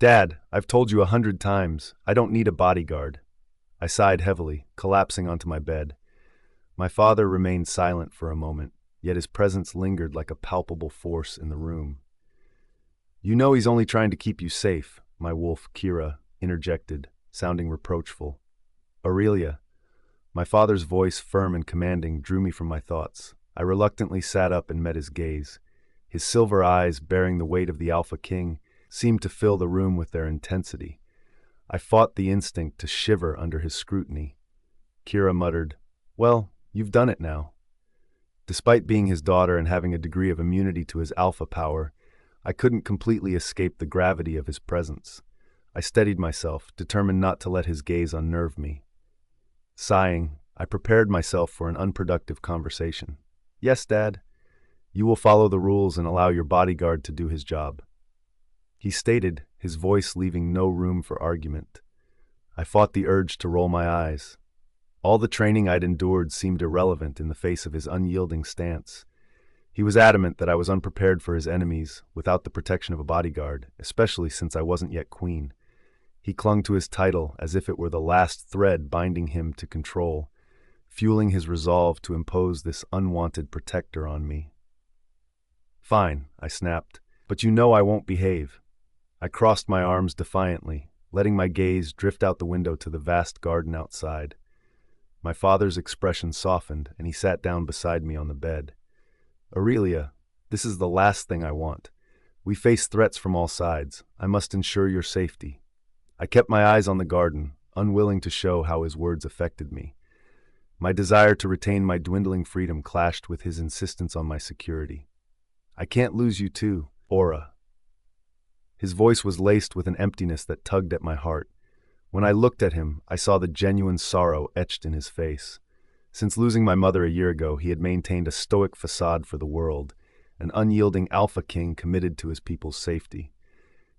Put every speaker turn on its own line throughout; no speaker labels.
Dad, I've told you 100 times, I don't need a bodyguard. I sighed heavily, collapsing onto my bed. My father remained silent for a moment, yet his presence lingered like a palpable force in the room. You know he's only trying to keep you safe, my wolf, Kira, interjected, sounding reproachful. Aurelia. My father's voice, firm and commanding, drew me from my thoughts. I reluctantly sat up and met his gaze. His silver eyes, bearing the weight of the Alpha King, seemed to fill the room with their intensity. I fought the instinct to shiver under his scrutiny. Kira muttered, "Well, you've done it now." Despite being his daughter and having a degree of immunity to his alpha power, I couldn't completely escape the gravity of his presence. I steadied myself, determined not to let his gaze unnerve me. Sighing, I prepared myself for an unproductive conversation. "Yes, Dad. You will follow the rules and allow your bodyguard to do his job," he stated, his voice leaving no room for argument. I fought the urge to roll my eyes. All the training I'd endured seemed irrelevant in the face of his unyielding stance. He was adamant that I was unprepared for his enemies, without the protection of a bodyguard, especially since I wasn't yet queen. He clung to his title as if it were the last thread binding him to control, fueling his resolve to impose this unwanted protector on me. "Fine," I snapped, "but you know I won't behave." I crossed my arms defiantly, letting my gaze drift out the window to the vast garden outside. My father's expression softened, and he sat down beside me on the bed. "Aurelia, this is the last thing I want. We face threats from all sides. I must ensure your safety." I kept my eyes on the garden, unwilling to show how his words affected me. My desire to retain my dwindling freedom clashed with his insistence on my security. "I can't lose you too, Aura." His voice was laced with an emptiness that tugged at my heart. When I looked at him, I saw the genuine sorrow etched in his face. Since losing my mother a year ago, he had maintained a stoic facade for the world, an unyielding alpha king committed to his people's safety.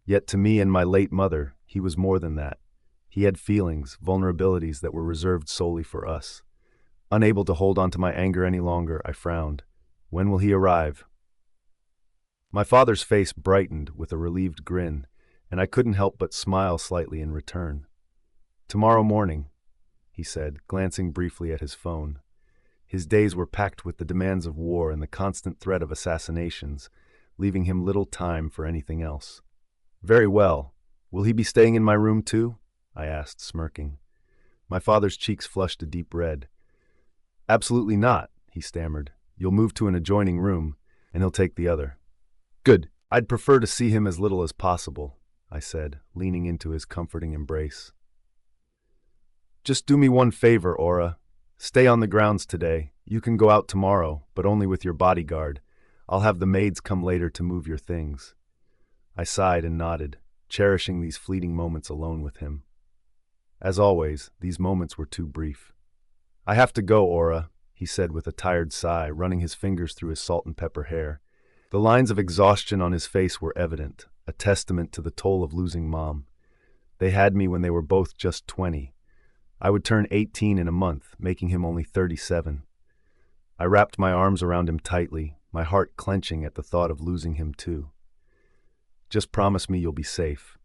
Yet to me and my late mother, he was more than that. He had feelings, vulnerabilities that were reserved solely for us. Unable to hold on to my anger any longer, I frowned. When will he arrive? My father's face brightened with a relieved grin, and I couldn't help but smile slightly in return. "Tomorrow morning," he said, glancing briefly at his phone. His days were packed with the demands of war and the constant threat of assassinations, leaving him little time for anything else. "Very well. Will he be staying in my room too?" I asked, smirking. My father's cheeks flushed a deep red. "Absolutely not," he stammered. "You'll move to an adjoining room, and he'll take the other." "Good. I'd prefer to see him as little as possible," I said, leaning into his comforting embrace. "Just do me one favor, Aura. Stay on the grounds today. You can go out tomorrow, but only with your bodyguard. I'll have the maids come later to move your things." I sighed and nodded, cherishing these fleeting moments alone with him. As always, these moments were too brief. "I have to go, Aura," he said with a tired sigh, running his fingers through his salt and pepper hair. The lines of exhaustion on his face were evident, a testament to the toll of losing Mom. They had me when they were both just 20. I would turn 18 in a month, making him only 37. I wrapped my arms around him tightly, my heart clenching at the thought of losing him too. "Just promise me you'll be safe."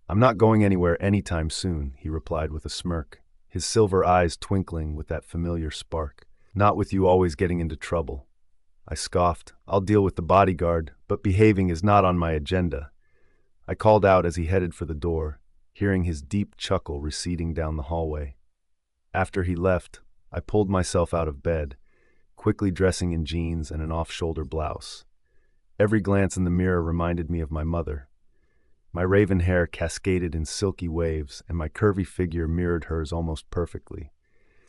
"I'm not going anywhere anytime soon," he replied with a smirk, his silver eyes twinkling with that familiar spark. "Not with you always getting into trouble." I scoffed. "I'll deal with the bodyguard, but behaving is not on my agenda." I called out as he headed for the door, hearing his deep chuckle receding down the hallway. After he left, I pulled myself out of bed, quickly dressing in jeans and an off-shoulder blouse. Every glance in the mirror reminded me of my mother. My raven hair cascaded in silky waves, and my curvy figure mirrored hers almost perfectly.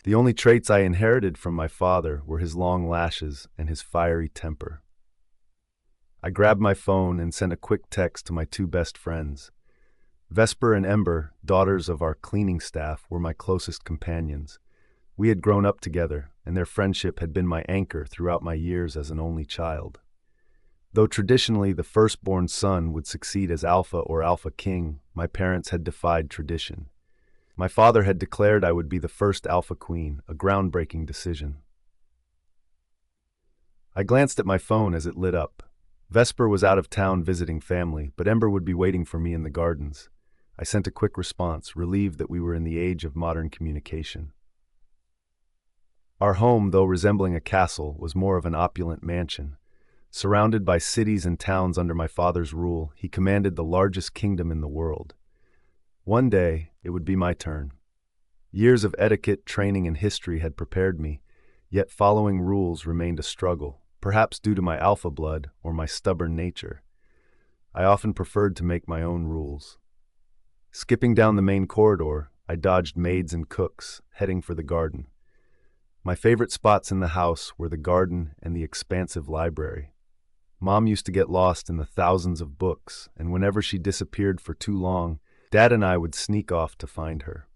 The only traits I inherited from my father were his long lashes and his fiery temper. I grabbed my phone and sent a quick text to my two best friends. Vesper and Ember, daughters of our cleaning staff, were my closest companions. We had grown up together, and their friendship had been my anchor throughout my years as an only child. Though traditionally the firstborn son would succeed as Alpha or Alpha King, my parents had defied tradition. My father had declared I would be the first Alpha Queen, a groundbreaking decision. I glanced at my phone as it lit up. Vesper was out of town visiting family, but Ember would be waiting for me in the gardens. I sent a quick response, relieved that we were in the age of modern communication. Our home, though resembling a castle, was more of an opulent mansion. Surrounded by cities and towns under my father's rule, he commanded the largest kingdom in the world. One day, it would be my turn. Years of etiquette, training, and history had prepared me, yet following rules remained a struggle, perhaps due to my alpha blood or my stubborn nature. I often preferred to make my own rules. Skipping down the main corridor, I dodged maids and cooks, heading for the garden. My favorite spots in the house were the garden and the expansive library. Mom used to get lost in the thousands of books, and whenever she disappeared for too long, Dad and I would sneak off to find her.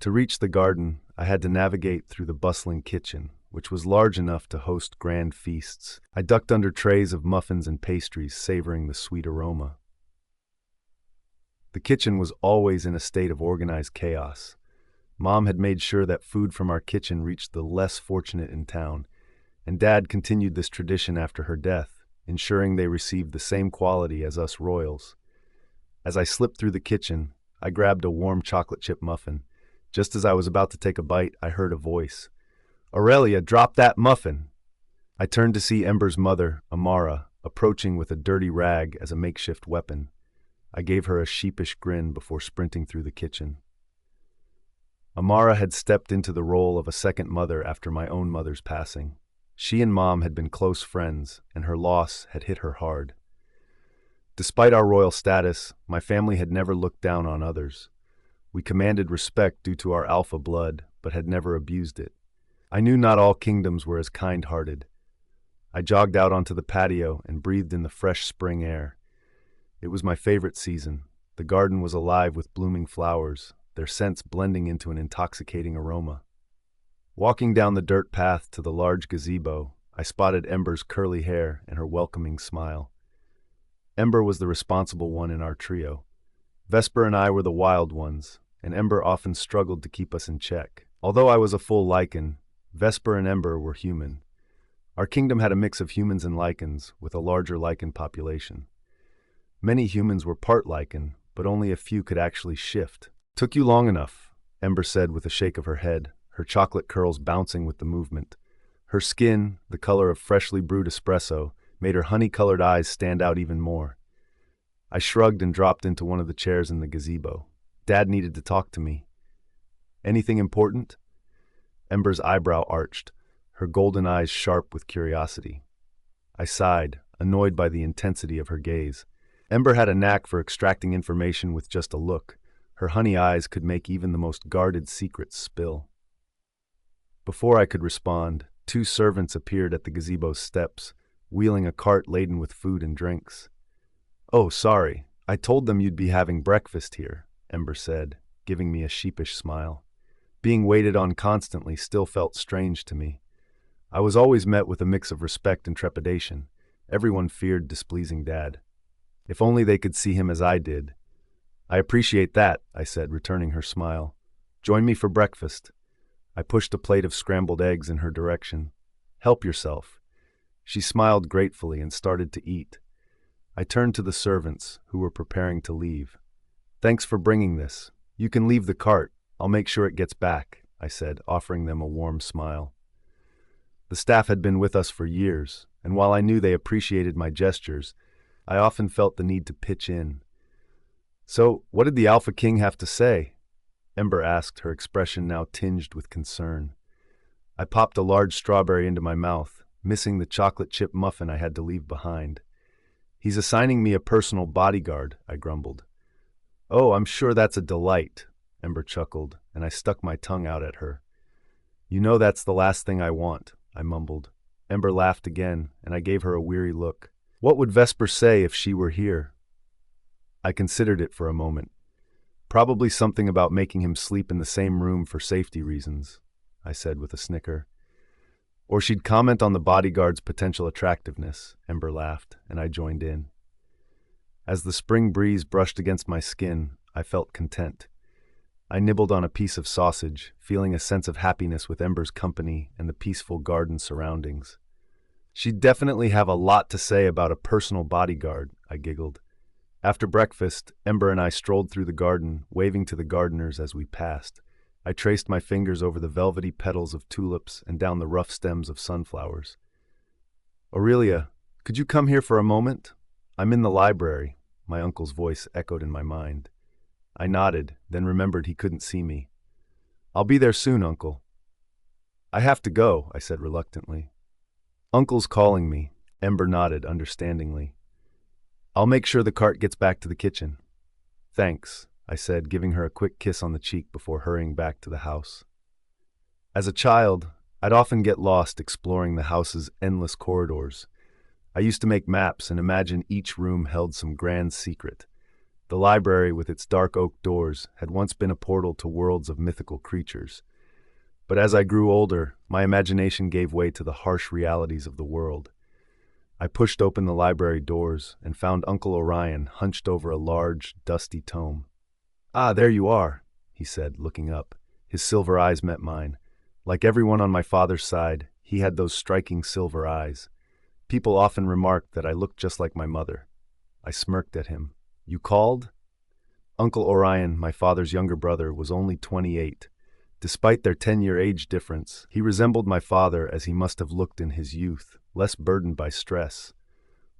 To reach the garden, I had to navigate through the bustling kitchen, which was large enough to host grand feasts. I ducked under trays of muffins and pastries, savoring the sweet aroma. The kitchen was always in a state of organized chaos. Mom had made sure that food from our kitchen reached the less fortunate in town, and Dad continued this tradition after her death, ensuring they received the same quality as us royals. As I slipped through the kitchen, I grabbed a warm chocolate chip muffin. Just as I was about to take a bite, I heard a voice. "Aurelia, drop that muffin!" I turned to see Ember's mother, Amara, approaching with a dirty rag as a makeshift weapon. I gave her a sheepish grin before sprinting through the kitchen. Amara had stepped into the role of a second mother after my own mother's passing. She and Mom had been close friends, and her loss had hit her hard. Despite our royal status, my family had never looked down on others. We commanded respect due to our alpha blood, but had never abused it. I knew not all kingdoms were as kind-hearted. I jogged out onto the patio and breathed in the fresh spring air. It was my favorite season. The garden was alive with blooming flowers, their scents blending into an intoxicating aroma. Walking down the dirt path to the large gazebo, I spotted Ember's curly hair and her welcoming smile. Ember was the responsible one in our trio. Vesper and I were the wild ones, and Ember often struggled to keep us in check. Although I was a full lichen, Vesper and Ember were human. Our kingdom had a mix of humans and lichens, with a larger lichen population. Many humans were part lichen, but only a few could actually shift. "Took you long enough," Ember said with a shake of her head, her chocolate curls bouncing with the movement. Her skin, the color of freshly brewed espresso, made her honey-colored eyes stand out even more. I shrugged and dropped into one of the chairs in the gazebo. Dad needed to talk to me. "Anything important?" Ember's eyebrow arched, her golden eyes sharp with curiosity. I sighed, annoyed by the intensity of her gaze. Ember had a knack for extracting information with just a look. Her honey eyes could make even the most guarded secrets spill. Before I could respond, 2 servants appeared at the gazebo's steps, wheeling a cart laden with food and drinks. "Oh, sorry. I told them you'd be having breakfast here," Ember said, giving me a sheepish smile. Being waited on constantly still felt strange to me. I was always met with a mix of respect and trepidation. Everyone feared displeasing Dad. If only they could see him as I did. "I appreciate that," I said, returning her smile. "Join me for breakfast." I pushed a plate of scrambled eggs in her direction. "Help yourself." She smiled gratefully and started to eat. I turned to the servants, who were preparing to leave. "Thanks for bringing this. You can leave the cart. I'll make sure it gets back," I said, offering them a warm smile. The staff had been with us for years, and while I knew they appreciated my gestures, I often felt the need to pitch in. "So, what did the Alpha King have to say?" Ember asked, her expression now tinged with concern. I popped a large strawberry into my mouth, missing the chocolate chip muffin I had to leave behind. "He's assigning me a personal bodyguard," I grumbled. "Oh, I'm sure that's a delight," Ember chuckled, and I stuck my tongue out at her. "You know that's the last thing I want," I mumbled. Ember laughed again, and I gave her a weary look. What would Vesper say if she were here? I considered it for a moment. "Probably something about making him sleep in the same room for safety reasons," I said with a snicker. "Or she'd comment on the bodyguard's potential attractiveness," Ember laughed, and I joined in. As the spring breeze brushed against my skin, I felt content. I nibbled on a piece of sausage, feeling a sense of happiness with Ember's company and the peaceful garden surroundings. She'd definitely have a lot to say about a personal bodyguard, I giggled. After breakfast, Ember and I strolled through the garden, waving to the gardeners as we passed. I traced my fingers over the velvety petals of tulips and down the rough stems of sunflowers. "Aurelia, could you come here for a moment? I'm in the library," my uncle's voice echoed in my mind. I nodded, then remembered he couldn't see me. "I'll be there soon, Uncle." "I have to go," I said reluctantly. "Uncle's calling me," Ember nodded understandingly. "I'll make sure the cart gets back to the kitchen." "Thanks," I said, giving her a quick kiss on the cheek before hurrying back to the house. As a child, I'd often get lost exploring the house's endless corridors. I used to make maps and imagine each room held some grand secret. The library, with its dark oak doors, had once been a portal to worlds of mythical creatures. But as I grew older, my imagination gave way to the harsh realities of the world. I pushed open the library doors and found Uncle Orion hunched over a large, dusty tome. "Ah, there you are," he said, looking up. His silver eyes met mine. Like everyone on my father's side, he had those striking silver eyes. People often remarked that I looked just like my mother. I smirked at him. "You called?" Uncle Orion, my father's younger brother, was only 28. Despite their 10-year age difference, he resembled my father as he must have looked in his youth, less burdened by stress.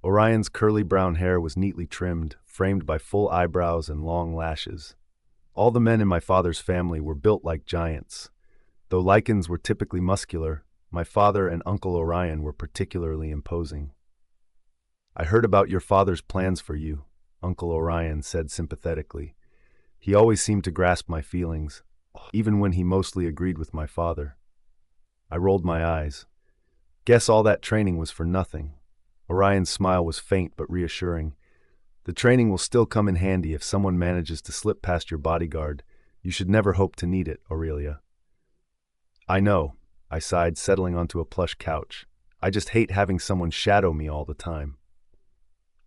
Orion's curly brown hair was neatly trimmed, framed by full eyebrows and long lashes. All the men in my father's family were built like giants. Though lichens were typically muscular, my father and Uncle Orion were particularly imposing. "I heard about your father's plans for you," Uncle Orion said sympathetically. He always seemed to grasp my feelings, even when he mostly agreed with my father. I rolled my eyes. "Guess all that training was for nothing." Orion's smile was faint but reassuring. "The training will still come in handy if someone manages to slip past your bodyguard. You should never hope to need it, Aurelia." "I know," I sighed, settling onto a plush couch. "I just hate having someone shadow me all the time."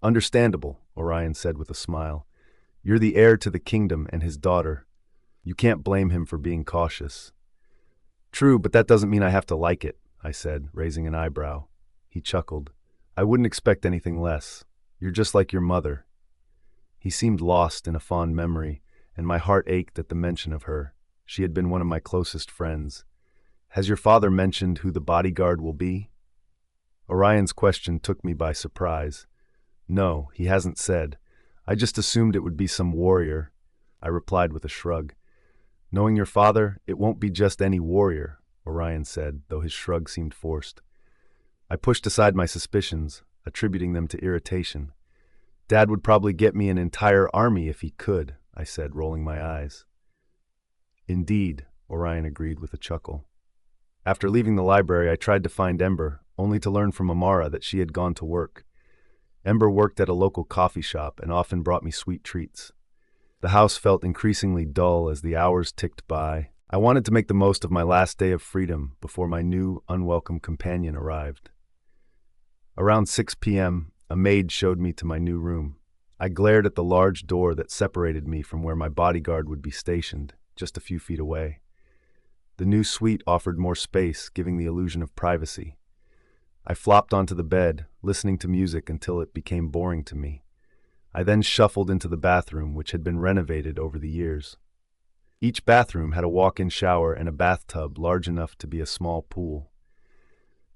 "Understandable," Orion said with a smile. "You're the heir to the kingdom and his daughter. You can't blame him for being cautious." "True, but that doesn't mean I have to like it," I said, raising an eyebrow. He chuckled. "I wouldn't expect anything less. You're just like your mother." He seemed lost in a fond memory, and my heart ached at the mention of her. She had been one of my closest friends. "Has your father mentioned who the bodyguard will be?" Orion's question took me by surprise. "No, he hasn't said. I just assumed it would be some warrior," I replied with a shrug. "Knowing your father, it won't be just any warrior," Orion said, though his shrug seemed forced. I pushed aside my suspicions, attributing them to irritation. "Dad would probably get me an entire army if he could," I said, rolling my eyes. "Indeed," Orion agreed with a chuckle. After leaving the library, I tried to find Ember, only to learn from Amara that she had gone to work. Ember worked at a local coffee shop and often brought me sweet treats. The house felt increasingly dull as the hours ticked by. I wanted to make the most of my last day of freedom before my new, unwelcome companion arrived. Around 6 p.m., a maid showed me to my new room. I glared at the large door that separated me from where my bodyguard would be stationed, just a few feet away. The new suite offered more space, giving the illusion of privacy. I flopped onto the bed, listening to music until it became boring to me. I then shuffled into the bathroom, which had been renovated over the years. Each bathroom had a walk-in shower and a bathtub large enough to be a small pool.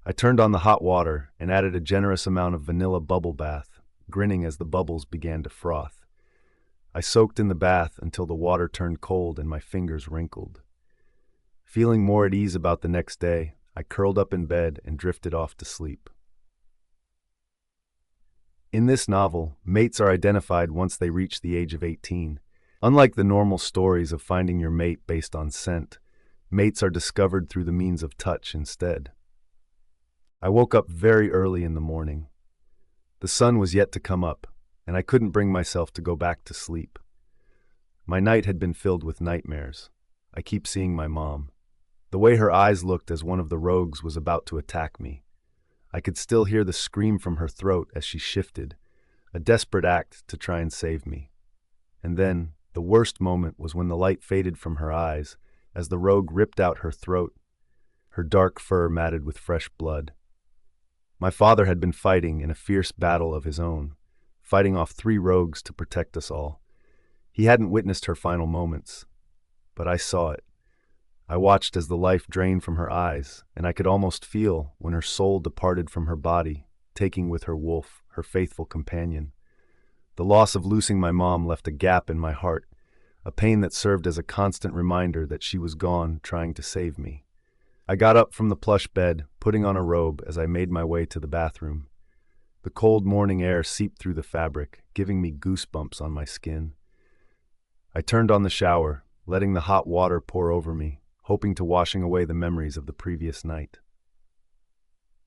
I turned on the hot water and added a generous amount of vanilla bubble bath, grinning as the bubbles began to froth. I soaked in the bath until the water turned cold and my fingers wrinkled. Feeling more at ease about the next day, I curled up in bed and drifted off to sleep. In this novel, mates are identified once they reach the age of 18. Unlike the normal stories of finding your mate based on scent, mates are discovered through the means of touch instead. I woke up very early in the morning. The sun was yet to come up, and I couldn't bring myself to go back to sleep. My night had been filled with nightmares. I keep seeing my mom. The way her eyes looked as one of the rogues was about to attack me. I could still hear the scream from her throat as she shifted, a desperate act to try and save me. And then, the worst moment was when the light faded from her eyes as the rogue ripped out her throat, her dark fur matted with fresh blood. My father had been fighting in a fierce battle of his own, fighting off 3 rogues to protect us all. He hadn't witnessed her final moments, but I saw it. I watched as the life drained from her eyes, and I could almost feel when her soul departed from her body, taking with her wolf, her faithful companion. The loss of losing my mom left a gap in my heart, a pain that served as a constant reminder that she was gone trying to save me. I got up from the plush bed, putting on a robe as I made my way to the bathroom. The cold morning air seeped through the fabric, giving me goosebumps on my skin. I turned on the shower, letting the hot water pour over me, hoping to washing away the memories of the previous night.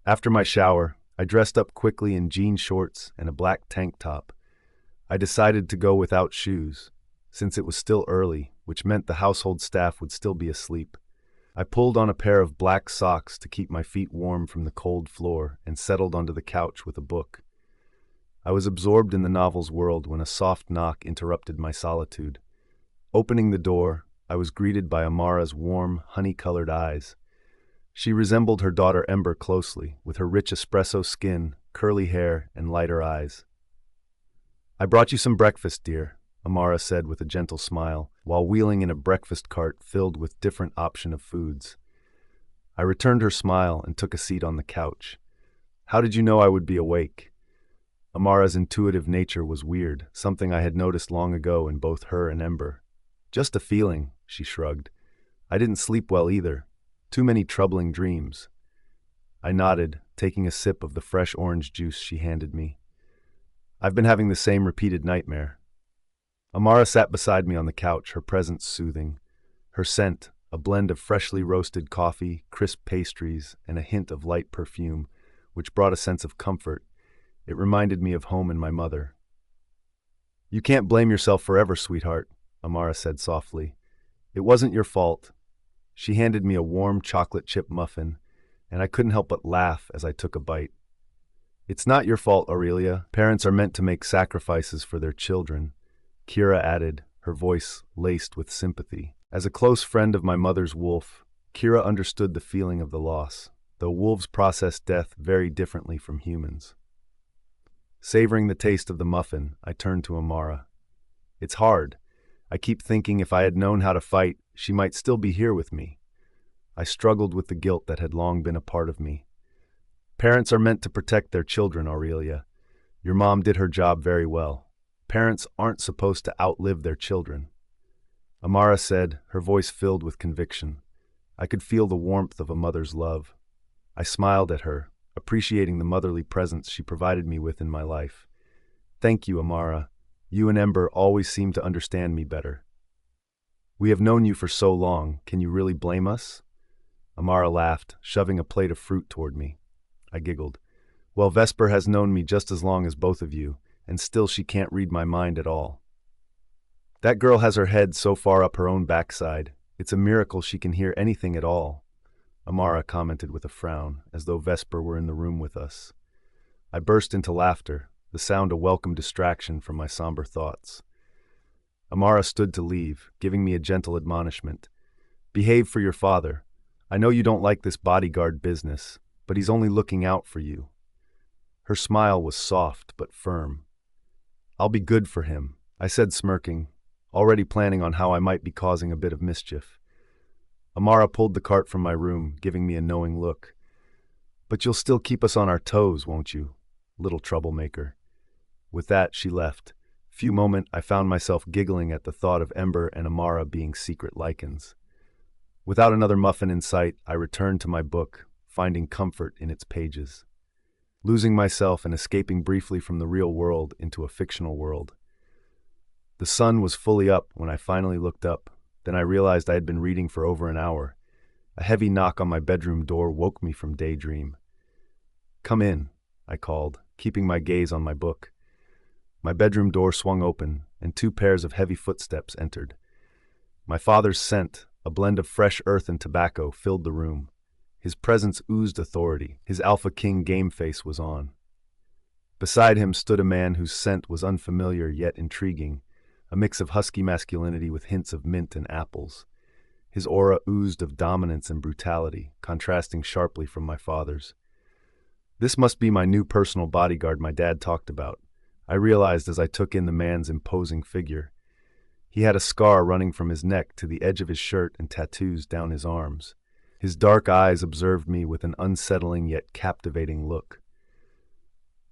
After my shower, I dressed up quickly in jean shorts and a black tank top. I decided to go without shoes, since it was still early, which meant the household staff would still be asleep. I pulled on a pair of black socks to keep my feet warm from the cold floor and settled onto the couch with a book. I was absorbed in the novel's world when a soft knock interrupted my solitude. Opening the door, I was greeted by Amara's warm, honey-colored eyes. She resembled her daughter Ember closely, with her rich espresso skin, curly hair, and lighter eyes. "I brought you some breakfast, dear," Amara said with a gentle smile, while wheeling in a breakfast cart filled with different options of foods. I returned her smile and took a seat on the couch. "How did you know I would be awake?" Amara's intuitive nature was weird, something I had noticed long ago in both her and Ember. "Just a feeling," she shrugged. "I didn't sleep well either. Too many troubling dreams." I nodded, taking a sip of the fresh orange juice she handed me. "I've been having the same repeated nightmare." Amara sat beside me on the couch, her presence soothing. Her scent, a blend of freshly roasted coffee, crisp pastries, and a hint of light perfume, which brought a sense of comfort. It reminded me of home and my mother. "You can't blame yourself forever, sweetheart," Amara said softly. "It wasn't your fault." She handed me a warm chocolate chip muffin, and I couldn't help but laugh as I took a bite. "It's not your fault, Aurelia. Parents are meant to make sacrifices for their children," Kira added, her voice laced with sympathy. As a close friend of my mother's wolf, Kira understood the feeling of the loss, though wolves process death very differently from humans. Savoring the taste of the muffin, I turned to Amara. "It's hard. I keep thinking if I had known how to fight, she might still be here with me." I struggled with the guilt that had long been a part of me. "Parents are meant to protect their children, Aurelia. Your mom did her job very well. Parents aren't supposed to outlive their children." Amara said, her voice filled with conviction. I could feel the warmth of a mother's love. I smiled at her, appreciating the motherly presence she provided me with in my life. "Thank you, Amara. You and Ember always seem to understand me better." "We have known you for so long. Can you really blame us?" Amara laughed, shoving a plate of fruit toward me. I giggled. "Well, Vesper has known me just as long as both of you, and still she can't read my mind at all." "That girl has her head so far up her own backside. It's a miracle she can hear anything at all," Amara commented with a frown, as though Vesper were in the room with us. I burst into laughter, the sound a welcome distraction from my somber thoughts. Amara stood to leave, giving me a gentle admonishment. "Behave for your father. I know you don't like this bodyguard business, but he's only looking out for you." Her smile was soft but firm. "I'll be good for him," I said, smirking, already planning on how I might be causing a bit of mischief. Amara pulled the cart from my room, giving me a knowing look. "But you'll still keep us on our toes, won't you, little troublemaker?" With that, she left. Few moment, I found myself giggling at the thought of Ember and Amara being secret lichens. Without another muffin in sight, I returned to my book, finding comfort in its pages. Losing myself and escaping briefly from the real world into a fictional world. The sun was fully up when I finally looked up. Then I realized I had been reading for over an hour. A heavy knock on my bedroom door woke me from daydream. "Come in," I called, keeping my gaze on my book. My bedroom door swung open, and 2 pairs of heavy footsteps entered. My father's scent, a blend of fresh earth and tobacco, filled the room. His presence oozed authority. His alpha king game face was on. Beside him stood a man whose scent was unfamiliar yet intriguing, a mix of husky masculinity with hints of mint and apples. His aura oozed of dominance and brutality, contrasting sharply from my father's. This must be my new personal bodyguard my dad talked about, I realized as I took in the man's imposing figure. He had a scar running from his neck to the edge of his shirt and tattoos down his arms. His dark eyes observed me with an unsettling yet captivating look.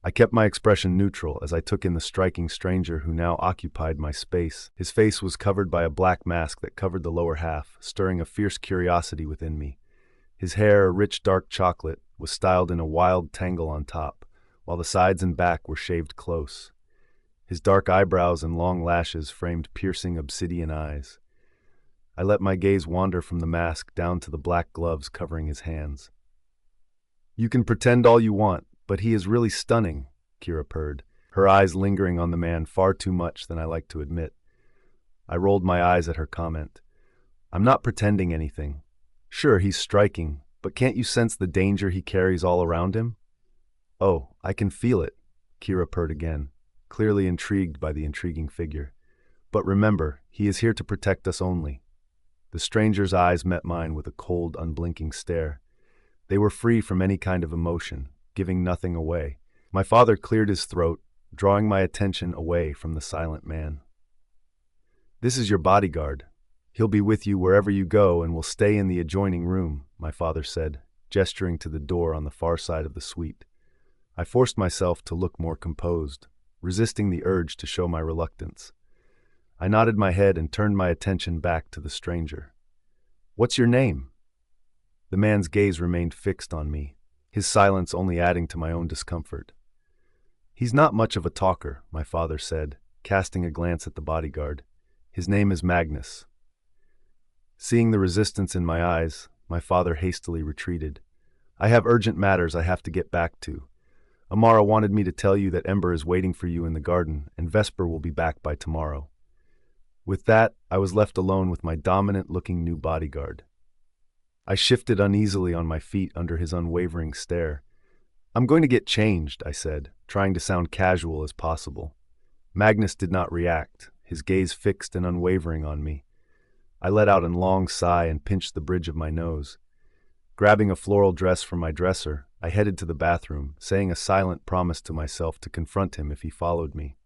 I kept my expression neutral as I took in the striking stranger who now occupied my space. His face was covered by a black mask that covered the lower half, stirring a fierce curiosity within me. His hair, a rich dark chocolate, was styled in a wild tangle on top, while the sides and back were shaved close. His dark eyebrows and long lashes framed piercing obsidian eyes. I let my gaze wander from the mask down to the black gloves covering his hands. "You can pretend all you want, but he is really stunning," Kira purred, her eyes lingering on the man far too much than I like to admit. I rolled my eyes at her comment. "I'm not pretending anything. Sure, he's striking, but can't you sense the danger he carries all around him?" "Oh, I can feel it," Kira purred again, clearly intrigued by the intriguing figure. "But remember, he is here to protect us only." The stranger's eyes met mine with a cold, unblinking stare. They were free from any kind of emotion, giving nothing away. My father cleared his throat, drawing my attention away from the silent man. "This is your bodyguard. He'll be with you wherever you go and will stay in the adjoining room," my father said, gesturing to the door on the far side of the suite. I forced myself to look more composed, resisting the urge to show my reluctance. I nodded my head and turned my attention back to the stranger. "What's your name?" The man's gaze remained fixed on me, his silence only adding to my own discomfort. "He's not much of a talker," my father said, casting a glance at the bodyguard. "His name is Magnus." Seeing the resistance in my eyes, my father hastily retreated. "I have urgent matters I have to get back to. Amara wanted me to tell you that Ember is waiting for you in the garden, and Vesper will be back by tomorrow." With that, I was left alone with my dominant-looking new bodyguard. I shifted uneasily on my feet under his unwavering stare. "I'm going to get changed," I said, trying to sound casual as possible. Magnus did not react, his gaze fixed and unwavering on me. I let out a long sigh and pinched the bridge of my nose. Grabbing a floral dress from my dresser, I headed to the bathroom, saying a silent promise to myself to confront him if he followed me.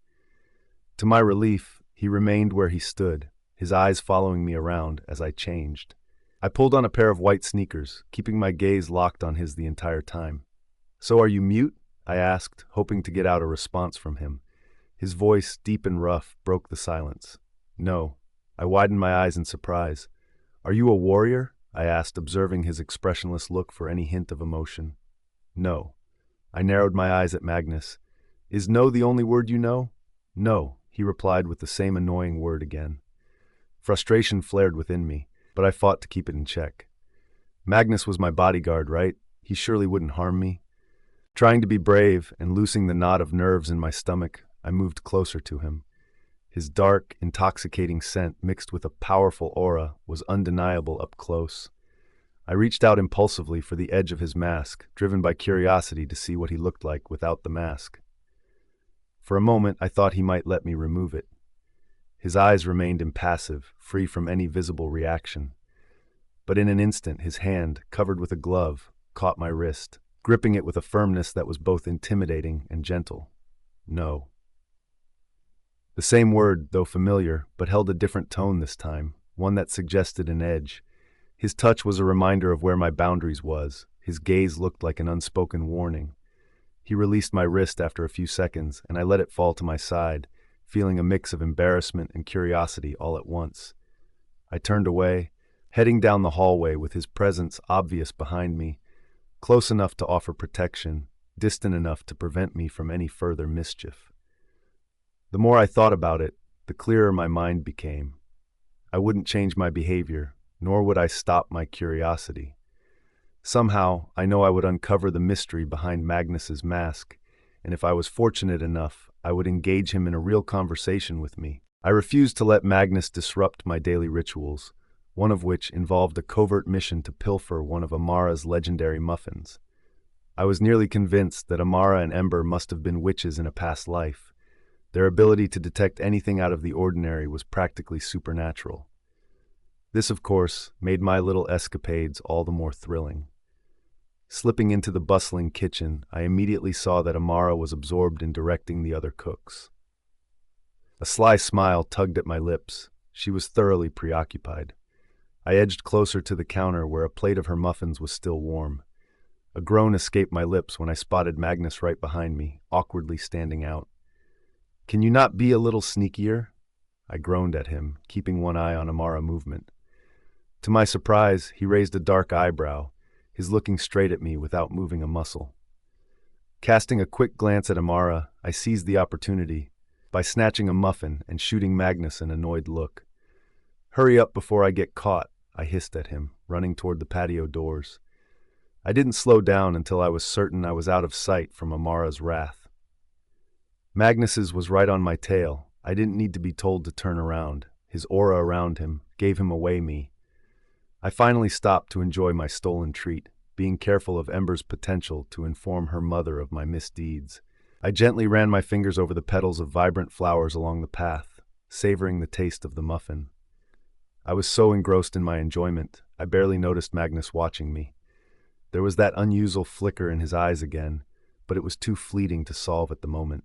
To my relief, he remained where he stood, his eyes following me around as I changed. I pulled on a pair of white sneakers, keeping my gaze locked on his the entire time. "So are you mute?" I asked, hoping to get out a response from him. His voice, deep and rough, broke the silence. "No." I widened my eyes in surprise. "Are you a warrior?" I asked, observing his expressionless look for any hint of emotion. "No." I narrowed my eyes at Magnus. "Is no the only word you know?" "No," he replied with the same annoying word again. Frustration flared within me, but I fought to keep it in check. Magnus was my bodyguard, right? He surely wouldn't harm me. Trying to be brave and loosing the knot of nerves in my stomach, I moved closer to him. His dark, intoxicating scent mixed with a powerful aura was undeniable up close. I reached out impulsively for the edge of his mask, driven by curiosity to see what he looked like without the mask. For a moment, I thought he might let me remove it. His eyes remained impassive, free from any visible reaction. But in an instant, his hand, covered with a glove, caught my wrist, gripping it with a firmness that was both intimidating and gentle. "No." The same word, though familiar, but held a different tone this time, one that suggested an edge. His touch was a reminder of where my boundaries was. His gaze looked like an unspoken warning. He released my wrist after a few seconds, and I let it fall to my side, feeling a mix of embarrassment and curiosity all at once. I turned away, heading down the hallway with his presence obvious behind me, close enough to offer protection, distant enough to prevent me from any further mischief. The more I thought about it, the clearer my mind became. I wouldn't change my behavior, nor would I stop my curiosity. Somehow, I know I would uncover the mystery behind Magnus's mask, and if I was fortunate enough, I would engage him in a real conversation with me. I refused to let Magnus disrupt my daily rituals, one of which involved a covert mission to pilfer one of Amara's legendary muffins. I was nearly convinced that Amara and Ember must have been witches in a past life. Their ability to detect anything out of the ordinary was practically supernatural. This, of course, made my little escapades all the more thrilling. Slipping into the bustling kitchen, I immediately saw that Amara was absorbed in directing the other cooks. A sly smile tugged at my lips. She was thoroughly preoccupied. I edged closer to the counter where a plate of her muffins was still warm. A groan escaped my lips when I spotted Magnus right behind me, awkwardly standing out. "Can you not be a little sneakier?" I groaned at him, keeping one eye on Amara's movement. To my surprise, he raised a dark eyebrow, his looking straight at me without moving a muscle. Casting a quick glance at Amara, I seized the opportunity by snatching a muffin and shooting Magnus an annoyed look. "Hurry up before I get caught," I hissed at him, running toward the patio doors. I didn't slow down until I was certain I was out of sight from Amara's wrath. Magnus's was right on my tail. I didn't need to be told to turn around. His aura around him gave him away me. I finally stopped to enjoy my stolen treat, being careful of Ember's potential to inform her mother of my misdeeds. I gently ran my fingers over the petals of vibrant flowers along the path, savoring the taste of the muffin. I was so engrossed in my enjoyment, I barely noticed Magnus watching me. There was that unusual flicker in his eyes again, but it was too fleeting to solve at the moment.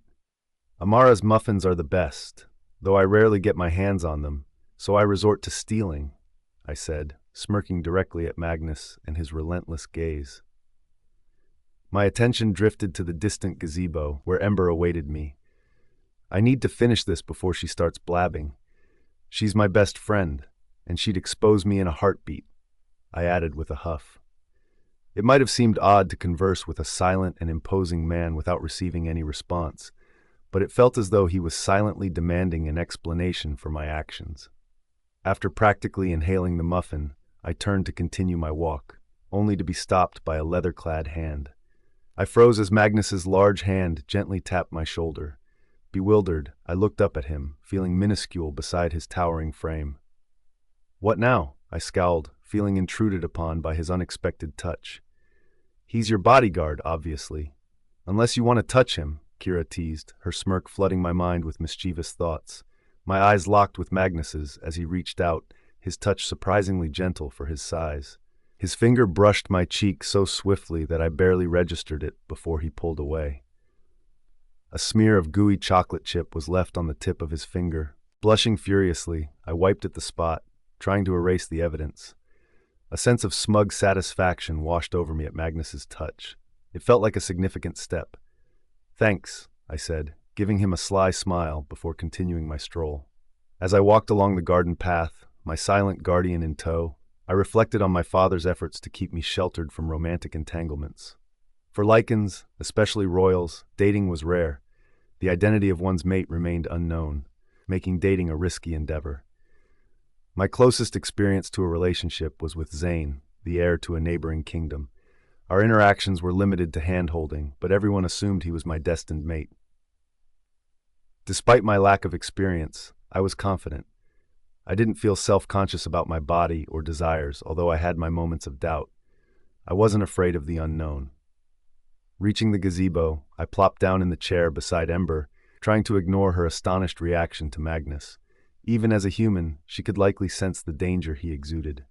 "Amara's muffins are the best, though I rarely get my hands on them, so I resort to stealing," I said, smirking directly at Magnus and his relentless gaze. My attention drifted to the distant gazebo where Ember awaited me. I need to finish this before she starts blabbing. She's my best friend, and she'd expose me in a heartbeat, I added with a huff. It might have seemed odd to converse with a silent and imposing man without receiving any response, but it felt as though he was silently demanding an explanation for my actions. After practically inhaling the muffin, I turned to continue my walk, only to be stopped by a leather-clad hand. I froze as Magnus's large hand gently tapped my shoulder. Bewildered, I looked up at him, feeling minuscule beside his towering frame. "What now?" I scowled, feeling intruded upon by his unexpected touch. "He's your bodyguard, obviously. Unless you want to touch him," Kira teased, her smirk flooding my mind with mischievous thoughts. My eyes locked with Magnus's as he reached out, his touch surprisingly gentle for his size. His finger brushed my cheek so swiftly that I barely registered it before he pulled away. A smear of gooey chocolate chip was left on the tip of his finger. Blushing furiously, I wiped at the spot, trying to erase the evidence. A sense of smug satisfaction washed over me at Magnus's touch. It felt like a significant step. "Thanks," I said, giving him a sly smile before continuing my stroll. As I walked along the garden path, my silent guardian in tow, I reflected on my father's efforts to keep me sheltered from romantic entanglements. For lichens, especially royals, dating was rare. The identity of one's mate remained unknown, making dating a risky endeavor. My closest experience to a relationship was with Zane, the heir to a neighboring kingdom. Our interactions were limited to hand-holding, but everyone assumed he was my destined mate. Despite my lack of experience, I was confident. I didn't feel self-conscious about my body or desires, although I had my moments of doubt. I wasn't afraid of the unknown. Reaching the gazebo, I plopped down in the chair beside Ember, trying to ignore her astonished reaction to Magnus. Even as a human, she could likely sense the danger he exuded.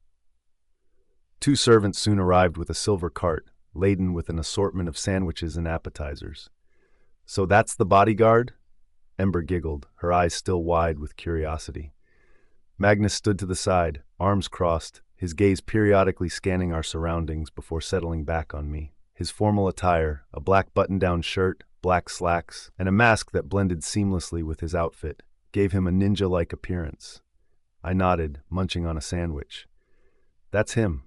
2 servants soon arrived with a silver cart, laden with an assortment of sandwiches and appetizers. "So that's the bodyguard?" Ember giggled, her eyes still wide with curiosity. Magnus stood to the side, arms crossed, his gaze periodically scanning our surroundings before settling back on me. His formal attire, a black button-down shirt, black slacks, and a mask that blended seamlessly with his outfit, gave him a ninja-like appearance. I nodded, munching on a sandwich. "That's him.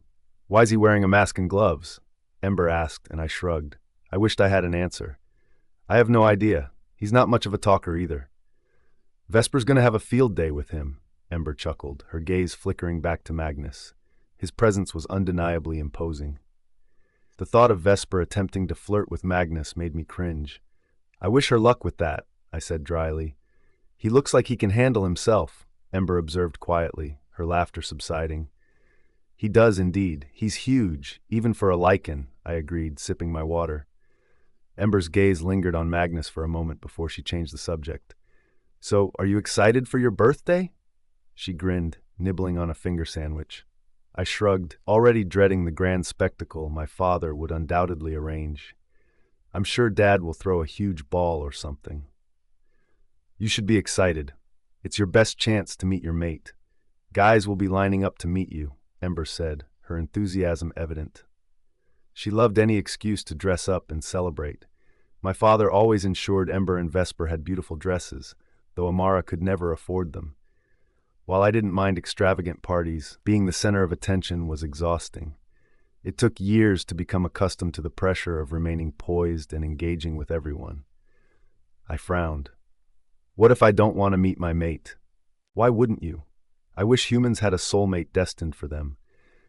Why's he wearing a mask and gloves?" Ember asked, and I shrugged. I wished I had an answer. "I have no idea. He's not much of a talker either." "Vesper's gonna have a field day with him," Ember chuckled, her gaze flickering back to Magnus. His presence was undeniably imposing. The thought of Vesper attempting to flirt with Magnus made me cringe. "I wish her luck with that," I said dryly. "He looks like he can handle himself," Ember observed quietly, her laughter subsiding. "He does indeed. He's huge, even for a lichen," I agreed, sipping my water. Ember's gaze lingered on Magnus for a moment before she changed the subject. "So, are you excited for your birthday?" She grinned, nibbling on a finger sandwich. I shrugged, already dreading the grand spectacle my father would undoubtedly arrange. I'm sure Dad will throw a huge ball or something. You should be excited. It's your best chance to meet your mate. Guys will be lining up to meet you, Ember said, her enthusiasm evident. She loved any excuse to dress up and celebrate. My father always ensured Ember and Vesper had beautiful dresses, though Amara could never afford them. While I didn't mind extravagant parties, being the center of attention was exhausting. It took years to become accustomed to the pressure of remaining poised and engaging with everyone. I frowned. What if I don't want to meet my mate? Why wouldn't you? I wish humans had a soulmate destined for them.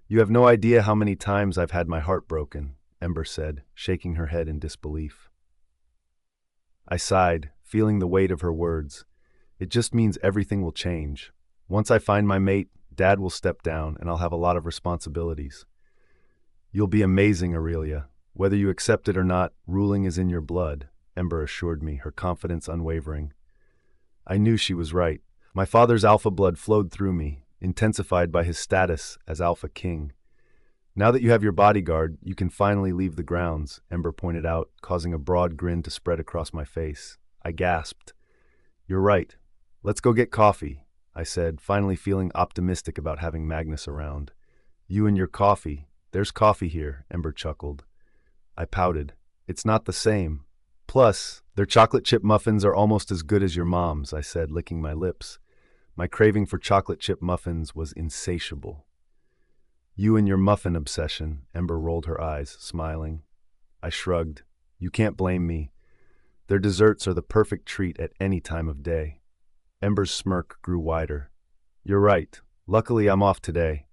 You have no idea how many times I've had my heart broken, Ember said, shaking her head in disbelief. I sighed, feeling the weight of her words. It just means everything will change. Once I find my mate, Dad will step down and I'll have a lot of responsibilities. You'll be amazing, Aurelia. Whether you accept it or not, ruling is in your blood, Ember assured me, her confidence unwavering. I knew she was right. My father's alpha blood flowed through me, intensified by his status as Alpha King. Now that you have your bodyguard, you can finally leave the grounds, Ember pointed out, causing a broad grin to spread across my face. I gasped. You're right. Let's go get coffee, I said, finally feeling optimistic about having Magnus around. You and your coffee. There's coffee here, Ember chuckled. I pouted. It's not the same. Plus, their chocolate chip muffins are almost as good as your mom's, I said, licking my lips. My craving for chocolate chip muffins was insatiable. You and your muffin obsession, Ember rolled her eyes, smiling. I shrugged. You can't blame me. Their desserts are the perfect treat at any time of day. Ember's smirk grew wider. You're right. Luckily, I'm off today.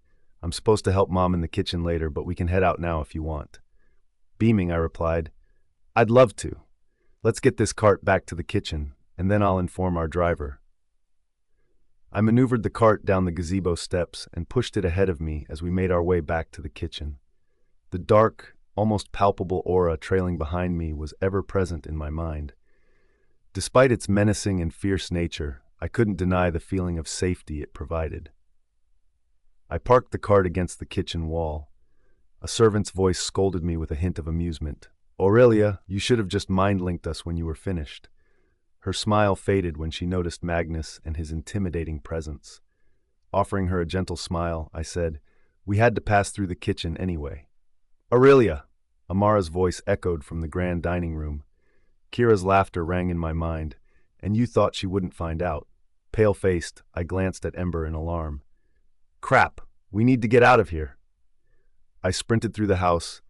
I'm supposed to help Mom in the kitchen later, but we can head out now if you want. Beaming, I replied. I'd love to. Let's get this cart back to the kitchen, and then I'll inform our driver. I maneuvered the cart down the gazebo steps and pushed it ahead of me as we made our way back to the kitchen. The dark, almost palpable aura trailing behind me was ever present in my mind. Despite its menacing and fierce nature, I couldn't deny the feeling of safety it provided. I parked the cart against the kitchen wall. A servant's voice scolded me with a hint of amusement. Aurelia, you should have just mind-linked us when you were finished. Her smile faded when she noticed Magnus and his intimidating presence. Offering her a gentle smile, I said, we had to pass through the kitchen anyway. Aurelia! Amara's voice echoed from the grand dining room. Kira's laughter rang in my mind, and you thought she wouldn't find out. Pale-faced, I glanced at Ember in alarm. Crap! We need to get out of here! I sprinted through the house,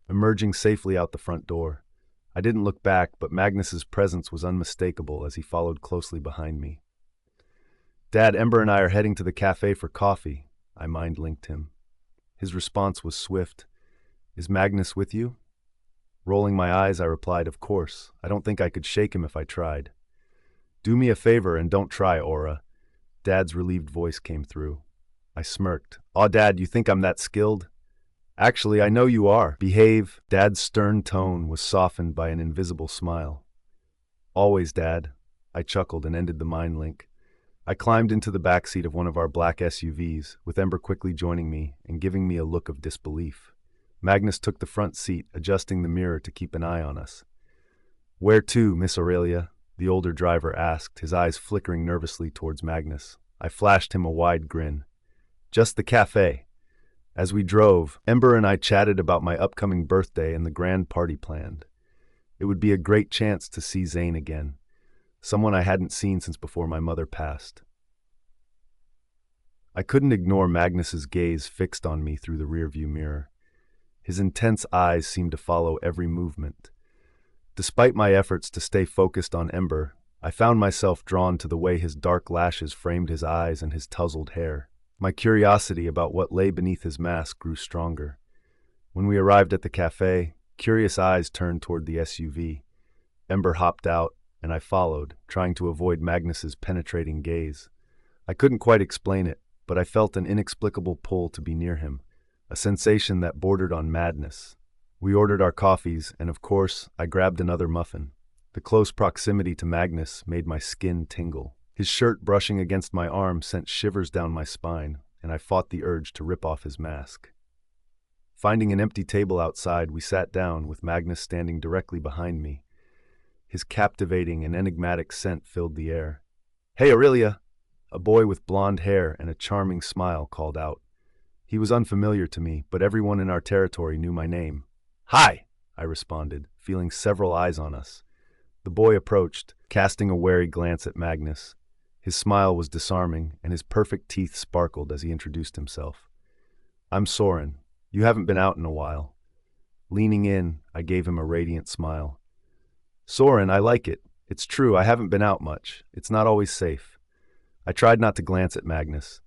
emerging safely out the front door. I didn't look back, but Magnus's presence was unmistakable as he followed closely behind me. Dad, Ember and I are heading to the cafe for coffee, I mind-linked him. His response was swift. Is Magnus with you? Rolling my eyes, I replied, of course. I don't think I could shake him if I tried. Do me a favor and don't try, Aura. Dad's relieved voice came through. I smirked. Aw, Dad, you think I'm that skilled? Actually, I know you are. Behave. Dad's stern tone was softened by an invisible smile. Always, Dad. I chuckled and ended the mind link. I climbed into the back seat of one of our black SUVs, with Ember quickly joining me and giving me a look of disbelief. Magnus took the front seat, adjusting the mirror to keep an eye on us. Where to, Miss Aurelia? The older driver asked, his eyes flickering nervously towards Magnus. I flashed him a wide grin. Just the cafe. As we drove, Ember and I chatted about my upcoming birthday and the grand party planned. It would be a great chance to see Zane again, someone I hadn't seen since before my mother passed. I couldn't ignore Magnus's gaze fixed on me through the rearview mirror. His intense eyes seemed to follow every movement. Despite my efforts to stay focused on Ember, I found myself drawn to the way his dark lashes framed his eyes and his tousled hair. My curiosity about what lay beneath his mask grew stronger. When we arrived at the cafe, curious eyes turned toward the SUV. Ember hopped out, and I followed, trying to avoid Magnus's penetrating gaze. I couldn't quite explain it, but I felt an inexplicable pull to be near him, a sensation that bordered on madness. We ordered our coffees, and of course, I grabbed another muffin. The close proximity to Magnus made my skin tingle. His shirt brushing against my arm sent shivers down my spine, and I fought the urge to rip off his mask. Finding an empty table outside, we sat down, with Magnus standing directly behind me. His captivating and enigmatic scent filled the air. "Hey, Aurelia!" A boy with blonde hair and a charming smile called out. He was unfamiliar to me, but everyone in our territory knew my name. "Hi!" I responded, feeling several eyes on us. The boy approached, casting a wary glance at Magnus. His smile was disarming, and his perfect teeth sparkled as he introduced himself. "I'm Soren. You haven't been out in a while." Leaning in, I gave him a radiant smile. "Soren, I like it. It's true, I haven't been out much. It's not always safe." I tried not to glance at Magnus.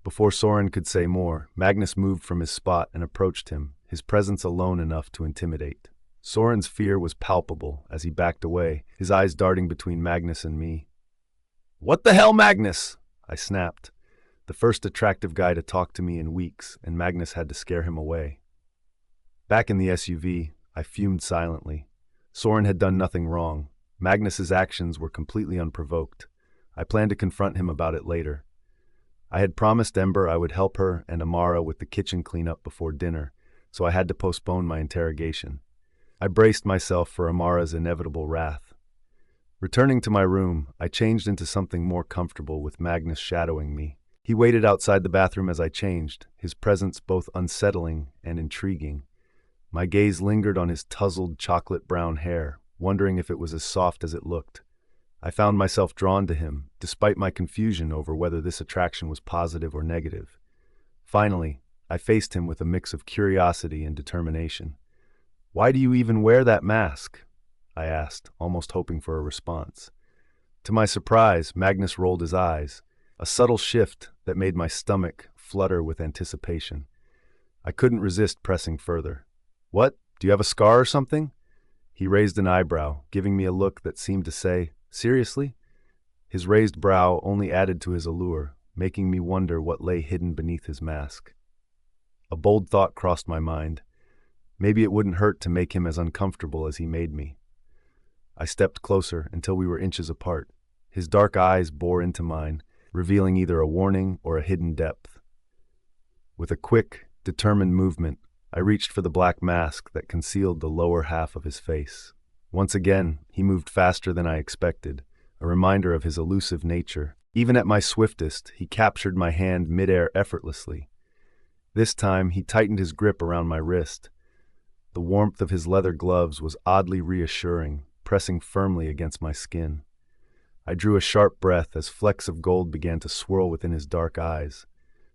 Before Soren could say more, Magnus moved from his spot and approached him, his presence alone enough to intimidate. Soren's fear was palpable as he backed away, his eyes darting between Magnus and me. "What the hell, Magnus?" I snapped. The first attractive guy to talk to me in weeks, and Magnus had to scare him away. Back in the SUV, I fumed silently. Soren had done nothing wrong. Magnus's actions were completely unprovoked. I planned to confront him about it later. I had promised Ember I would help her and Amara with the kitchen cleanup before dinner, so I had to postpone my interrogation. I braced myself for Amara's inevitable wrath. Returning to my room, I changed into something more comfortable, with Magnus shadowing me. He waited outside the bathroom as I changed, his presence both unsettling and intriguing. My gaze lingered on his tousled chocolate-brown hair, wondering if it was as soft as it looked. I found myself drawn to him, despite my confusion over whether this attraction was positive or negative. Finally, I faced him with a mix of curiosity and determination. "Why do you even wear that mask?" I asked, almost hoping for a response. To my surprise, Magnus rolled his eyes, a subtle shift that made my stomach flutter with anticipation. I couldn't resist pressing further. "What? Do you have a scar or something?" He raised an eyebrow, giving me a look that seemed to say, "Seriously?" His raised brow only added to his allure, making me wonder what lay hidden beneath his mask. A bold thought crossed my mind. Maybe it wouldn't hurt to make him as uncomfortable as he made me. I stepped closer until we were inches apart. His dark eyes bore into mine, revealing either a warning or a hidden depth. With a quick, determined movement, I reached for the black mask that concealed the lower half of his face. Once again, he moved faster than I expected, a reminder of his elusive nature. Even at my swiftest, he captured my hand midair effortlessly. This time, he tightened his grip around my wrist. The warmth of his leather gloves was oddly reassuring, pressing firmly against my skin. I drew a sharp breath as flecks of gold began to swirl within his dark eyes.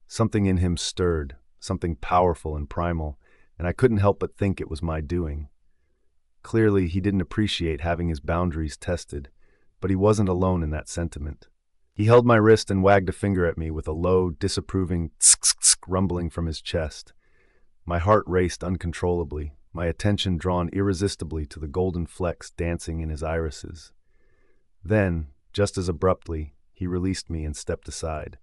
Something in him stirred, something powerful and primal, and I couldn't help but think it was my doing. Clearly, he didn't appreciate having his boundaries tested, but he wasn't alone in that sentiment. He held my wrist and wagged a finger at me with a low, disapproving tsk-tsk rumbling from his chest. My heart raced uncontrollably, my attention drawn irresistibly to the golden flecks dancing in his irises. Then, just as abruptly, he released me and stepped aside.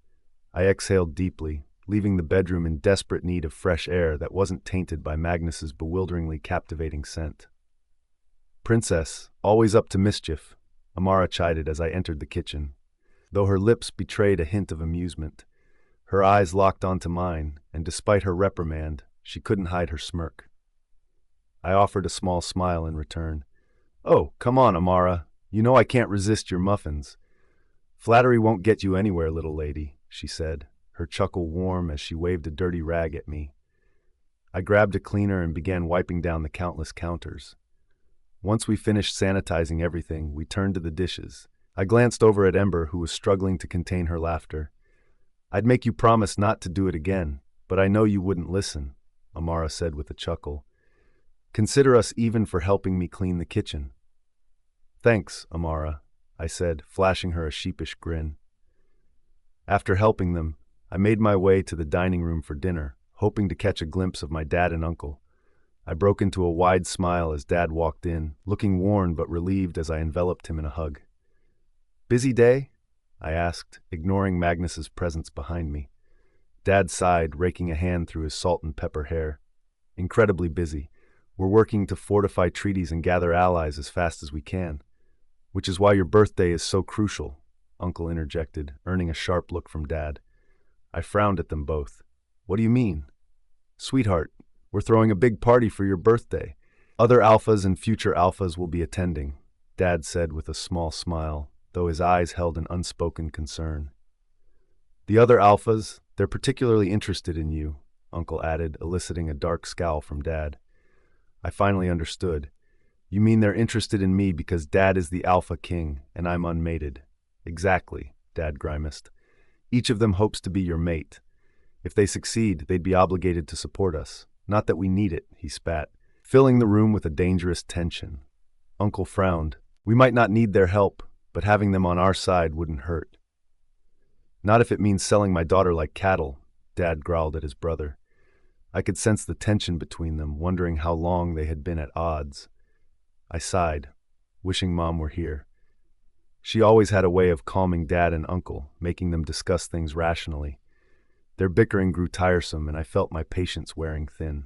I exhaled deeply, leaving the bedroom in desperate need of fresh air that wasn't tainted by Magnus's bewilderingly captivating scent. "Princess, always up to mischief," Amara chided as I entered the kitchen. Though her lips betrayed a hint of amusement, her eyes locked onto mine, and despite her reprimand, she couldn't hide her smirk. I offered a small smile in return. "Oh, come on, Amara. You know I can't resist your muffins." "Flattery won't get you anywhere, little lady," she said, her chuckle warm as she waved a dirty rag at me. I grabbed a cleaner and began wiping down the countless counters. Once we finished sanitizing everything, we turned to the dishes. I glanced over at Ember, who was struggling to contain her laughter. "I'd make you promise not to do it again, but I know you wouldn't listen," Amara said with a chuckle. "Consider us even for helping me clean the kitchen." "Thanks, Amara," I said, flashing her a sheepish grin. After helping them, I made my way to the dining room for dinner, hoping to catch a glimpse of my dad and uncle. I broke into a wide smile as Dad walked in, looking worn but relieved as I enveloped him in a hug. "Busy day?" I asked, ignoring Magnus's presence behind me. Dad sighed, raking a hand through his salt and pepper hair. "Incredibly busy. We're working to fortify treaties and gather allies as fast as we can. Which is why your birthday is so crucial," Uncle interjected, earning a sharp look from Dad. I frowned at them both. What do you mean? Sweetheart, we're throwing a big party for your birthday. Other alphas and future alphas will be attending, Dad said with a small smile, though his eyes held an unspoken concern. The other alphas, they're particularly interested in you, Uncle added, eliciting a dark scowl from Dad. I finally understood. You mean they're interested in me because Dad is the alpha king and I'm unmated? Exactly, Dad grimaced. Each of them hopes to be your mate. If they succeed, they'd be obligated to support us. Not that we need it, he spat, filling the room with a dangerous tension. Uncle frowned. We might not need their help, but having them on our side wouldn't hurt. Not if it means selling my daughter like cattle, Dad growled at his brother. I could sense the tension between them, wondering how long they had been at odds. I sighed, wishing Mom were here. She always had a way of calming Dad and Uncle, making them discuss things rationally. Their bickering grew tiresome, and I felt my patience wearing thin.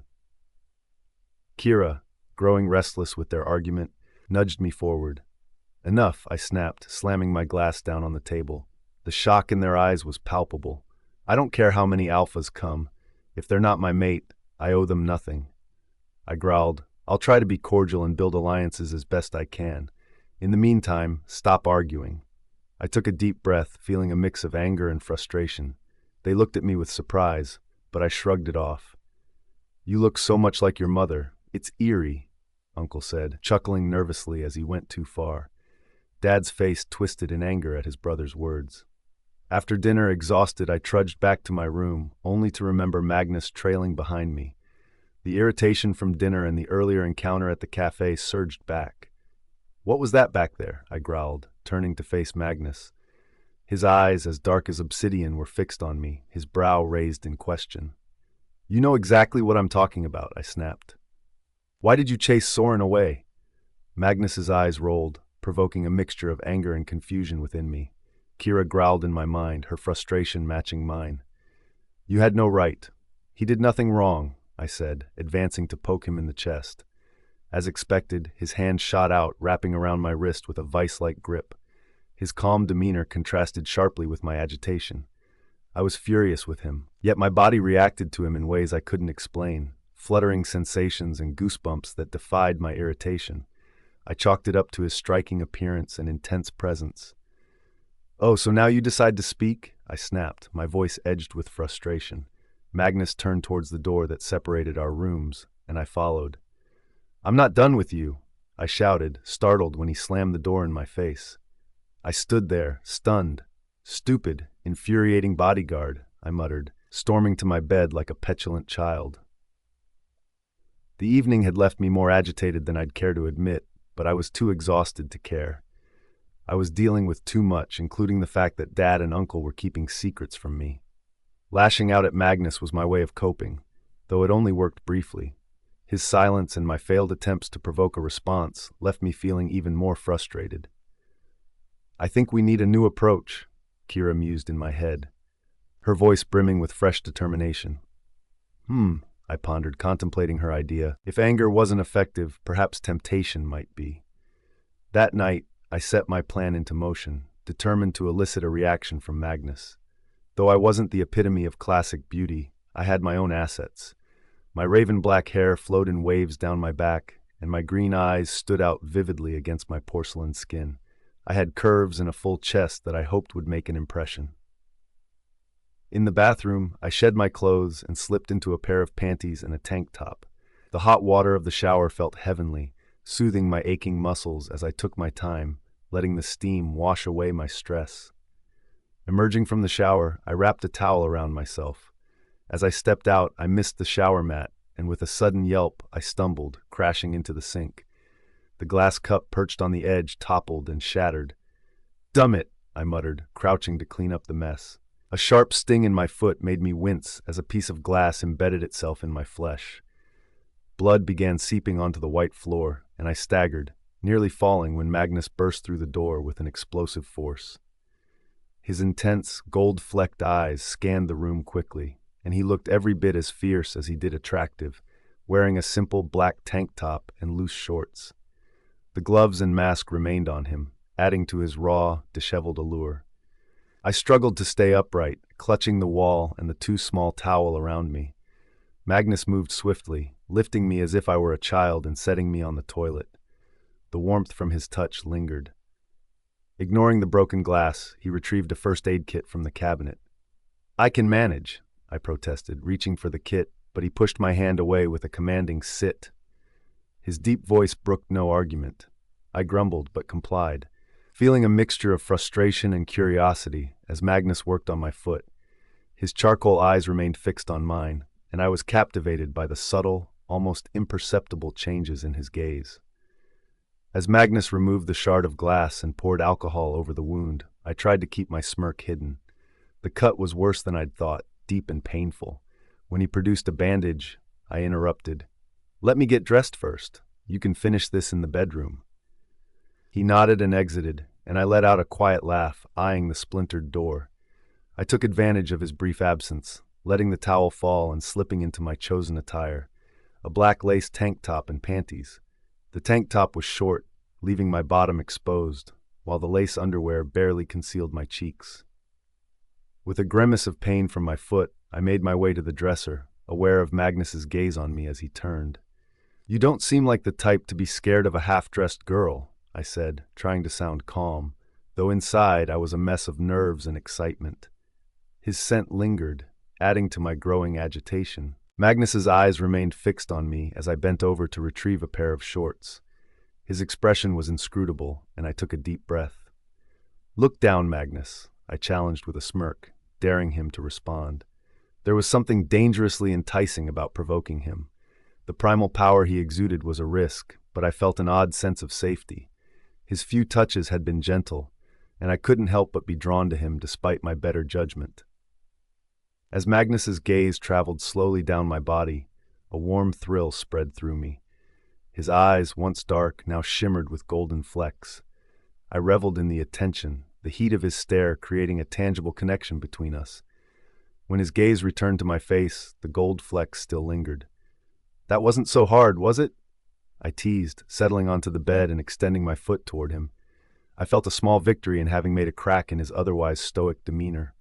Kira, growing restless with their argument, nudged me forward. Enough, I snapped, slamming my glass down on the table. The shock in their eyes was palpable. I don't care how many alphas come. If they're not my mate, I owe them nothing. I growled, I'll try to be cordial and build alliances as best I can. In the meantime, stop arguing. I took a deep breath, feeling a mix of anger and frustration. They looked at me with surprise, but I shrugged it off. You look so much like your mother. It's eerie, Uncle said, chuckling nervously as he went too far. Dad's face twisted in anger at his brother's words. After dinner, exhausted, I trudged back to my room, only to remember Magnus trailing behind me. The irritation from dinner and the earlier encounter at the cafe surged back. What was that back there? I growled, turning to face Magnus. His eyes, as dark as obsidian, were fixed on me, his brow raised in question. You know exactly what I'm talking about, I snapped. Why did you chase Soren away? Magnus's eyes rolled, provoking a mixture of anger and confusion within me. Kira growled in my mind, her frustration matching mine. You had no right. He did nothing wrong, I said, advancing to poke him in the chest. As expected, his hand shot out, wrapping around my wrist with a vice-like grip. His calm demeanor contrasted sharply with my agitation. I was furious with him, yet my body reacted to him in ways I couldn't explain, fluttering sensations and goosebumps that defied my irritation. I chalked it up to his striking appearance and intense presence. Oh, so now you decide to speak? I snapped, my voice edged with frustration. Magnus turned towards the door that separated our rooms, and I followed. I'm not done with you, I shouted, startled when he slammed the door in my face. I stood there, stunned. Stupid, infuriating bodyguard, I muttered, storming to my bed like a petulant child. The evening had left me more agitated than I'd care to admit, but I was too exhausted to care. I was dealing with too much, including the fact that Dad and Uncle were keeping secrets from me. Lashing out at Magnus was my way of coping, though it only worked briefly. His silence and my failed attempts to provoke a response left me feeling even more frustrated. I think we need a new approach, Kira mused in my head, her voice brimming with fresh determination. I pondered, contemplating her idea. If anger wasn't effective, perhaps temptation might be. That night, I set my plan into motion, determined to elicit a reaction from Magnus. Though I wasn't the epitome of classic beauty, I had my own assets. My raven-black hair flowed in waves down my back, and my green eyes stood out vividly against my porcelain skin. I had curves and a full chest that I hoped would make an impression. In the bathroom, I shed my clothes and slipped into a pair of panties and a tank top. The hot water of the shower felt heavenly, soothing my aching muscles as I took my time, letting the steam wash away my stress. Emerging from the shower, I wrapped a towel around myself. As I stepped out, I missed the shower mat, and with a sudden yelp, I stumbled, crashing into the sink. The glass cup perched on the edge toppled and shattered. "Dumn it," I muttered, crouching to clean up the mess. A sharp sting in my foot made me wince as a piece of glass embedded itself in my flesh. Blood began seeping onto the white floor, and I staggered, nearly falling when Magnus burst through the door with an explosive force. His intense, gold-flecked eyes scanned the room quickly, and he looked every bit as fierce as he did attractive, wearing a simple black tank top and loose shorts. The gloves and mask remained on him, adding to his raw, disheveled allure. I struggled to stay upright, clutching the wall and the too small towel around me. Magnus moved swiftly, lifting me as if I were a child and setting me on the toilet. The warmth from his touch lingered. Ignoring the broken glass, he retrieved a first aid kit from the cabinet. "I can manage," I protested, reaching for the kit, but he pushed my hand away with a commanding "sit." His deep voice brooked no argument. I grumbled, but complied, feeling a mixture of frustration and curiosity as Magnus worked on my foot. His charcoal eyes remained fixed on mine, and I was captivated by the subtle, almost imperceptible changes in his gaze. As Magnus removed the shard of glass and poured alcohol over the wound, I tried to keep my smirk hidden. The cut was worse than I'd thought, deep and painful. When he produced a bandage, I interrupted. "Let me get dressed first. You can finish this in the bedroom." He nodded and exited, and I let out a quiet laugh, eyeing the splintered door. I took advantage of his brief absence, letting the towel fall and slipping into my chosen attire, a black lace tank top and panties. The tank top was short, leaving my bottom exposed, while the lace underwear barely concealed my cheeks. With a grimace of pain from my foot, I made my way to the dresser, aware of Magnus's gaze on me as he turned. "You don't seem like the type to be scared of a half-dressed girl," I said, trying to sound calm, though inside I was a mess of nerves and excitement. His scent lingered, adding to my growing agitation. Magnus's eyes remained fixed on me as I bent over to retrieve a pair of shorts. His expression was inscrutable, and I took a deep breath. "Look down, Magnus," I challenged with a smirk, daring him to respond. There was something dangerously enticing about provoking him. The primal power he exuded was a risk, but I felt an odd sense of safety. His few touches had been gentle, and I couldn't help but be drawn to him despite my better judgment. As Magnus's gaze traveled slowly down my body, a warm thrill spread through me. His eyes, once dark, now shimmered with golden flecks. I reveled in the attention, the heat of his stare creating a tangible connection between us. When his gaze returned to my face, the gold flecks still lingered. "That wasn't so hard, was it?" I teased, settling onto the bed and extending my foot toward him. I felt a small victory in having made a crack in his otherwise stoic demeanor.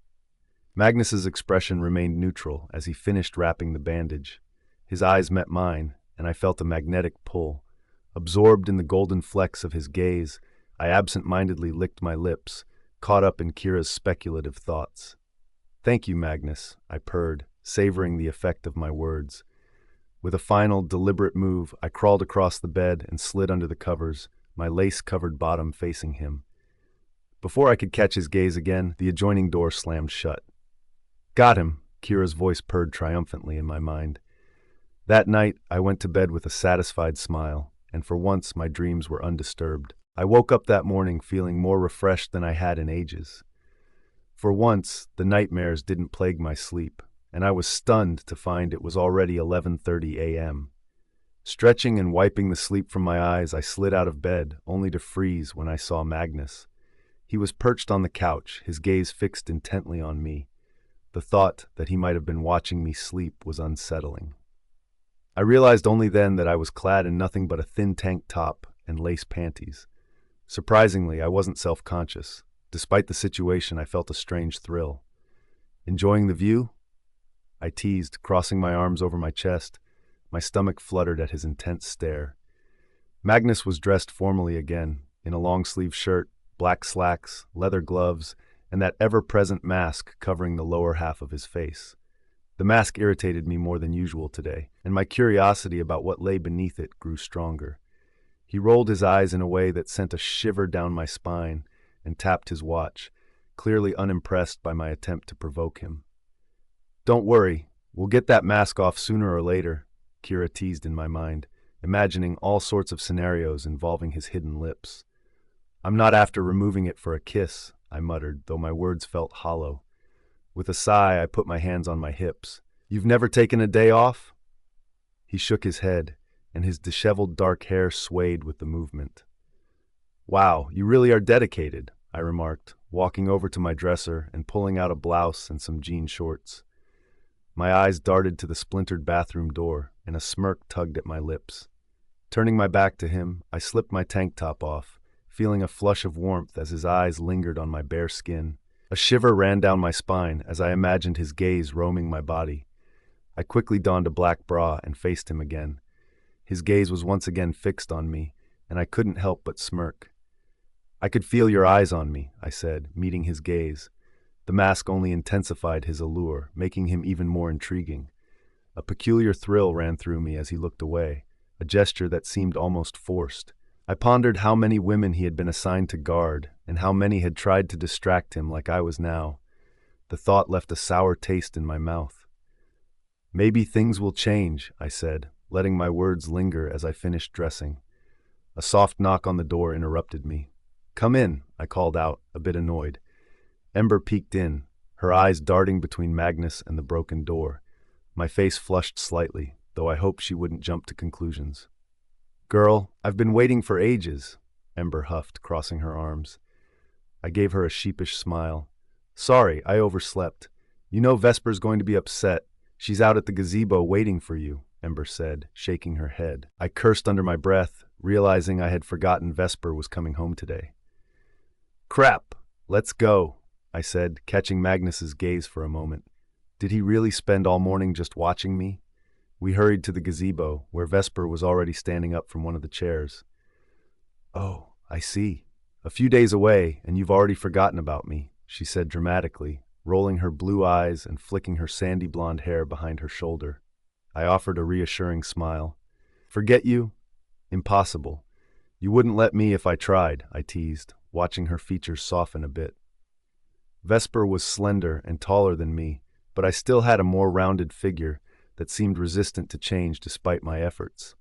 Magnus's expression remained neutral as he finished wrapping the bandage. His eyes met mine, and I felt a magnetic pull. Absorbed in the golden flecks of his gaze, I absent-mindedly licked my lips, caught up in Kira's speculative thoughts. "Thank you, Magnus," I purred, savoring the effect of my words. With a final, deliberate move, I crawled across the bed and slid under the covers, my lace-covered bottom facing him. Before I could catch his gaze again, the adjoining door slammed shut. "Got him," Kira's voice purred triumphantly in my mind. That night, I went to bed with a satisfied smile, and for once my dreams were undisturbed. I woke up that morning feeling more refreshed than I had in ages. For once, the nightmares didn't plague my sleep, and I was stunned to find it was already 11:30 a.m. Stretching and wiping the sleep from my eyes, I slid out of bed, only to freeze when I saw Magnus. He was perched on the couch, his gaze fixed intently on me. The thought that he might have been watching me sleep was unsettling. I realized only then that I was clad in nothing but a thin tank top and lace panties. Surprisingly, I wasn't self-conscious. Despite the situation, I felt a strange thrill. "Enjoying the view?" I teased, crossing my arms over my chest. My stomach fluttered at his intense stare. Magnus was dressed formally again, in a long-sleeve shirt, black slacks, leather gloves, and that ever-present mask covering the lower half of his face. The mask irritated me more than usual today, and my curiosity about what lay beneath it grew stronger. He rolled his eyes in a way that sent a shiver down my spine and tapped his watch, clearly unimpressed by my attempt to provoke him. "Don't worry, we'll get that mask off sooner or later," Kira teased in my mind, imagining all sorts of scenarios involving his hidden lips. "I'm not after removing it for a kiss," I muttered, though my words felt hollow. With a sigh, I put my hands on my hips. "You've never taken a day off?" He shook his head, and his disheveled dark hair swayed with the movement. "Wow, you really are dedicated," I remarked, walking over to my dresser and pulling out a blouse and some jean shorts. My eyes darted to the splintered bathroom door, and a smirk tugged at my lips. Turning my back to him, I slipped my tank top off, feeling a flush of warmth as his eyes lingered on my bare skin. A shiver ran down my spine as I imagined his gaze roaming my body. I quickly donned a black bra and faced him again. His gaze was once again fixed on me, and I couldn't help but smirk. "I could feel your eyes on me," I said, meeting his gaze. The mask only intensified his allure, making him even more intriguing. A peculiar thrill ran through me as he looked away, a gesture that seemed almost forced. I pondered how many women he had been assigned to guard, and how many had tried to distract him like I was now. The thought left a sour taste in my mouth. "Maybe things will change," I said, letting my words linger as I finished dressing. A soft knock on the door interrupted me. "Come in," I called out, a bit annoyed. Ember peeked in, her eyes darting between Magnus and the broken door. My face flushed slightly, though I hoped she wouldn't jump to conclusions. "Girl, I've been waiting for ages," Ember huffed, crossing her arms. I gave her a sheepish smile. "Sorry, I overslept. You know Vesper's going to be upset. She's out at the gazebo waiting for you," Ember said, shaking her head. I cursed under my breath, realizing I had forgotten Vesper was coming home today. "Crap, let's go," I said, catching Magnus's gaze for a moment. Did he really spend all morning just watching me? We hurried to the gazebo, where Vesper was already standing up from one of the chairs. "Oh, I see. A few days away, and you've already forgotten about me," she said dramatically, rolling her blue eyes and flicking her sandy blonde hair behind her shoulder. I offered a reassuring smile. "Forget you? Impossible. You wouldn't let me if I tried," I teased, watching her features soften a bit. Vesper was slender and taller than me, but I still had a more rounded figure that seemed resistant to change despite my efforts.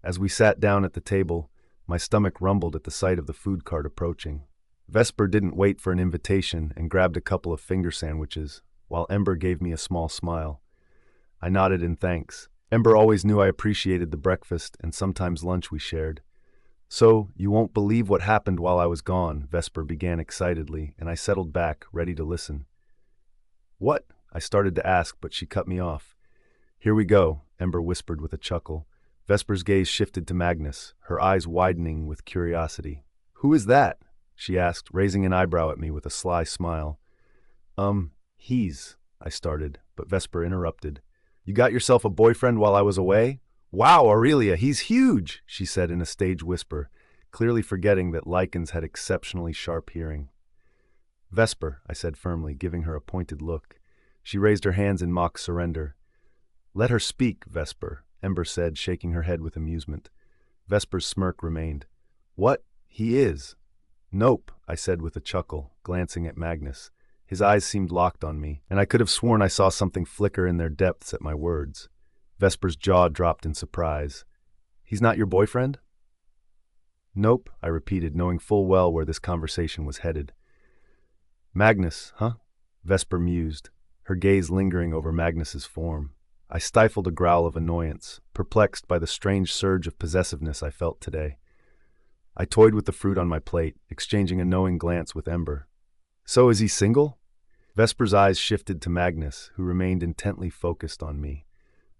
As we sat down at the table, my stomach rumbled at the sight of the food cart approaching. Vesper didn't wait for an invitation and grabbed a couple of finger sandwiches, while Ember gave me a small smile. I nodded in thanks. Ember always knew I appreciated the breakfast and sometimes lunch we shared. "So, you won't believe what happened while I was gone," Vesper began excitedly, and I settled back, ready to listen. "What?" I started to ask, but she cut me off. "Here we go," Ember whispered with a chuckle. Vesper's gaze shifted to Magnus, her eyes widening with curiosity. "Who is that?" she asked, raising an eyebrow at me with a sly smile. He's," I started, but Vesper interrupted. "You got yourself a boyfriend while I was away? Wow, Aurelia, he's huge," she said in a stage whisper, clearly forgetting that lichens had exceptionally sharp hearing. "Vesper," I said firmly, giving her a pointed look. She raised her hands in mock surrender. "Let her speak, Vesper," Ember said, shaking her head with amusement. Vesper's smirk remained. "What? He is?" "Nope," I said with a chuckle, glancing at Magnus. His eyes seemed locked on me, and I could have sworn I saw something flicker in their depths at my words. Vesper's jaw dropped in surprise. "He's not your boyfriend?" "Nope," I repeated, knowing full well where this conversation was headed. "Magnus, huh?" Vesper mused, her gaze lingering over Magnus's form. I stifled a growl of annoyance, perplexed by the strange surge of possessiveness I felt today. I toyed with the fruit on my plate, exchanging a knowing glance with Ember. "So is he single?" Vesper's eyes shifted to Magnus, who remained intently focused on me.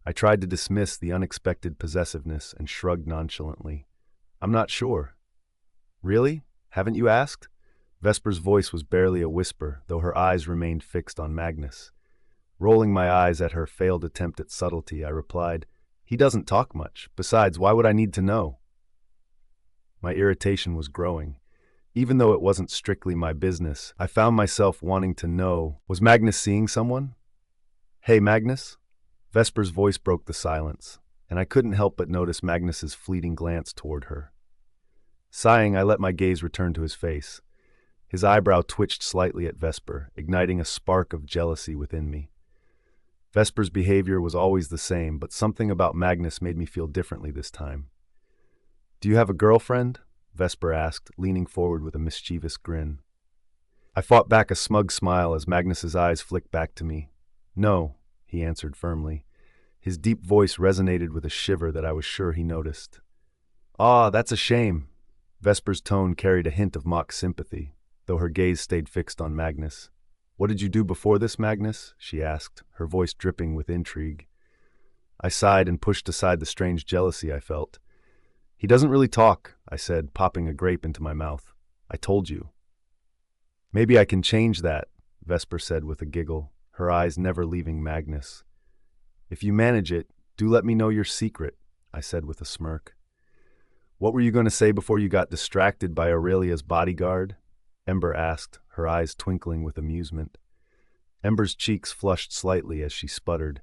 I tried to dismiss the unexpected possessiveness and shrugged nonchalantly. "I'm not sure." "Really? Haven't you asked?" Vesper's voice was barely a whisper, though her eyes remained fixed on Magnus. Rolling my eyes at her failed attempt at subtlety, I replied, "He doesn't talk much. Besides, why would I need to know?" My irritation was growing. Even though it wasn't strictly my business, I found myself wanting to know, was Magnus seeing someone? "Hey, Magnus?" Vesper's voice broke the silence, and I couldn't help but notice Magnus's fleeting glance toward her. Sighing, I let my gaze return to his face. His eyebrow twitched slightly at Vesper, igniting a spark of jealousy within me. Vesper's behavior was always the same, but something about Magnus made me feel differently this time. "Do you have a girlfriend?" Vesper asked, leaning forward with a mischievous grin. I fought back a smug smile as Magnus's eyes flicked back to me. "No," he answered firmly. His deep voice resonated with a shiver that I was sure he noticed. "Ah, that's a shame." Vesper's tone carried a hint of mock sympathy, though her gaze stayed fixed on Magnus. "What did you do before this, Magnus?" she asked, her voice dripping with intrigue. I sighed and pushed aside the strange jealousy I felt. "He doesn't really talk," I said, popping a grape into my mouth. "I told you." Maybe I can change that, Vesper said with a giggle, her eyes never leaving Magnus. If you manage it, do let me know your secret, I said with a smirk. What were you going to say before you got distracted by Aurelia's bodyguard? Ember asked, her eyes twinkling with amusement. Ember's cheeks flushed slightly as she sputtered.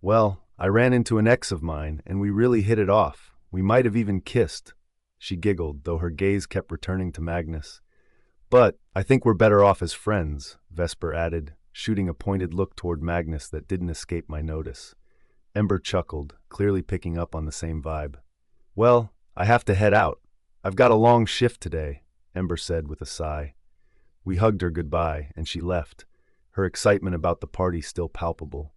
Well, I ran into an ex of mine, and we really hit it off. We might have even kissed. She giggled, though her gaze kept returning to Magnus. But I think we're better off as friends, Vesper added, shooting a pointed look toward Magnus that didn't escape my notice. Ember chuckled, clearly picking up on the same vibe. Well, I have to head out. I've got a long shift today, Ember said with a sigh. We hugged her goodbye, and she left, her excitement about the party still palpable.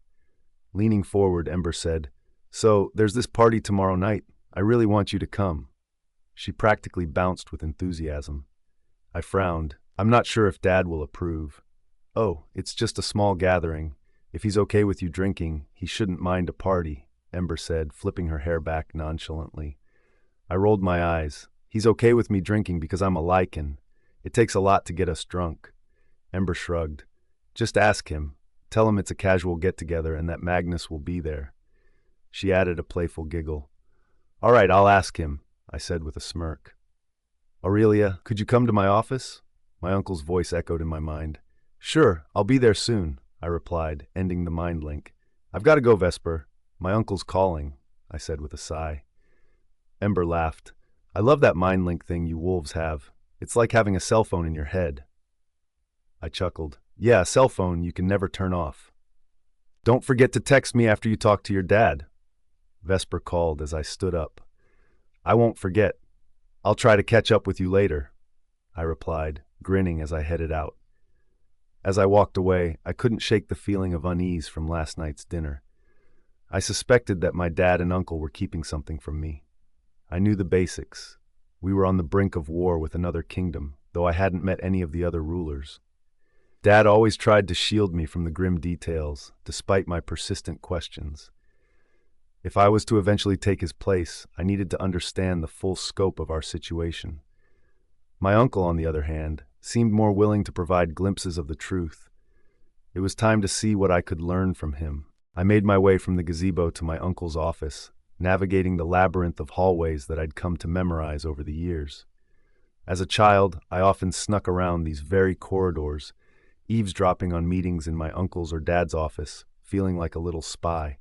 Leaning forward, Ember said, So, there's this party tomorrow night. I really want you to come. She practically bounced with enthusiasm. I frowned. I'm not sure if Dad will approve. Oh, it's just a small gathering. If he's okay with you drinking, he shouldn't mind a party, Ember said, flipping her hair back nonchalantly. I rolled my eyes. He's okay with me drinking because I'm a lichen. It takes a lot to get us drunk. Ember shrugged. Just ask him. Tell him it's a casual get-together and that Magnus will be there. She added a playful giggle. All right, I'll ask him, I said with a smirk. Aurelia, could you come to my office? My uncle's voice echoed in my mind. Sure, I'll be there soon, I replied, ending the mind link. I've got to go, Vesper. My uncle's calling, I said with a sigh. Ember laughed. I love that mind link thing you wolves have. It's like having a cell phone in your head. I chuckled. Yeah, a cell phone you can never turn off. Don't forget to text me after you talk to your dad, Vesper called as I stood up. I won't forget. I'll try to catch up with you later, I replied, grinning as I headed out. As I walked away, I couldn't shake the feeling of unease from last night's dinner. I suspected that my dad and uncle were keeping something from me. I knew the basics. We were on the brink of war with another kingdom, though I hadn't met any of the other rulers. Dad always tried to shield me from the grim details, despite my persistent questions. If I was to eventually take his place, I needed to understand the full scope of our situation. My uncle, on the other hand, seemed more willing to provide glimpses of the truth. It was time to see what I could learn from him. I made my way from the gazebo to my uncle's office, navigating the labyrinth of hallways that I'd come to memorize over the years. As a child, I often snuck around these very corridors, eavesdropping on meetings in my uncle's or dad's office, feeling like a little spy.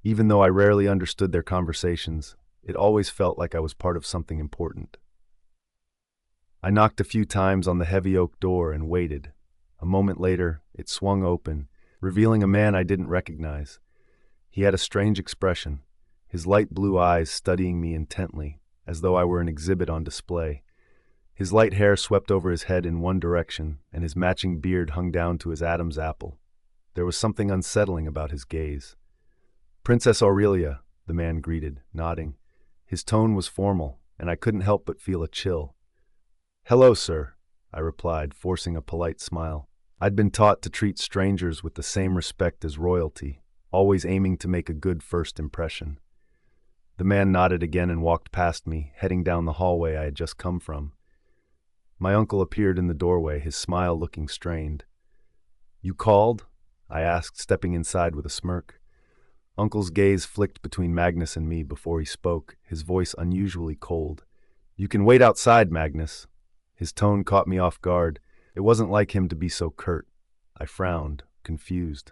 Even though I rarely understood their conversations, it always felt like I was part of something important. I knocked a few times on the heavy oak door and waited. A moment later, it swung open, revealing a man I didn't recognize. He had a strange expression, his light blue eyes studying me intently, as though I were an exhibit on display. His light hair swept over his head in one direction, and his matching beard hung down to his Adam's apple. There was something unsettling about his gaze. Princess Aurelia, the man greeted, nodding. His tone was formal, and I couldn't help but feel a chill. Hello, sir, I replied, forcing a polite smile. I'd been taught to treat strangers with the same respect as royalty, always aiming to make a good first impression. The man nodded again and walked past me, heading down the hallway I had just come from. My uncle appeared in the doorway, his smile looking strained. You called? I asked, stepping inside with a smirk. Uncle's gaze flicked between Magnus and me before he spoke, his voice unusually cold. You can wait outside, Magnus. His tone caught me off guard. It wasn't like him to be so curt. I frowned, confused.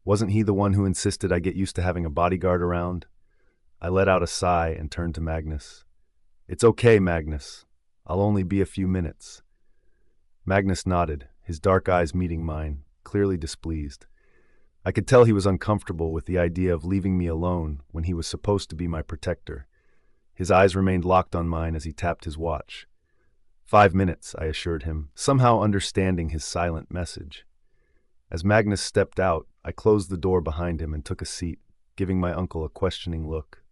Wasn't he the one who insisted I get used to having a bodyguard around? I let out a sigh and turned to Magnus. It's okay, Magnus. I'll only be a few minutes. Magnus nodded, his dark eyes meeting mine, clearly displeased. I could tell he was uncomfortable with the idea of leaving me alone when he was supposed to be my protector. His eyes remained locked on mine as he tapped his watch. 5 minutes, I assured him, somehow understanding his silent message. As Magnus stepped out, I closed the door behind him and took a seat, giving my uncle a questioning look.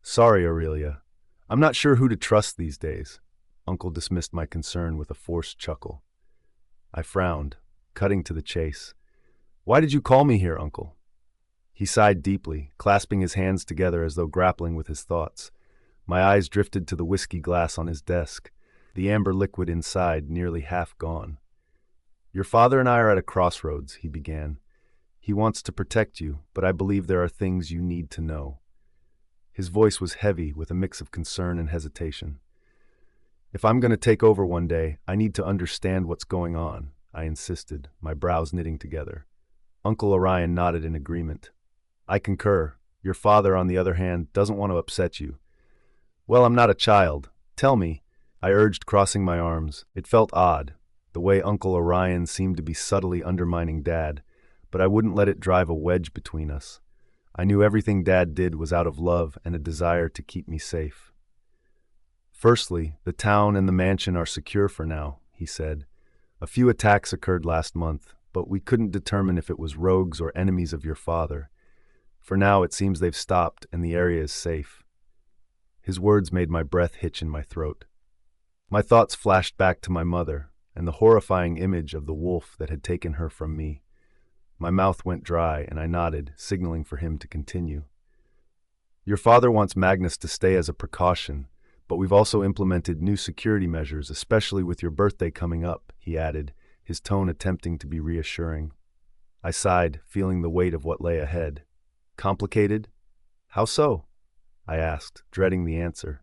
Sorry, Aurelia. I'm not sure who to trust these days. Uncle dismissed my concern with a forced chuckle. I frowned, cutting to the chase. Why did you call me here, Uncle? He sighed deeply, clasping his hands together as though grappling with his thoughts. My eyes drifted to the whiskey glass on his desk, the amber liquid inside nearly half gone. Your father and I are at a crossroads, he began. He wants to protect you, but I believe there are things you need to know. His voice was heavy with a mix of concern and hesitation. If I'm going to take over one day, I need to understand what's going on, I insisted, my brows knitting together. Uncle Orion nodded in agreement. I concur. Your father, on the other hand, doesn't want to upset you. Well, I'm not a child. Tell me, I urged, crossing my arms. It felt odd, the way Uncle Orion seemed to be subtly undermining Dad, but I wouldn't let it drive a wedge between us. I knew everything Dad did was out of love and a desire to keep me safe. Firstly, the town and the mansion are secure for now, he said. A few attacks occurred last month, but we couldn't determine if it was rogues or enemies of your father. For now, it seems they've stopped and the area is safe. His words made my breath hitch in my throat. My thoughts flashed back to my mother and the horrifying image of the wolf that had taken her from me. My mouth went dry and I nodded, signaling for him to continue. Your father wants Magnus to stay as a precaution, but we've also implemented new security measures, especially with your birthday coming up, he added, his tone attempting to be reassuring. I sighed, feeling the weight of what lay ahead. Complicated? How so? I asked, dreading the answer.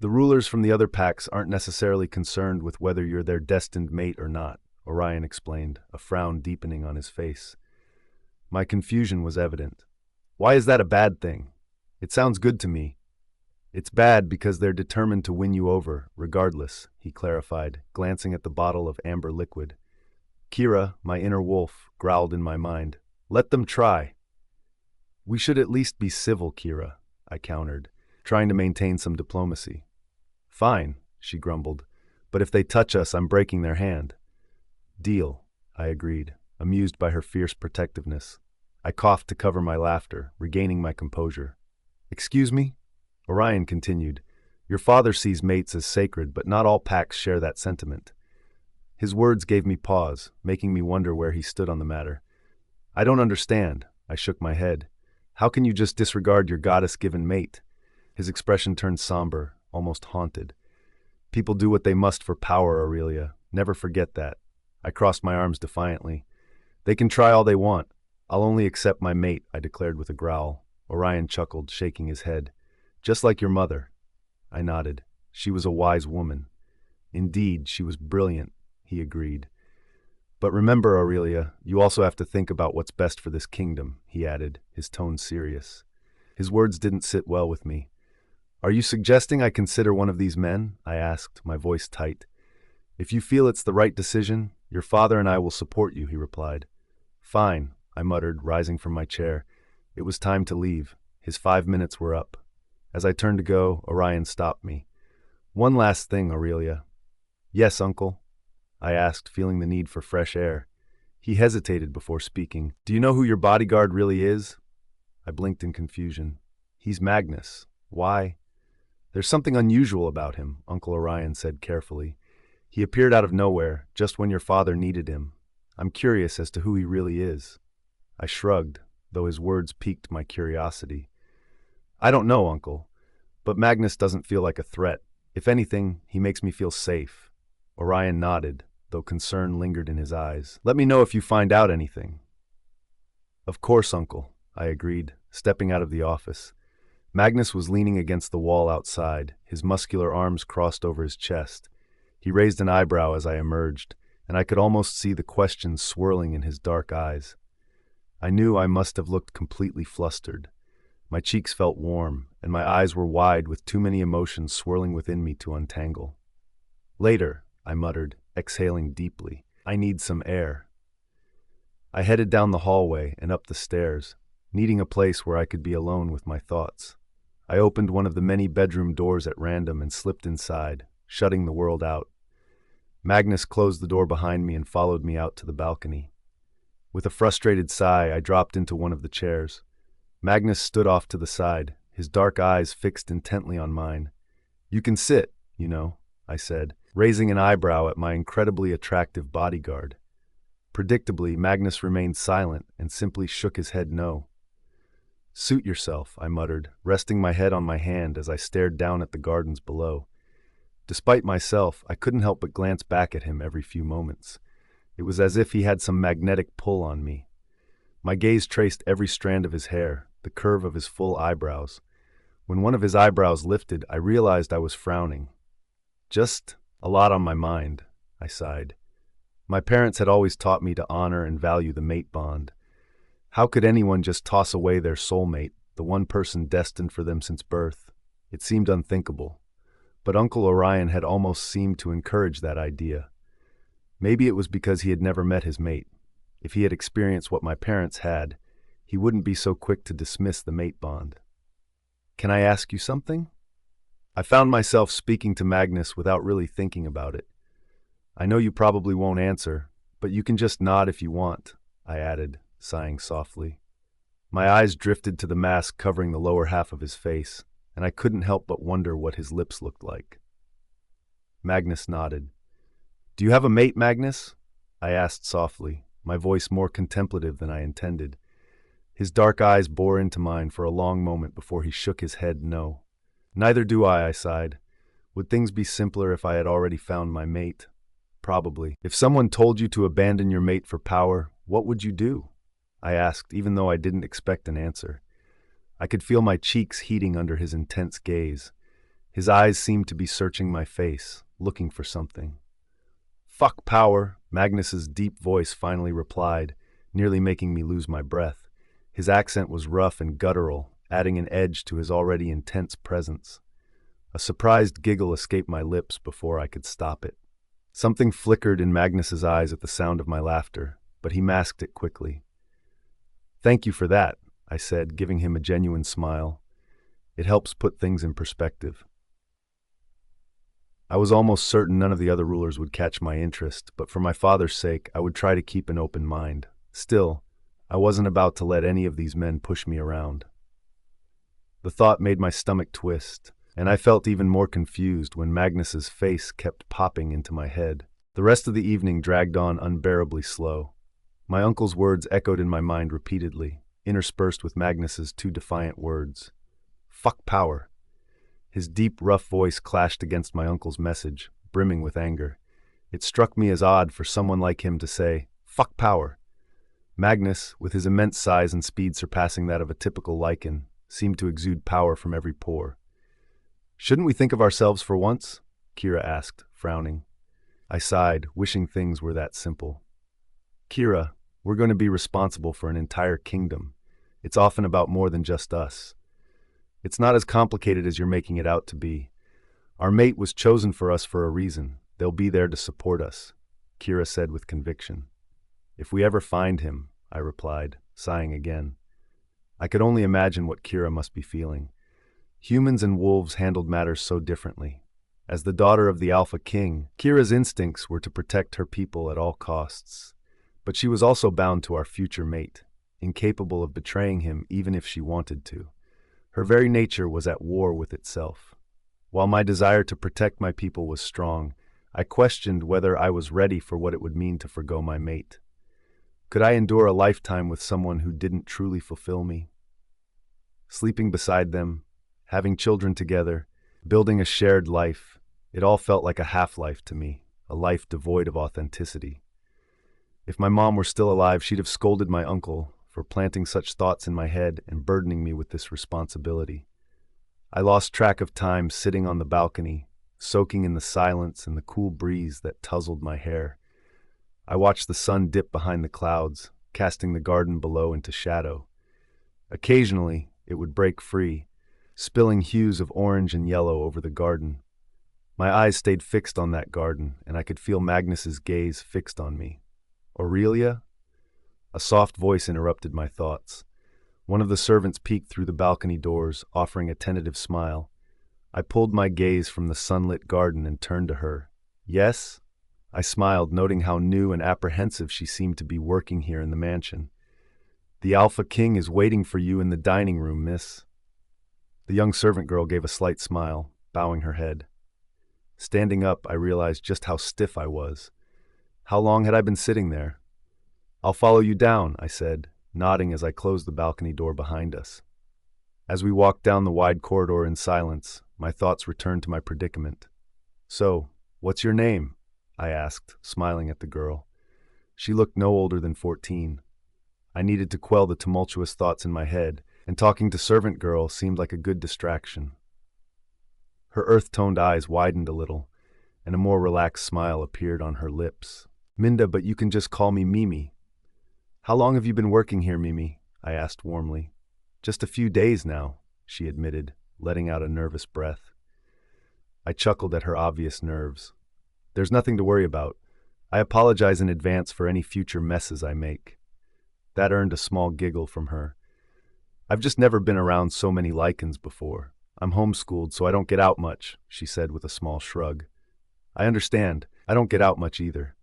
The rulers from the other packs aren't necessarily concerned with whether you're their destined mate or not, Orion explained, a frown deepening on his face. My confusion was evident. Why is that a bad thing? It sounds good to me. It's bad because they're determined to win you over, regardless, he clarified, glancing at the bottle of amber liquid. Kira, my inner wolf, growled in my mind. Let them try. We should at least be civil, Kira, I countered, trying to maintain some diplomacy. Fine, she grumbled, but if they touch us, I'm breaking their hand. Deal, I agreed, amused by her fierce protectiveness. I coughed to cover my laughter, regaining my composure. Excuse me? Orion continued. Your father sees mates as sacred, but not all packs share that sentiment. His words gave me pause, making me wonder where he stood on the matter. I don't understand, I shook my head. How can you just disregard your goddess-given mate? His expression turned somber, almost haunted. People do what they must for power, Aurelia. Never forget that. I crossed my arms defiantly. They can try all they want. I'll only accept my mate, I declared with a growl. Orion chuckled, shaking his head. Just like your mother. I nodded. She was a wise woman. Indeed, she was brilliant, he agreed. But remember, Aurelia, you also have to think about what's best for this kingdom, he added, his tone serious. His words didn't sit well with me. Are you suggesting I consider one of these men? I asked, my voice tight. If you feel it's the right decision, your father and I will support you, he replied. Fine, I muttered, rising from my chair. It was time to leave. His 5 minutes were up. As I turned to go, Orion stopped me. One last thing, Aurelia. Yes, uncle? I asked, feeling the need for fresh air. He hesitated before speaking. Do you know who your bodyguard really is? I blinked in confusion. He's Magnus. Why? There's something unusual about him, Uncle Orion said carefully. He appeared out of nowhere, just when your father needed him. I'm curious as to who he really is. I shrugged, though his words piqued my curiosity. I don't know, Uncle, but Magnus doesn't feel like a threat. If anything, he makes me feel safe. Orion nodded, though concern lingered in his eyes. Let me know if you find out anything. Of course, Uncle, I agreed, stepping out of the office. Magnus was leaning against the wall outside, his muscular arms crossed over his chest. He raised an eyebrow as I emerged, and I could almost see the question swirling in his dark eyes. I knew I must have looked completely flustered. My cheeks felt warm, and my eyes were wide with too many emotions swirling within me to untangle. Later, I muttered, exhaling deeply. I need some air. I headed down the hallway and up the stairs, needing a place where I could be alone with my thoughts. I opened one of the many bedroom doors at random and slipped inside, shutting the world out. Magnus closed the door behind me and followed me out to the balcony. With a frustrated sigh, I dropped into one of the chairs. Magnus stood off to the side, his dark eyes fixed intently on mine. You can sit, you know, I said, raising an eyebrow at my incredibly attractive bodyguard. Predictably, Magnus remained silent and simply shook his head no. Suit yourself, I muttered, resting my head on my hand as I stared down at the gardens below. Despite myself, I couldn't help but glance back at him every few moments. It was as if he had some magnetic pull on me. My gaze traced every strand of his hair, the curve of his full eyebrows. When one of his eyebrows lifted, I realized I was frowning. Just a lot on my mind, I sighed. My parents had always taught me to honor and value the mate bond. How could anyone just toss away their soulmate, the one person destined for them since birth? It seemed unthinkable. But Uncle Orion had almost seemed to encourage that idea. Maybe it was because he had never met his mate. If he had experienced what my parents had, he wouldn't be so quick to dismiss the mate bond. "Can I ask you something?" I found myself speaking to Magnus without really thinking about it. "I know you probably won't answer, but you can just nod if you want," I added, sighing softly. My eyes drifted to the mask covering the lower half of his face, and I couldn't help but wonder what his lips looked like. Magnus nodded. "Do you have a mate, Magnus?" I asked softly, my voice more contemplative than I intended. His dark eyes bore into mine for a long moment before he shook his head no. "Neither do I sighed. "Would things be simpler if I had already found my mate?" "Probably. If someone told you to abandon your mate for power, what would you do?" I asked, even though I didn't expect an answer. I could feel my cheeks heating under his intense gaze. His eyes seemed to be searching my face, looking for something. "Fuck power," Magnus's deep voice finally replied, nearly making me lose my breath. His accent was rough and guttural, adding an edge to his already intense presence. A surprised giggle escaped my lips before I could stop it. Something flickered in Magnus's eyes at the sound of my laughter, but he masked it quickly. "Thank you for that," I said, giving him a genuine smile. "It helps put things in perspective." I was almost certain none of the other rulers would catch my interest, but for my father's sake, I would try to keep an open mind. Still, I wasn't about to let any of these men push me around. The thought made my stomach twist, and I felt even more confused when Magnus's face kept popping into my head. The rest of the evening dragged on unbearably slow. My uncle's words echoed in my mind repeatedly, interspersed with Magnus's two defiant words. "Fuck power." His deep, rough voice clashed against my uncle's message, brimming with anger. It struck me as odd for someone like him to say, "Fuck power." Magnus, with his immense size and speed surpassing that of a typical lichen, seemed to exude power from every pore. "Shouldn't we think of ourselves for once?" Kira asked, frowning. I sighed, wishing things were that simple. "Kira, we're going to be responsible for an entire kingdom. It's often about more than just us. It's not as complicated as you're making it out to be. Our mate was chosen for us for a reason. They'll be there to support us," Kira said with conviction. "If we ever find him," I replied, sighing again. I could only imagine what Kira must be feeling. Humans and wolves handled matters so differently. As the daughter of the Alpha King, Kira's instincts were to protect her people at all costs. But she was also bound to our future mate, incapable of betraying him even if she wanted to. Her very nature was at war with itself. While my desire to protect my people was strong, I questioned whether I was ready for what it would mean to forgo my mate. Could I endure a lifetime with someone who didn't truly fulfill me? Sleeping beside them, having children together, building a shared life, it all felt like a half-life to me, a life devoid of authenticity. If my mom were still alive, she'd have scolded my uncle for planting such thoughts in my head and burdening me with this responsibility. I lost track of time sitting on the balcony, soaking in the silence and the cool breeze that tousled my hair. I watched the sun dip behind the clouds, casting the garden below into shadow. Occasionally, it would break free, spilling hues of orange and yellow over the garden. My eyes stayed fixed on that garden, and I could feel Magnus's gaze fixed on me. "Aurelia?" A soft voice interrupted my thoughts. One of the servants peeked through the balcony doors, offering a tentative smile. I pulled my gaze from the sunlit garden and turned to her. "Yes?" I smiled, noting how new and apprehensive she seemed to be working here in the mansion. "The Alpha King is waiting for you in the dining room, miss." The young servant girl gave a slight smile, bowing her head. Standing up, I realized just how stiff I was. How long had I been sitting there? "I'll follow you down," I said, nodding as I closed the balcony door behind us. As we walked down the wide corridor in silence, my thoughts returned to my predicament. "So, what's your name?" I asked, smiling at the girl. She looked no older than 14. I needed to quell the tumultuous thoughts in my head, and talking to servant girl seemed like a good distraction. Her earth-toned eyes widened a little, and a more relaxed smile appeared on her lips. Minda, but you can just call me Mimi. How long have you been working here, Mimi? I asked warmly. Just a few days now, she admitted, letting out a nervous breath. I chuckled at her obvious nerves. There's nothing to worry about. I apologize in advance for any future messes I make. That earned a small giggle from her. I've just never been around so many lichens before. I'm homeschooled, so I don't get out much, she said with a small shrug. I understand. I don't get out much either.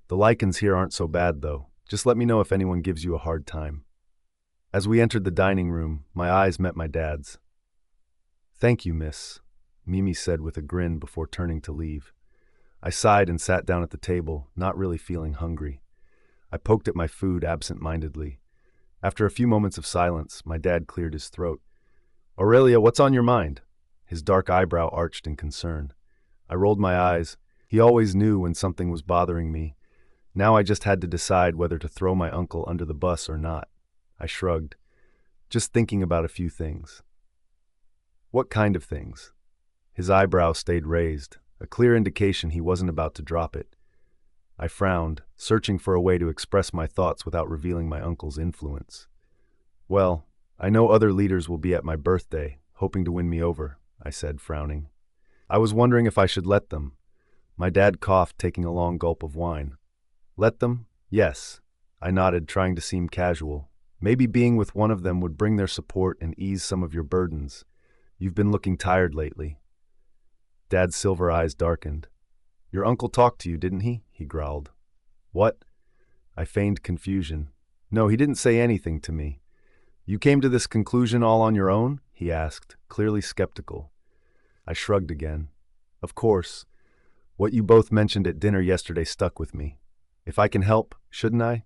The lichens here aren't so bad, though. Just let me know if anyone gives you a hard time. As we entered the dining room, my eyes met my dad's. Thank you, miss, Mimi said with a grin before turning to leave. I sighed and sat down at the table, not really feeling hungry. I poked at my food absent-mindedly. After a few moments of silence, my dad cleared his throat. Aurelia, what's on your mind? His dark eyebrow arched in concern. I rolled my eyes. He always knew when something was bothering me. Now I just had to decide whether to throw my uncle under the bus or not. I shrugged, just thinking about a few things. What kind of things? His eyebrow stayed raised, a clear indication he wasn't about to drop it. I frowned, searching for a way to express my thoughts without revealing my uncle's influence. Well, I know other leaders will be at my birthday, hoping to win me over, I said, frowning. I was wondering if I should let them. My dad coughed, taking a long gulp of wine. Let them? Yes. I nodded, trying to seem casual. Maybe being with one of them would bring their support and ease some of your burdens. You've been looking tired lately. Dad's silver eyes darkened. Your uncle talked to you, didn't he? He growled. What? I feigned confusion. No, he didn't say anything to me. You came to this conclusion all on your own? He asked, clearly skeptical. I shrugged again. Of course. What you both mentioned at dinner yesterday stuck with me. If I can help, shouldn't I?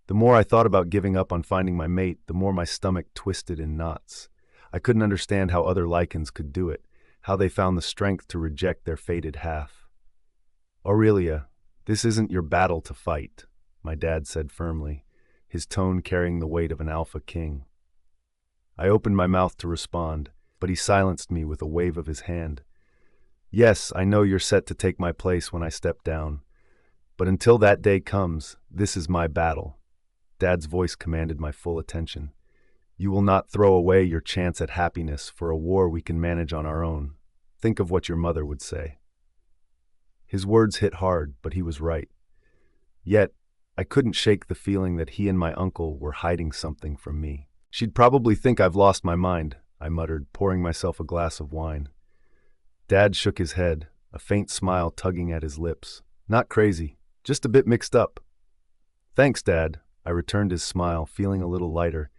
The more I thought about giving up on finding my mate, the more my stomach twisted in knots. I couldn't understand how other lichens could do it, how they found the strength to reject their fated half. Aurelia, this isn't your battle to fight, my dad said firmly, his tone carrying the weight of an alpha king. I opened my mouth to respond, but he silenced me with a wave of his hand. Yes, I know you're set to take my place when I step down, but until that day comes, this is my battle. Dad's voice commanded my full attention. You will not throw away your chance at happiness for a war we can manage on our own. Think of what your mother would say. His words hit hard, but he was right. Yet, I couldn't shake the feeling that he and my uncle were hiding something from me. She'd probably think I've lost my mind, I muttered, pouring myself a glass of wine. Dad shook his head, a faint smile tugging at his lips. Not crazy, just a bit mixed up. Thanks, Dad. I returned his smile, feeling a little lighter.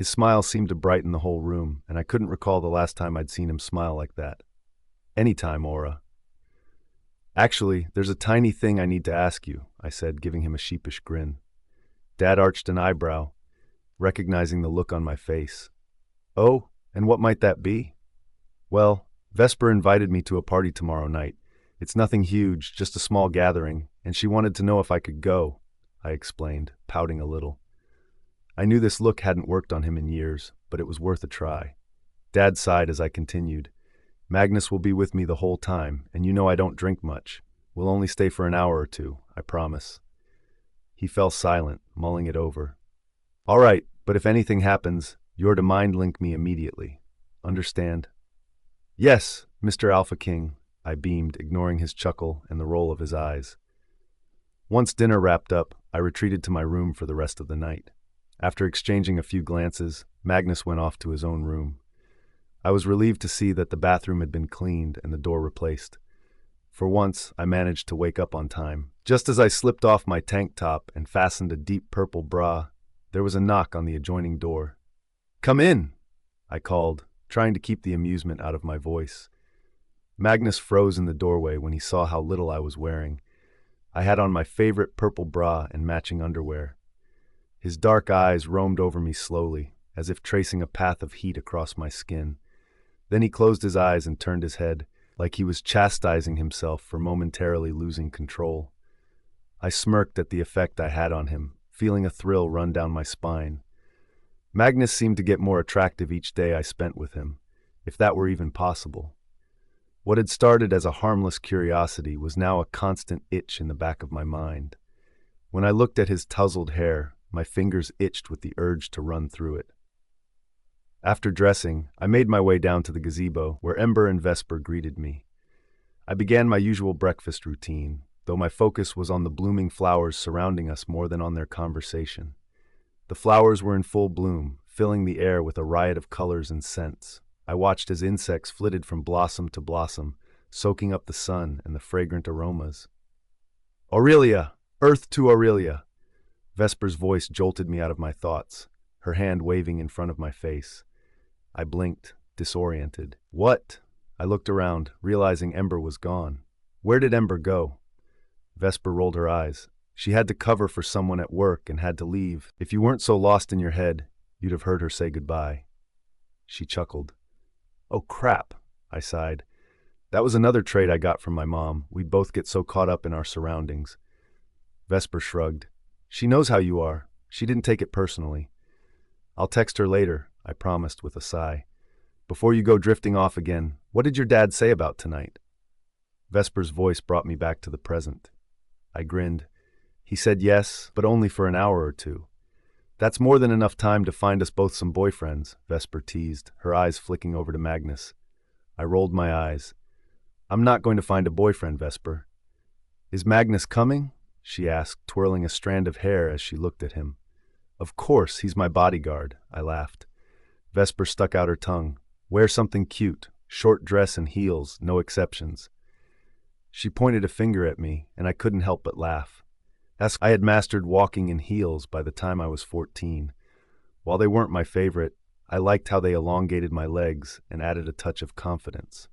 His smile seemed to brighten the whole room, and I couldn't recall the last time I'd seen him smile like that. Anytime, Aura. Actually, there's a tiny thing I need to ask you, I said, giving him a sheepish grin. Dad arched an eyebrow, recognizing the look on my face. Oh, and what might that be? Well, Vesper invited me to a party tomorrow night. It's nothing huge, just a small gathering, and she wanted to know if I could go, I explained, pouting a little. I knew this look hadn't worked on him in years, but it was worth a try. Dad sighed as I continued. Magnus will be with me the whole time, and you know I don't drink much. We'll only stay for an hour or two, I promise. He fell silent, mulling it over. All right, but if anything happens, you're to mind link me immediately. Understand? Yes, Mr. Alpha King, I beamed, ignoring his chuckle and the roll of his eyes. Once dinner wrapped up, I retreated to my room for the rest of the night. After exchanging a few glances, Magnus went off to his own room. I was relieved to see that the bathroom had been cleaned and the door replaced. For once, I managed to wake up on time. Just as I slipped off my tank top and fastened a deep purple bra, there was a knock on the adjoining door. Come in, I called, trying to keep the amusement out of my voice. Magnus froze in the doorway when he saw how little I was wearing. I had on my favorite purple bra and matching underwear. His dark eyes roamed over me slowly, as if tracing a path of heat across my skin. Then he closed his eyes and turned his head, like he was chastising himself for momentarily losing control. I smirked at the effect I had on him, feeling a thrill run down my spine. Magnus seemed to get more attractive each day I spent with him, if that were even possible. What had started as a harmless curiosity was now a constant itch in the back of my mind. When I looked at his tousled hair, my fingers itched with the urge to run through it. After dressing, I made my way down to the gazebo, where Ember and Vesper greeted me. I began my usual breakfast routine, though my focus was on the blooming flowers surrounding us more than on their conversation. The flowers were in full bloom, filling the air with a riot of colors and scents. I watched as insects flitted from blossom to blossom, soaking up the sun and the fragrant aromas. "Aurelia! Earth to Aurelia!" Vesper's voice jolted me out of my thoughts, her hand waving in front of my face. I blinked, disoriented. "What?" I looked around, realizing Ember was gone. Where did Ember go? Vesper rolled her eyes. She had to cover for someone at work and had to leave. If you weren't so lost in your head, you'd have heard her say goodbye. She chuckled. "Oh, crap," I sighed. That was another trait I got from my mom. We'd both get so caught up in our surroundings. Vesper shrugged. "She knows how you are. She didn't take it personally." "I'll text her later," I promised with a sigh. "Before you go drifting off again, what did your dad say about tonight?" Vesper's voice brought me back to the present. I grinned. "He said yes, but only for an hour or two." "That's more than enough time to find us both some boyfriends," Vesper teased, her eyes flicking over to Magnus. I rolled my eyes. "I'm not going to find a boyfriend, Vesper." "Is Magnus coming?" she asked, twirling a strand of hair as she looked at him. "Of course, he's my bodyguard," I laughed. Vesper stuck out her tongue. "Wear something cute, short dress and heels, no exceptions." She pointed a finger at me, and I couldn't help but laugh. I had mastered walking in heels by the time I was 14. While they weren't my favorite, I liked how they elongated my legs and added a touch of confidence.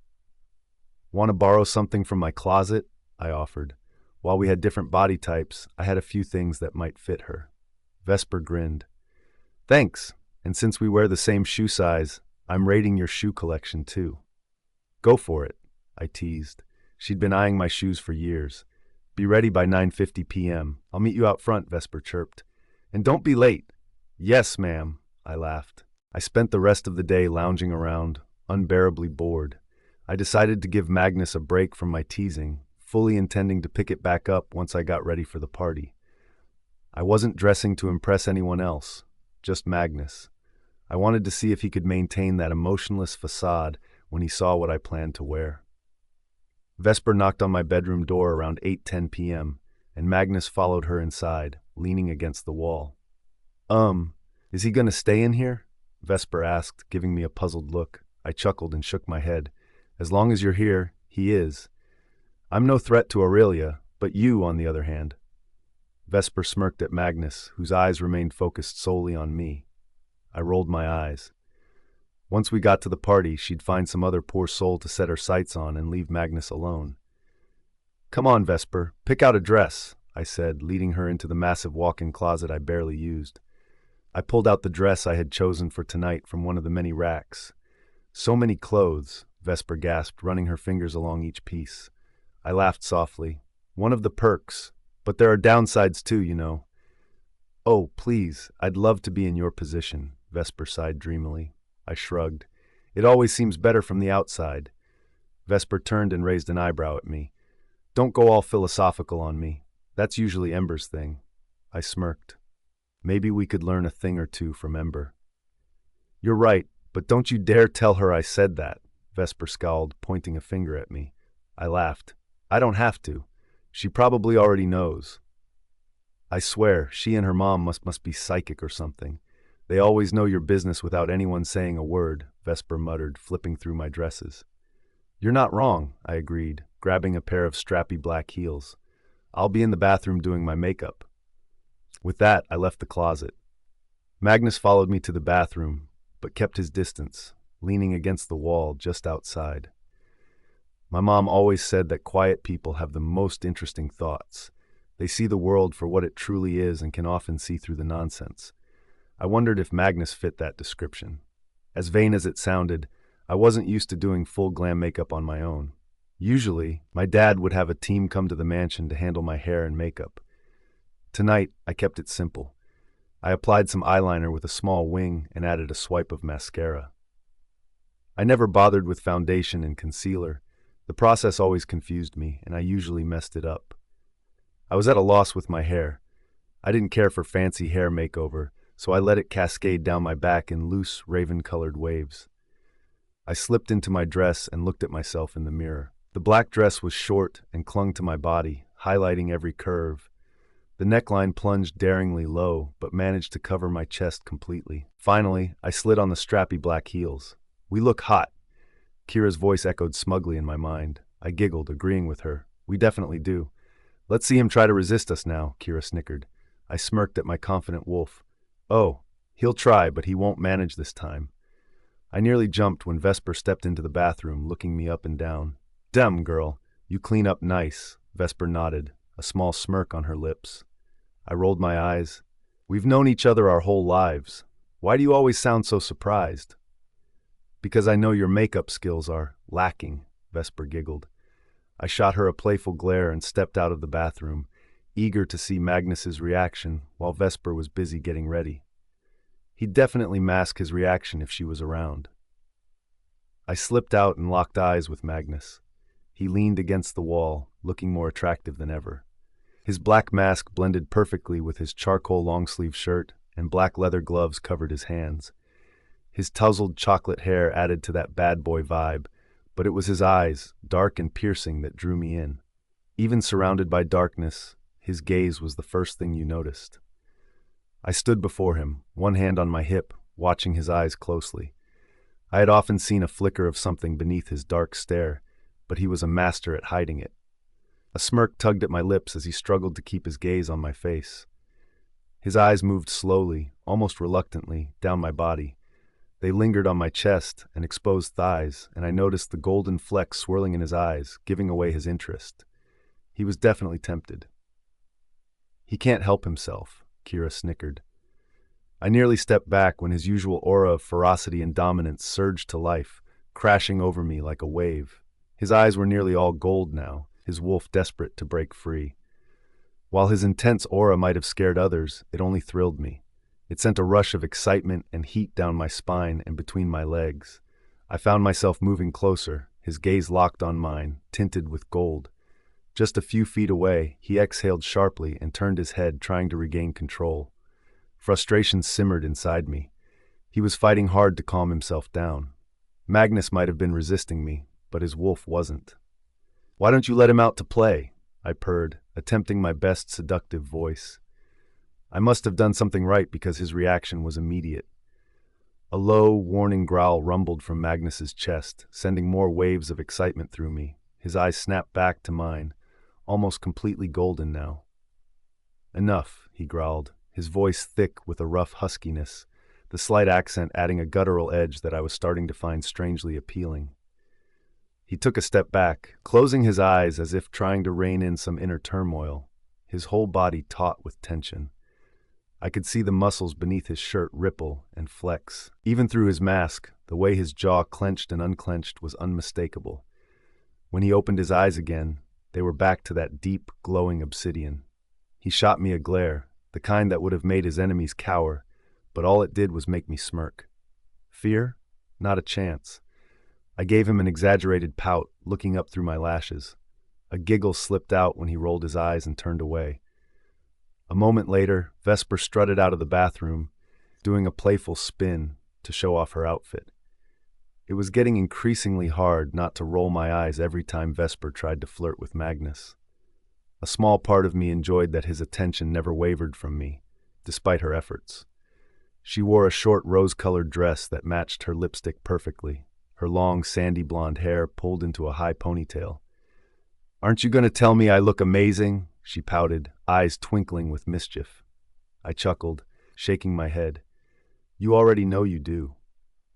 "Want to borrow something from my closet?" I offered. While we had different body types, I had a few things that might fit her. Vesper grinned. "Thanks, and since we wear the same shoe size, I'm raiding your shoe collection too." "Go for it," I teased. She'd been eyeing my shoes for years. "Be ready by 9:50 p.m. I'll meet you out front," Vesper chirped. "And don't be late." "Yes, ma'am," I laughed. I spent the rest of the day lounging around, unbearably bored. I decided to give Magnus a break from my teasing, fully intending to pick it back up once I got ready for the party. I wasn't dressing to impress anyone else, just Magnus. I wanted to see if he could maintain that emotionless facade when he saw what I planned to wear. Vesper knocked on my bedroom door around 8:10 p.m., and Magnus followed her inside, leaning against the wall. Is he gonna stay in here?" Vesper asked, giving me a puzzled look. I chuckled and shook my head. "As long as you're here, he is. I'm no threat to Aurelia, but you, on the other hand." Vesper smirked at Magnus, whose eyes remained focused solely on me. I rolled my eyes. Once we got to the party, she'd find some other poor soul to set her sights on and leave Magnus alone. "Come on, Vesper, pick out a dress," I said, leading her into the massive walk-in closet I barely used. I pulled out the dress I had chosen for tonight from one of the many racks. "So many clothes," Vesper gasped, running her fingers along each piece. I laughed softly. "One of the perks, but there are downsides too, you know." "Oh, please, I'd love to be in your position," Vesper sighed dreamily. I shrugged. "It always seems better from the outside." Vesper turned and raised an eyebrow at me. "Don't go all philosophical on me. That's usually Ember's thing." I smirked. Maybe we could learn a thing or two from Ember. "You're right, but don't you dare tell her I said that," Vesper scowled, pointing a finger at me. I laughed. "I don't have to. She probably already knows." "I swear, she and her mom must be psychic or something. They always know your business without anyone saying a word," Vesper muttered, flipping through my dresses. "You're not wrong," I agreed, grabbing a pair of strappy black heels. "I'll be in the bathroom doing my makeup." With that, I left the closet. Magnus followed me to the bathroom, but kept his distance, leaning against the wall just outside. My mom always said that quiet people have the most interesting thoughts. They see the world for what it truly is and can often see through the nonsense. I wondered if Magnus fit that description. As vain as it sounded, I wasn't used to doing full glam makeup on my own. Usually, my dad would have a team come to the mansion to handle my hair and makeup. Tonight, I kept it simple. I applied some eyeliner with a small wing and added a swipe of mascara. I never bothered with foundation and concealer. The process always confused me, and I usually messed it up. I was at a loss with my hair. I didn't care for fancy hair makeover, so I let it cascade down my back in loose, raven-colored waves. I slipped into my dress and looked at myself in the mirror. The black dress was short and clung to my body, highlighting every curve. The neckline plunged daringly low, but managed to cover my chest completely. Finally, I slid on the strappy black heels. "We look hot." Kira's voice echoed smugly in my mind. I giggled, agreeing with her. "We definitely do." "Let's see him try to resist us now," Kira snickered. I smirked at my confident wolf. "Oh, he'll try, but he won't manage this time." I nearly jumped when Vesper stepped into the bathroom, looking me up and down. "Damn, girl, you clean up nice," Vesper nodded, a small smirk on her lips. I rolled my eyes. "We've known each other our whole lives. Why do you always sound so surprised?" "Because I know your makeup skills are lacking," Vesper giggled. I shot her a playful glare and stepped out of the bathroom, eager to see Magnus's reaction while Vesper was busy getting ready. He'd definitely mask his reaction if she was around. I slipped out and locked eyes with Magnus. He leaned against the wall, looking more attractive than ever. His black mask blended perfectly with his charcoal long-sleeve shirt, and black leather gloves covered his hands. His tousled chocolate hair added to that bad boy vibe, but it was his eyes, dark and piercing, that drew me in. Even surrounded by darkness, his gaze was the first thing you noticed. I stood before him, one hand on my hip, watching his eyes closely. I had often seen a flicker of something beneath his dark stare, but he was a master at hiding it. A smirk tugged at my lips as he struggled to keep his gaze on my face. His eyes moved slowly, almost reluctantly, down my body. They lingered on my chest and exposed thighs, and I noticed the golden flecks swirling in his eyes, giving away his interest. He was definitely tempted. "He can't help himself," Kira snickered. I nearly stepped back when his usual aura of ferocity and dominance surged to life, crashing over me like a wave. His eyes were nearly all gold now, his wolf desperate to break free. While his intense aura might have scared others, it only thrilled me. It sent a rush of excitement and heat down my spine and between my legs. I found myself moving closer, his gaze locked on mine, tinted with gold. Just a few feet away, he exhaled sharply and turned his head, trying to regain control. Frustration simmered inside me. He was fighting hard to calm himself down. Magnus might have been resisting me, but his wolf wasn't. "Why don't you let him out to play?" I purred, attempting my best seductive voice. I must have done something right because his reaction was immediate. A low, warning growl rumbled from Magnus's chest, sending more waves of excitement through me. His eyes snapped back to mine, almost completely golden now. "Enough," he growled, his voice thick with a rough huskiness, the slight accent adding a guttural edge that I was starting to find strangely appealing. He took a step back, closing his eyes as if trying to rein in some inner turmoil, his whole body taut with tension. I could see the muscles beneath his shirt ripple and flex. Even through his mask, the way his jaw clenched and unclenched was unmistakable. When he opened his eyes again, they were back to that deep, glowing obsidian. He shot me a glare, the kind that would have made his enemies cower, but all it did was make me smirk. Fear? Not a chance. I gave him an exaggerated pout, looking up through my lashes. A giggle slipped out when he rolled his eyes and turned away. A moment later, Vesper strutted out of the bathroom, doing a playful spin to show off her outfit. It was getting increasingly hard not to roll my eyes every time Vesper tried to flirt with Magnus. A small part of me enjoyed that his attention never wavered from me, despite her efforts. She wore a short rose-colored dress that matched her lipstick perfectly, her long sandy blonde hair pulled into a high ponytail. "Aren't you going to tell me I look amazing?" she pouted, eyes twinkling with mischief. I chuckled, shaking my head. "You already know you do."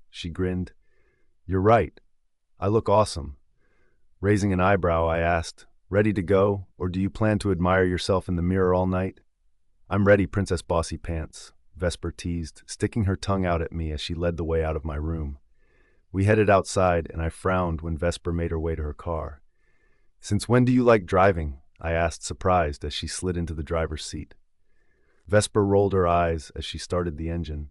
She grinned. "You're right. I look awesome." Raising an eyebrow, I asked, "Ready to go, or do you plan to admire yourself in the mirror all night?" "I'm ready, Princess Bossy Pants," Vesper teased, sticking her tongue out at me as she led the way out of my room. We headed outside, and I frowned when Vesper made her way to her car. "Since when do you like driving?" I asked, surprised, as she slid into the driver's seat. Vesper rolled her eyes as she started the engine.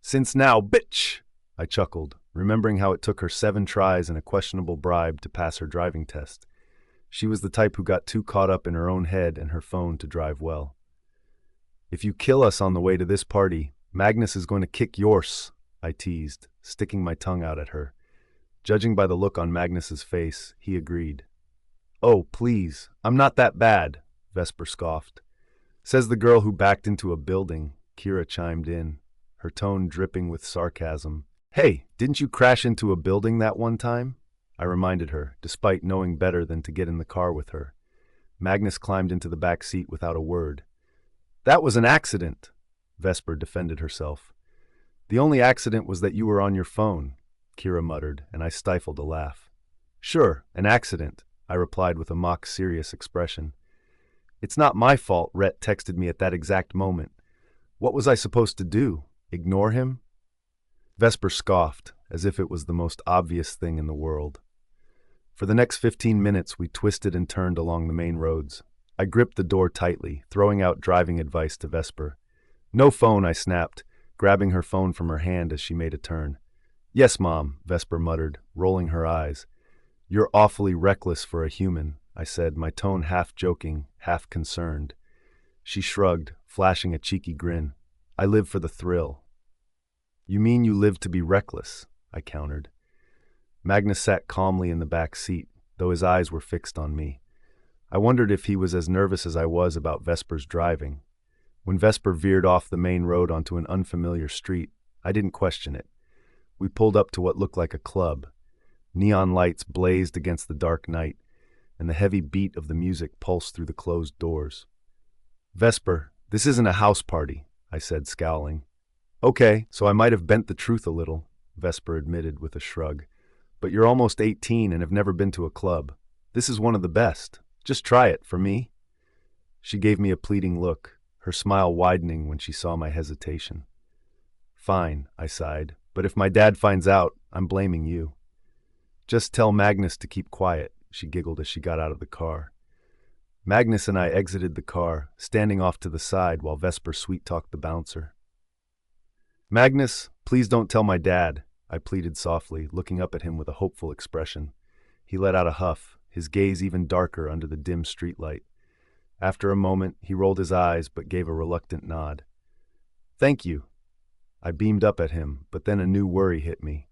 "Since now, bitch!" I chuckled, remembering how it took her 7 tries and a questionable bribe to pass her driving test. She was the type who got too caught up in her own head and her phone to drive well. "If you kill us on the way to this party, Magnus is going to kick yours," I teased, sticking my tongue out at her. Judging by the look on Magnus's face, he agreed. "Oh, please, I'm not that bad," Vesper scoffed. "Says the girl who backed into a building," Kira chimed in, her tone dripping with sarcasm. "Hey, didn't you crash into a building that one time?" I reminded her, despite knowing better than to get in the car with her. Magnus climbed into the back seat without a word. "That was an accident," Vesper defended herself. "The only accident was that you were on your phone," Kira muttered, and I stifled a laugh. "Sure, an accident," I replied with a mock-serious expression. "It's not my fault Rhett texted me at that exact moment. What was I supposed to do? Ignore him?" Vesper scoffed, as if it was the most obvious thing in the world. For the next 15 minutes, we twisted and turned along the main roads. I gripped the door tightly, throwing out driving advice to Vesper. "No phone," I snapped, grabbing her phone from her hand as she made a turn. "Yes, Mom," Vesper muttered, rolling her eyes. "You're awfully reckless for a human," I said, my tone half joking, half concerned. She shrugged, flashing a cheeky grin. "I live for the thrill." "You mean you live to be reckless?" I countered. Magnus sat calmly in the back seat, though his eyes were fixed on me. I wondered if he was as nervous as I was about Vesper's driving. When Vesper veered off the main road onto an unfamiliar street, I didn't question it. We pulled up to what looked like a club. Neon lights blazed against the dark night, and the heavy beat of the music pulsed through the closed doors. "Vesper, this isn't a house party," I said, scowling. "Okay, so I might have bent the truth a little," Vesper admitted with a shrug. "But you're almost 18 and have never been to a club. This is one of the best. Just try it, for me." She gave me a pleading look, her smile widening when she saw my hesitation. "Fine," I sighed, "but if my dad finds out, I'm blaming you." "Just tell Magnus to keep quiet," she giggled as she got out of the car. Magnus and I exited the car, standing off to the side while Vesper sweet-talked the bouncer. "Magnus, please don't tell my dad," I pleaded softly, looking up at him with a hopeful expression. He let out a huff, his gaze even darker under the dim streetlight. After a moment, he rolled his eyes but gave a reluctant nod. "Thank you." I beamed up at him, but then a new worry hit me.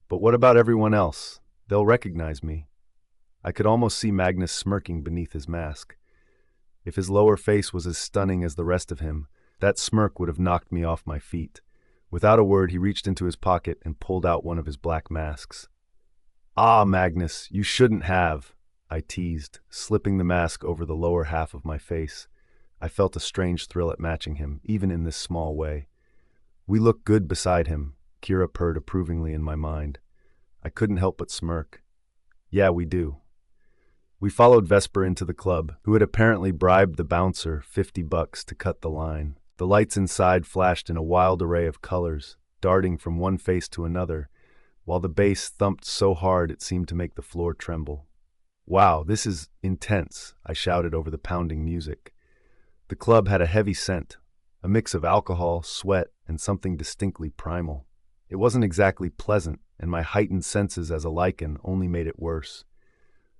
"But what about everyone else? They'll recognize me." I could almost see Magnus smirking beneath his mask. If his lower face was as stunning as the rest of him, that smirk would have knocked me off my feet. Without a word, he reached into his pocket and pulled out one of his black masks. "Ah, Magnus, you shouldn't have," I teased, slipping the mask over the lower half of my face. I felt a strange thrill at matching him, even in this small way. "We look good beside him," Kira purred approvingly in my mind. I couldn't help but smirk. "Yeah, we do." We followed Vesper into the club, who had apparently bribed the bouncer $50 to cut the line. The lights inside flashed in a wild array of colors, darting from one face to another, while the bass thumped so hard it seemed to make the floor tremble. "Wow, this is intense," I shouted over the pounding music. The club had a heavy scent, a mix of alcohol, sweat, and something distinctly primal. It wasn't exactly pleasant, and my heightened senses as a lichen only made it worse.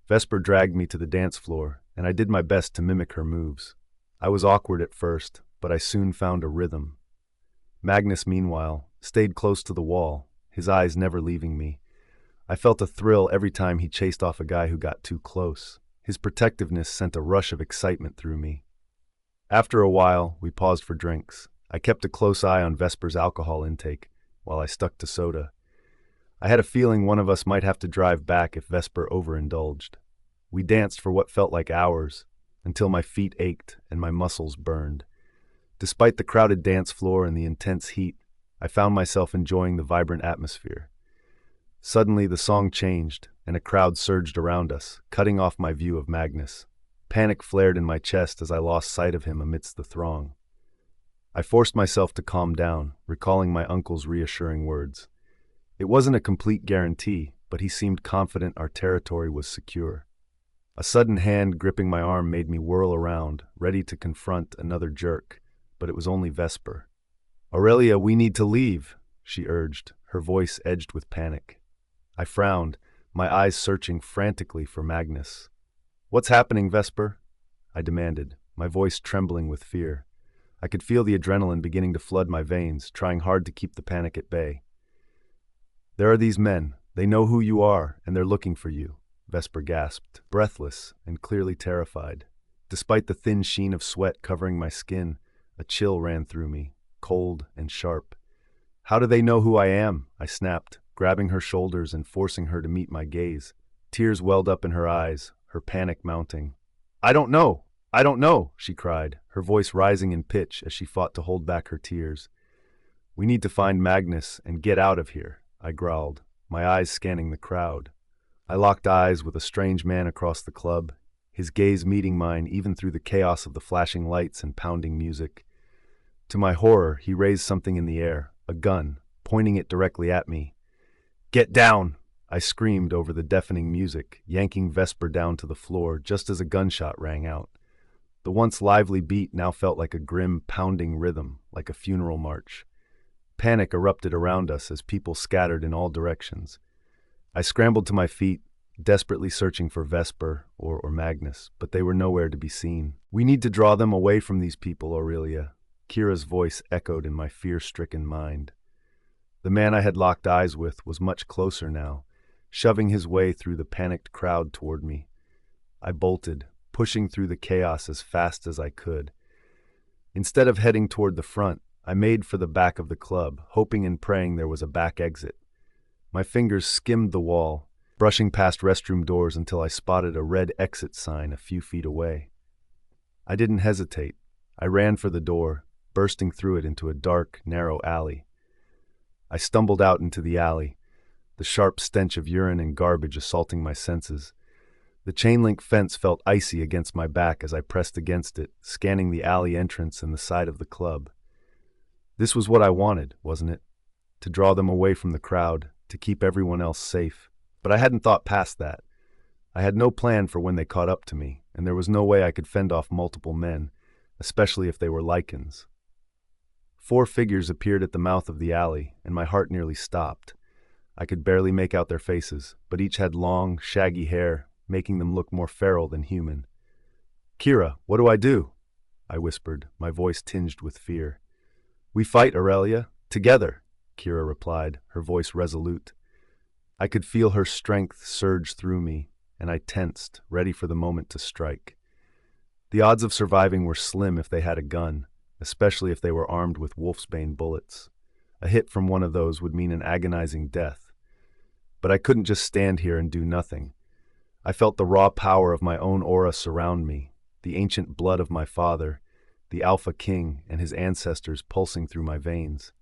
Vesper dragged me to the dance floor, and I did my best to mimic her moves. I was awkward at first, but I soon found a rhythm. Magnus, meanwhile, stayed close to the wall, his eyes never leaving me. I felt a thrill every time he chased off a guy who got too close. His protectiveness sent a rush of excitement through me. After a while, we paused for drinks. I kept a close eye on Vesper's alcohol intake, while I stuck to soda. I had a feeling one of us might have to drive back if Vesper overindulged. We danced for what felt like hours, until my feet ached and my muscles burned. Despite the crowded dance floor and the intense heat, I found myself enjoying the vibrant atmosphere. Suddenly, the song changed, and a crowd surged around us, cutting off my view of Magnus. Panic flared in my chest as I lost sight of him amidst the throng. I forced myself to calm down, recalling my uncle's reassuring words. It wasn't a complete guarantee, but he seemed confident our territory was secure. A sudden hand gripping my arm made me whirl around, ready to confront another jerk, but it was only Vesper. "Aurelia, we need to leave," she urged, her voice edged with panic. I frowned, my eyes searching frantically for Magnus. "What's happening, Vesper?" I demanded, my voice trembling with fear. I could feel the adrenaline beginning to flood my veins, trying hard to keep the panic at bay. "There are these men. They know who you are, and they're looking for you," Vesper gasped, breathless and clearly terrified. Despite the thin sheen of sweat covering my skin, a chill ran through me, cold and sharp. "How do they know who I am?" I snapped, grabbing her shoulders and forcing her to meet my gaze. Tears welled up in her eyes, her panic mounting. "I don't know! I don't know!" she cried, her voice rising in pitch as she fought to hold back her tears. "We need to find Magnus and get out of here," I growled, my eyes scanning the crowd. I locked eyes with a strange man across the club, his gaze meeting mine even through the chaos of the flashing lights and pounding music. To my horror, he raised something in the air, a gun, pointing it directly at me. "Get down!" I screamed over the deafening music, yanking Vesper down to the floor just as a gunshot rang out. The once lively beat now felt like a grim, pounding rhythm, like a funeral march. Panic erupted around us as people scattered in all directions. I scrambled to my feet, desperately searching for Vesper or Magnus, but they were nowhere to be seen. "We need to draw them away from these people, Aurelia," Kira's voice echoed in my fear-stricken mind. The man I had locked eyes with was much closer now, shoving his way through the panicked crowd toward me. I bolted, pushing through the chaos as fast as I could. Instead of heading toward the front, I made for the back of the club, hoping and praying there was a back exit. My fingers skimmed the wall, brushing past restroom doors until I spotted a red exit sign a few feet away. I didn't hesitate. I ran for the door, bursting through it into a dark, narrow alley. I stumbled out into the alley, the sharp stench of urine and garbage assaulting my senses. The chain-link fence felt icy against my back as I pressed against it, scanning the alley entrance and the side of the club. This was what I wanted, wasn't it? To draw them away from the crowd, to keep everyone else safe. But I hadn't thought past that. I had no plan for when they caught up to me, and there was no way I could fend off multiple men, especially if they were lichens. 4 figures appeared at the mouth of the alley, and my heart nearly stopped. I could barely make out their faces, but each had long, shaggy hair, making them look more feral than human. "Kira, what do I do?" I whispered, my voice tinged with fear. "We fight, Aurelia. Together," Kira replied, her voice resolute. I could feel her strength surge through me, and I tensed, ready for the moment to strike. The odds of surviving were slim if they had a gun, especially if they were armed with wolfsbane bullets. A hit from one of those would mean an agonizing death. But I couldn't just stand here and do nothing. I felt the raw power of my own aura surround me, the ancient blood of my father, the Alpha King and his ancestors pulsing through my veins.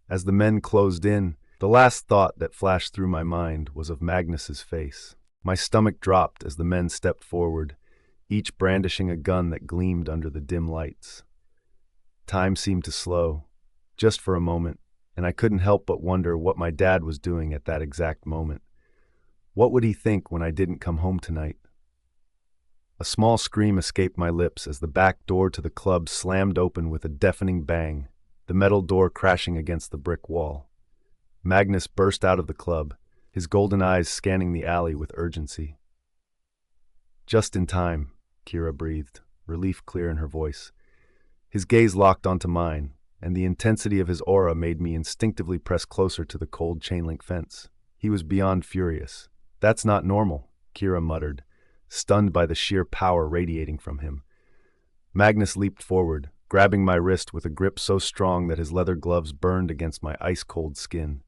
As the men closed in, the last thought that flashed through my mind was of Magnus's face. My stomach dropped as the men stepped forward, each brandishing a gun that gleamed under the dim lights. Time seemed to slow, just for a moment, and I couldn't help but wonder what my dad was doing at that exact moment. What would he think when I didn't come home tonight? A small scream escaped my lips as the back door to the club slammed open with a deafening bang, the metal door crashing against the brick wall. Magnus burst out of the club, his golden eyes scanning the alley with urgency. "Just in time," Kira breathed, relief clear in her voice. His gaze locked onto mine, and the intensity of his aura made me instinctively press closer to the cold chain-link fence. He was beyond furious. "That's not normal," Kira muttered, stunned by the sheer power radiating from him. Magnus leaped forward, grabbing my wrist with a grip so strong that his leather gloves burned against my ice-cold skin.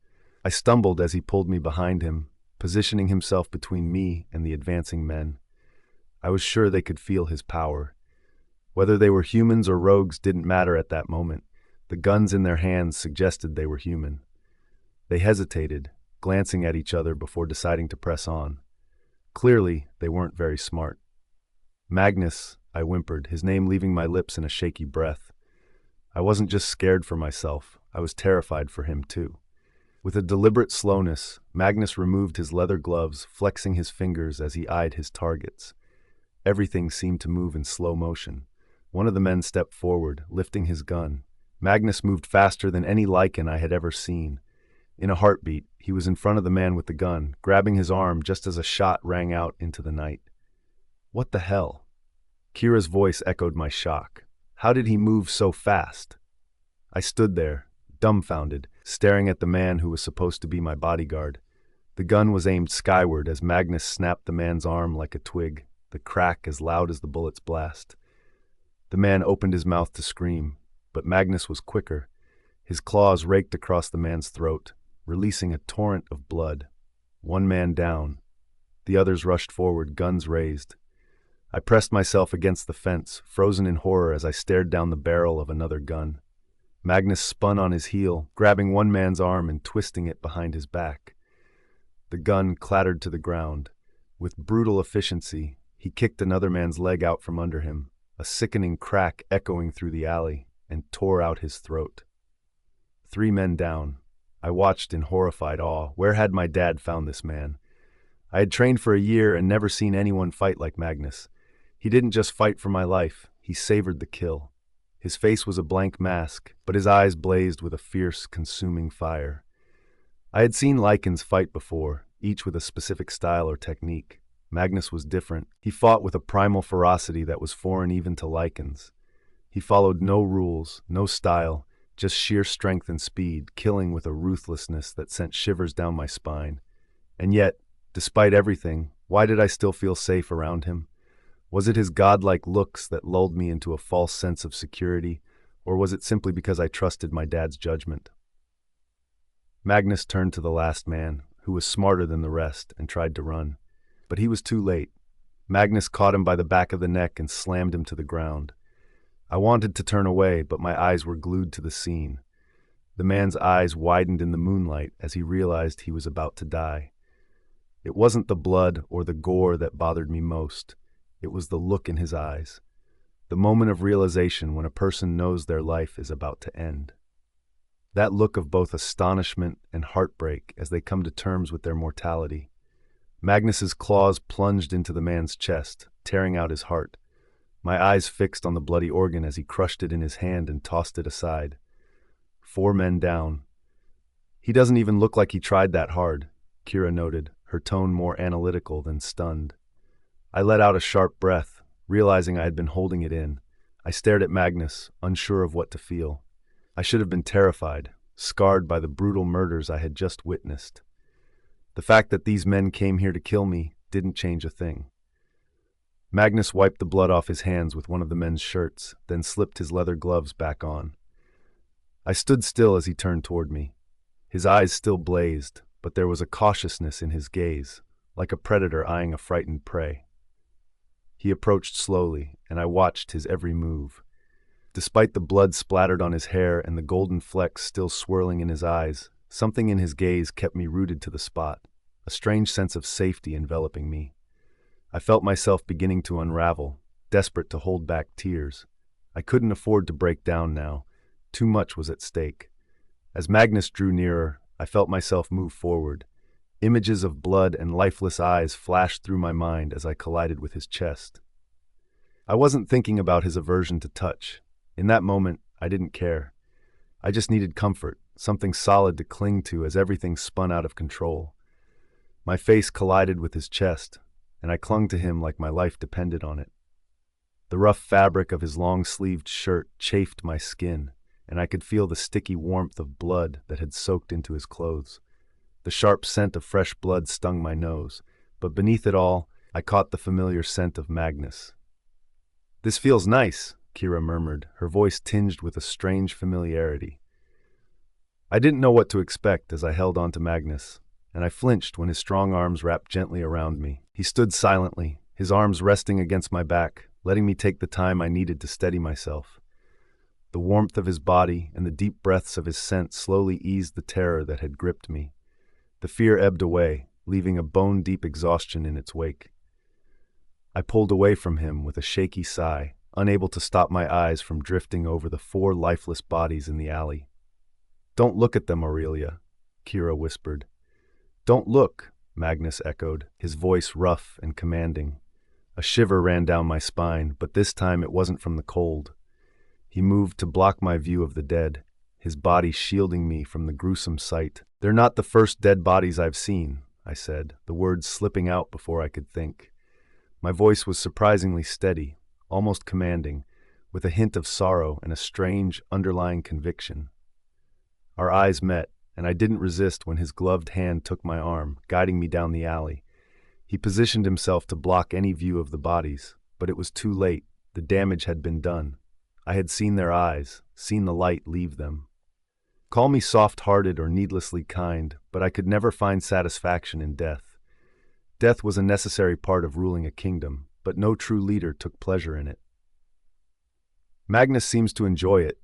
I stumbled as he pulled me behind him, positioning himself between me and the advancing men. I was sure they could feel his power. Whether they were humans or rogues didn't matter at that moment. The guns in their hands suggested they were human. They hesitated, glancing at each other before deciding to press on. Clearly, they weren't very smart. "Magnus," I whimpered, his name leaving my lips in a shaky breath. I wasn't just scared for myself, I was terrified for him too. With a deliberate slowness, Magnus removed his leather gloves, flexing his fingers as he eyed his targets. Everything seemed to move in slow motion. One of the men stepped forward, lifting his gun. Magnus moved faster than any lichen I had ever seen. In a heartbeat, he was in front of the man with the gun, grabbing his arm just as a shot rang out into the night. What the hell? Kira's voice echoed my shock. How did he move so fast? I stood there, dumbfounded, staring at the man who was supposed to be my bodyguard. The gun was aimed skyward as Magnus snapped the man's arm like a twig, the crack as loud as the bullet's blast. The man opened his mouth to scream, but Magnus was quicker. His claws raked across the man's throat, releasing a torrent of blood. One man down. The others rushed forward, guns raised. I pressed myself against the fence, frozen in horror as I stared down the barrel of another gun. Magnus spun on his heel, grabbing one man's arm and twisting it behind his back. The gun clattered to the ground. With brutal efficiency, he kicked another man's leg out from under him, a sickening crack echoing through the alley, and tore out his throat. 3 men down. I watched in horrified awe. Where had my dad found this man? I had trained for a year and never seen anyone fight like Magnus. He didn't just fight for my life, he savored the kill. His face was a blank mask, but his eyes blazed with a fierce, consuming fire. I had seen lichens fight before, each with a specific style or technique. Magnus was different. He fought with a primal ferocity that was foreign even to lichens. He followed no rules, no style, just sheer strength and speed, killing with a ruthlessness that sent shivers down my spine. And yet, despite everything, why did I still feel safe around him? Was it his godlike looks that lulled me into a false sense of security, or was it simply because I trusted my dad's judgment? Magnus turned to the last man, who was smarter than the rest, and tried to run. But he was too late. Magnus caught him by the back of the neck and slammed him to the ground. I wanted to turn away, but my eyes were glued to the scene. The man's eyes widened in the moonlight as he realized he was about to die. It wasn't the blood or the gore that bothered me most. It was the look in his eyes. The moment of realization when a person knows their life is about to end. That look of both astonishment and heartbreak as they come to terms with their mortality. Magnus's claws plunged into the man's chest, tearing out his heart. My eyes fixed on the bloody organ as he crushed it in his hand and tossed it aside. 4 men down. He doesn't even look like he tried that hard, Kira noted, her tone more analytical than stunned. I let out a sharp breath, realizing I had been holding it in. I stared at Magnus, unsure of what to feel. I should have been terrified, scarred by the brutal murders I had just witnessed. The fact that these men came here to kill me didn't change a thing. Magnus wiped the blood off his hands with one of the men's shirts, then slipped his leather gloves back on. I stood still as he turned toward me. His eyes still blazed, but there was a cautiousness in his gaze, like a predator eyeing a frightened prey. He approached slowly, and I watched his every move. Despite the blood splattered on his hair and the golden flecks still swirling in his eyes, something in his gaze kept me rooted to the spot, a strange sense of safety enveloping me. I felt myself beginning to unravel, desperate to hold back tears. I couldn't afford to break down now. Too much was at stake. As Magnus drew nearer, I felt myself move forward. Images of blood and lifeless eyes flashed through my mind as I collided with his chest. I wasn't thinking about his aversion to touch. In that moment, I didn't care. I just needed comfort, something solid to cling to as everything spun out of control. My face collided with his chest, and I clung to him like my life depended on it. The rough fabric of his long-sleeved shirt chafed my skin, and I could feel the sticky warmth of blood that had soaked into his clothes. The sharp scent of fresh blood stung my nose, but beneath it all, I caught the familiar scent of Magnus. "This feels nice," Kira murmured, her voice tinged with a strange familiarity. I didn't know what to expect as I held on to Magnus, and I flinched when his strong arms wrapped gently around me. He stood silently, his arms resting against my back, letting me take the time I needed to steady myself. The warmth of his body and the deep breaths of his scent slowly eased the terror that had gripped me. The fear ebbed away, leaving a bone-deep exhaustion in its wake. I pulled away from him with a shaky sigh, unable to stop my eyes from drifting over the 4 lifeless bodies in the alley. "Don't look at them, Aurelia," Kira whispered. "Don't look," Magnus echoed, his voice rough and commanding. A shiver ran down my spine, but this time it wasn't from the cold. He moved to block my view of the dead, his body shielding me from the gruesome sight. "They're not the first dead bodies I've seen," I said, the words slipping out before I could think. My voice was surprisingly steady, almost commanding, with a hint of sorrow and a strange, underlying conviction. Our eyes met, and I didn't resist when his gloved hand took my arm, guiding me down the alley. He positioned himself to block any view of the bodies, but it was too late. The damage had been done. I had seen their eyes, seen the light leave them. Call me soft-hearted or needlessly kind, but I could never find satisfaction in death. Death was a necessary part of ruling a kingdom, but no true leader took pleasure in it. "Magnus seems to enjoy it,"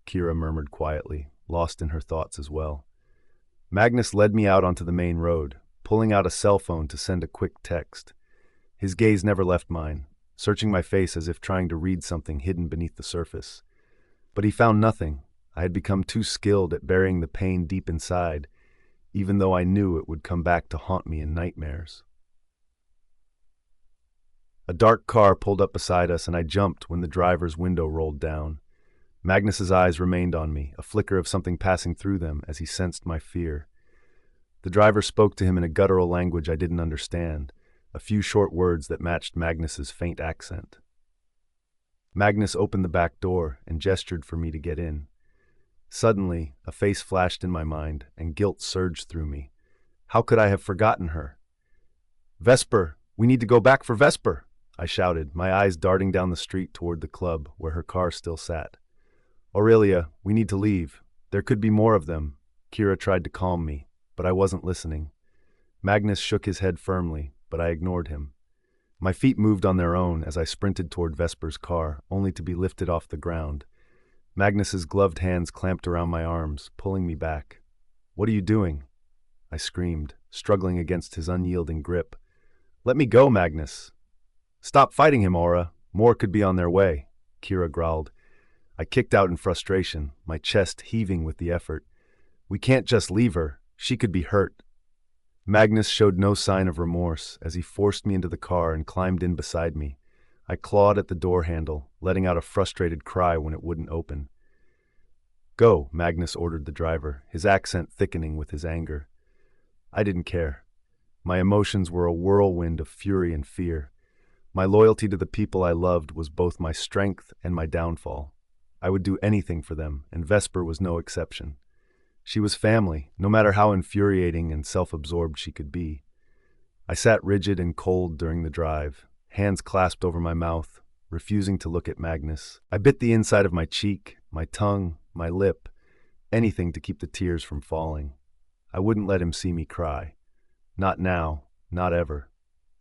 Kira murmured quietly, lost in her thoughts as well. Magnus led me out onto the main road, pulling out a cell phone to send a quick text. His gaze never left mine, searching my face as if trying to read something hidden beneath the surface. But he found nothing. I had become too skilled at burying the pain deep inside, even though I knew it would come back to haunt me in nightmares. A dark car pulled up beside us, and I jumped when the driver's window rolled down. Magnus's eyes remained on me, a flicker of something passing through them as he sensed my fear. The driver spoke to him in a guttural language I didn't understand, a few short words that matched Magnus's faint accent. Magnus opened the back door and gestured for me to get in. Suddenly, a face flashed in my mind, and guilt surged through me. How could I have forgotten her? "Vesper! We need to go back for Vesper!" I shouted, my eyes darting down the street toward the club where her car still sat. "Aurelia, we need to leave. There could be more of them." Kira tried to calm me, but I wasn't listening. Magnus shook his head firmly, but I ignored him. My feet moved on their own as I sprinted toward Vesper's car, only to be lifted off the ground. Magnus's gloved hands clamped around my arms, pulling me back. "What are you doing?" I screamed, struggling against his unyielding grip. "Let me go, Magnus." "Stop fighting him, Aura. More could be on their way," Kira growled. I kicked out in frustration, my chest heaving with the effort. "We can't just leave her. She could be hurt." Magnus showed no sign of remorse as he forced me into the car and climbed in beside me. I clawed at the door handle, letting out a frustrated cry when it wouldn't open. "Go," Magnus ordered the driver, his accent thickening with his anger. I didn't care. My emotions were a whirlwind of fury and fear. My loyalty to the people I loved was both my strength and my downfall. I would do anything for them, and Vesper was no exception. She was family, no matter how infuriating and self-absorbed she could be. I sat rigid and cold during the drive, hands clasped over my mouth, refusing to look at Magnus. I bit the inside of my cheek, my tongue, my lip, anything to keep the tears from falling. I wouldn't let him see me cry. Not now, not ever.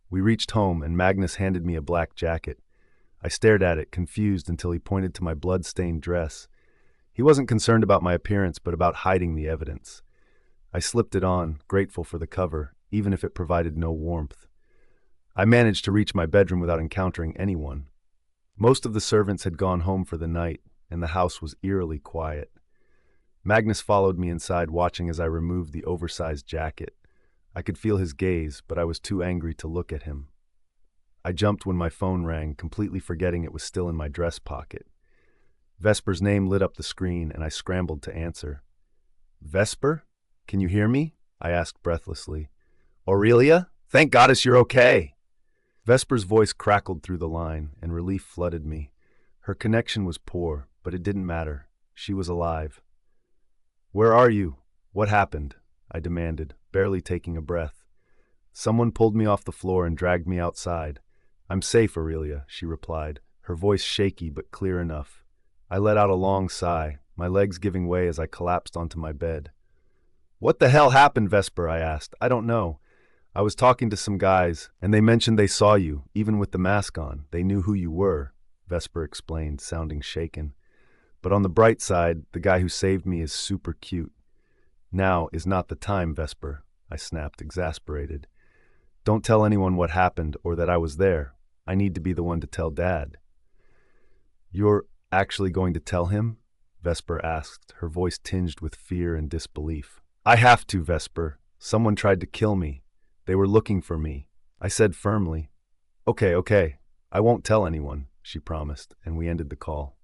We reached home, and Magnus handed me a black jacket. I stared at it, confused, until he pointed to my blood-stained dress. He wasn't concerned about my appearance, but about hiding the evidence. I slipped it on, grateful for the cover, even if it provided no warmth. I managed to reach my bedroom without encountering anyone. Most of the servants had gone home for the night, and the house was eerily quiet. Magnus followed me inside, watching as I removed the oversized jacket. I could feel his gaze, but I was too angry to look at him. I jumped when my phone rang, completely forgetting it was still in my dress pocket. Vesper's name lit up the screen, and I scrambled to answer. "Vesper? Can you hear me?" I asked breathlessly. "Aurelia? Thank goddess you're okay!" Vesper's voice crackled through the line, and relief flooded me. Her connection was poor, but it didn't matter. She was alive. "Where are you? What happened?" I demanded, barely taking a breath. Someone pulled me off the floor and dragged me outside. "I'm safe, Aurelia," she replied, her voice shaky but clear enough. I let out a long sigh, my legs giving way as I collapsed onto my bed. "What the hell happened, Vesper?" I asked. "I don't know. I was talking to some guys, and they mentioned they saw you, even with the mask on. They knew who you were," Vesper explained, sounding shaken. "But on the bright side, the guy who saved me is super cute." "Now is not the time, Vesper," I snapped, exasperated. "Don't tell anyone what happened or that I was there. I need to be the one to tell Dad." "You're actually going to tell him?" Vesper asked, her voice tinged with fear and disbelief. "I have to, Vesper. Someone tried to kill me. They were looking for me," I said firmly. Okay, I won't tell anyone, she promised, and we ended the call.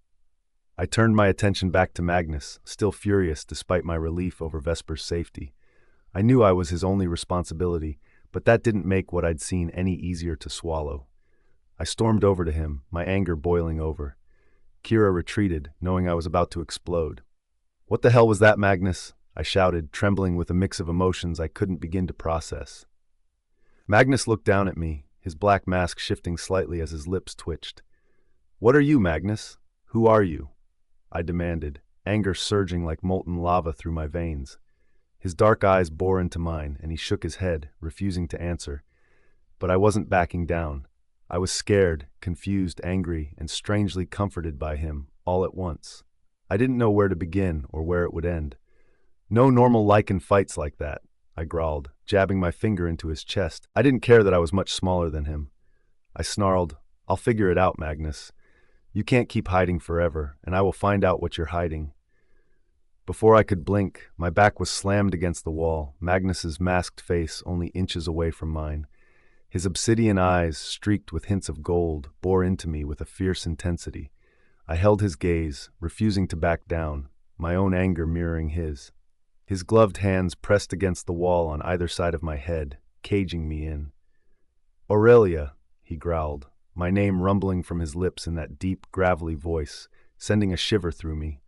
I turned my attention back to Magnus, still furious despite my relief over Vesper's safety. I knew I was his only responsibility, but that didn't make what I'd seen any easier to swallow. I stormed over to him, my anger boiling over. Kira retreated, knowing I was about to explode. "What the hell was that, Magnus?" I shouted, trembling with a mix of emotions I couldn't begin to process. Magnus looked down at me, his black mask shifting slightly as his lips twitched. "What are you, Magnus? Who are you?" I demanded, anger surging like molten lava through my veins. His dark eyes bore into mine, and he shook his head, refusing to answer. But I wasn't backing down. I was scared, confused, angry, and strangely comforted by him, all at once. I didn't know where to begin or where it would end. "No normal lichen fights like that," I growled, jabbing my finger into his chest. I didn't care that I was much smaller than him. I snarled, "I'll figure it out, Magnus. You can't keep hiding forever, and I will find out what you're hiding." Before I could blink, my back was slammed against the wall, Magnus's masked face only inches away from mine. His obsidian eyes, streaked with hints of gold, bore into me with a fierce intensity. I held his gaze, refusing to back down, my own anger mirroring his. His gloved hands pressed against the wall on either side of my head, caging me in. "Aurelia," he growled, my name rumbling from his lips in that deep, gravelly voice, sending a shiver through me.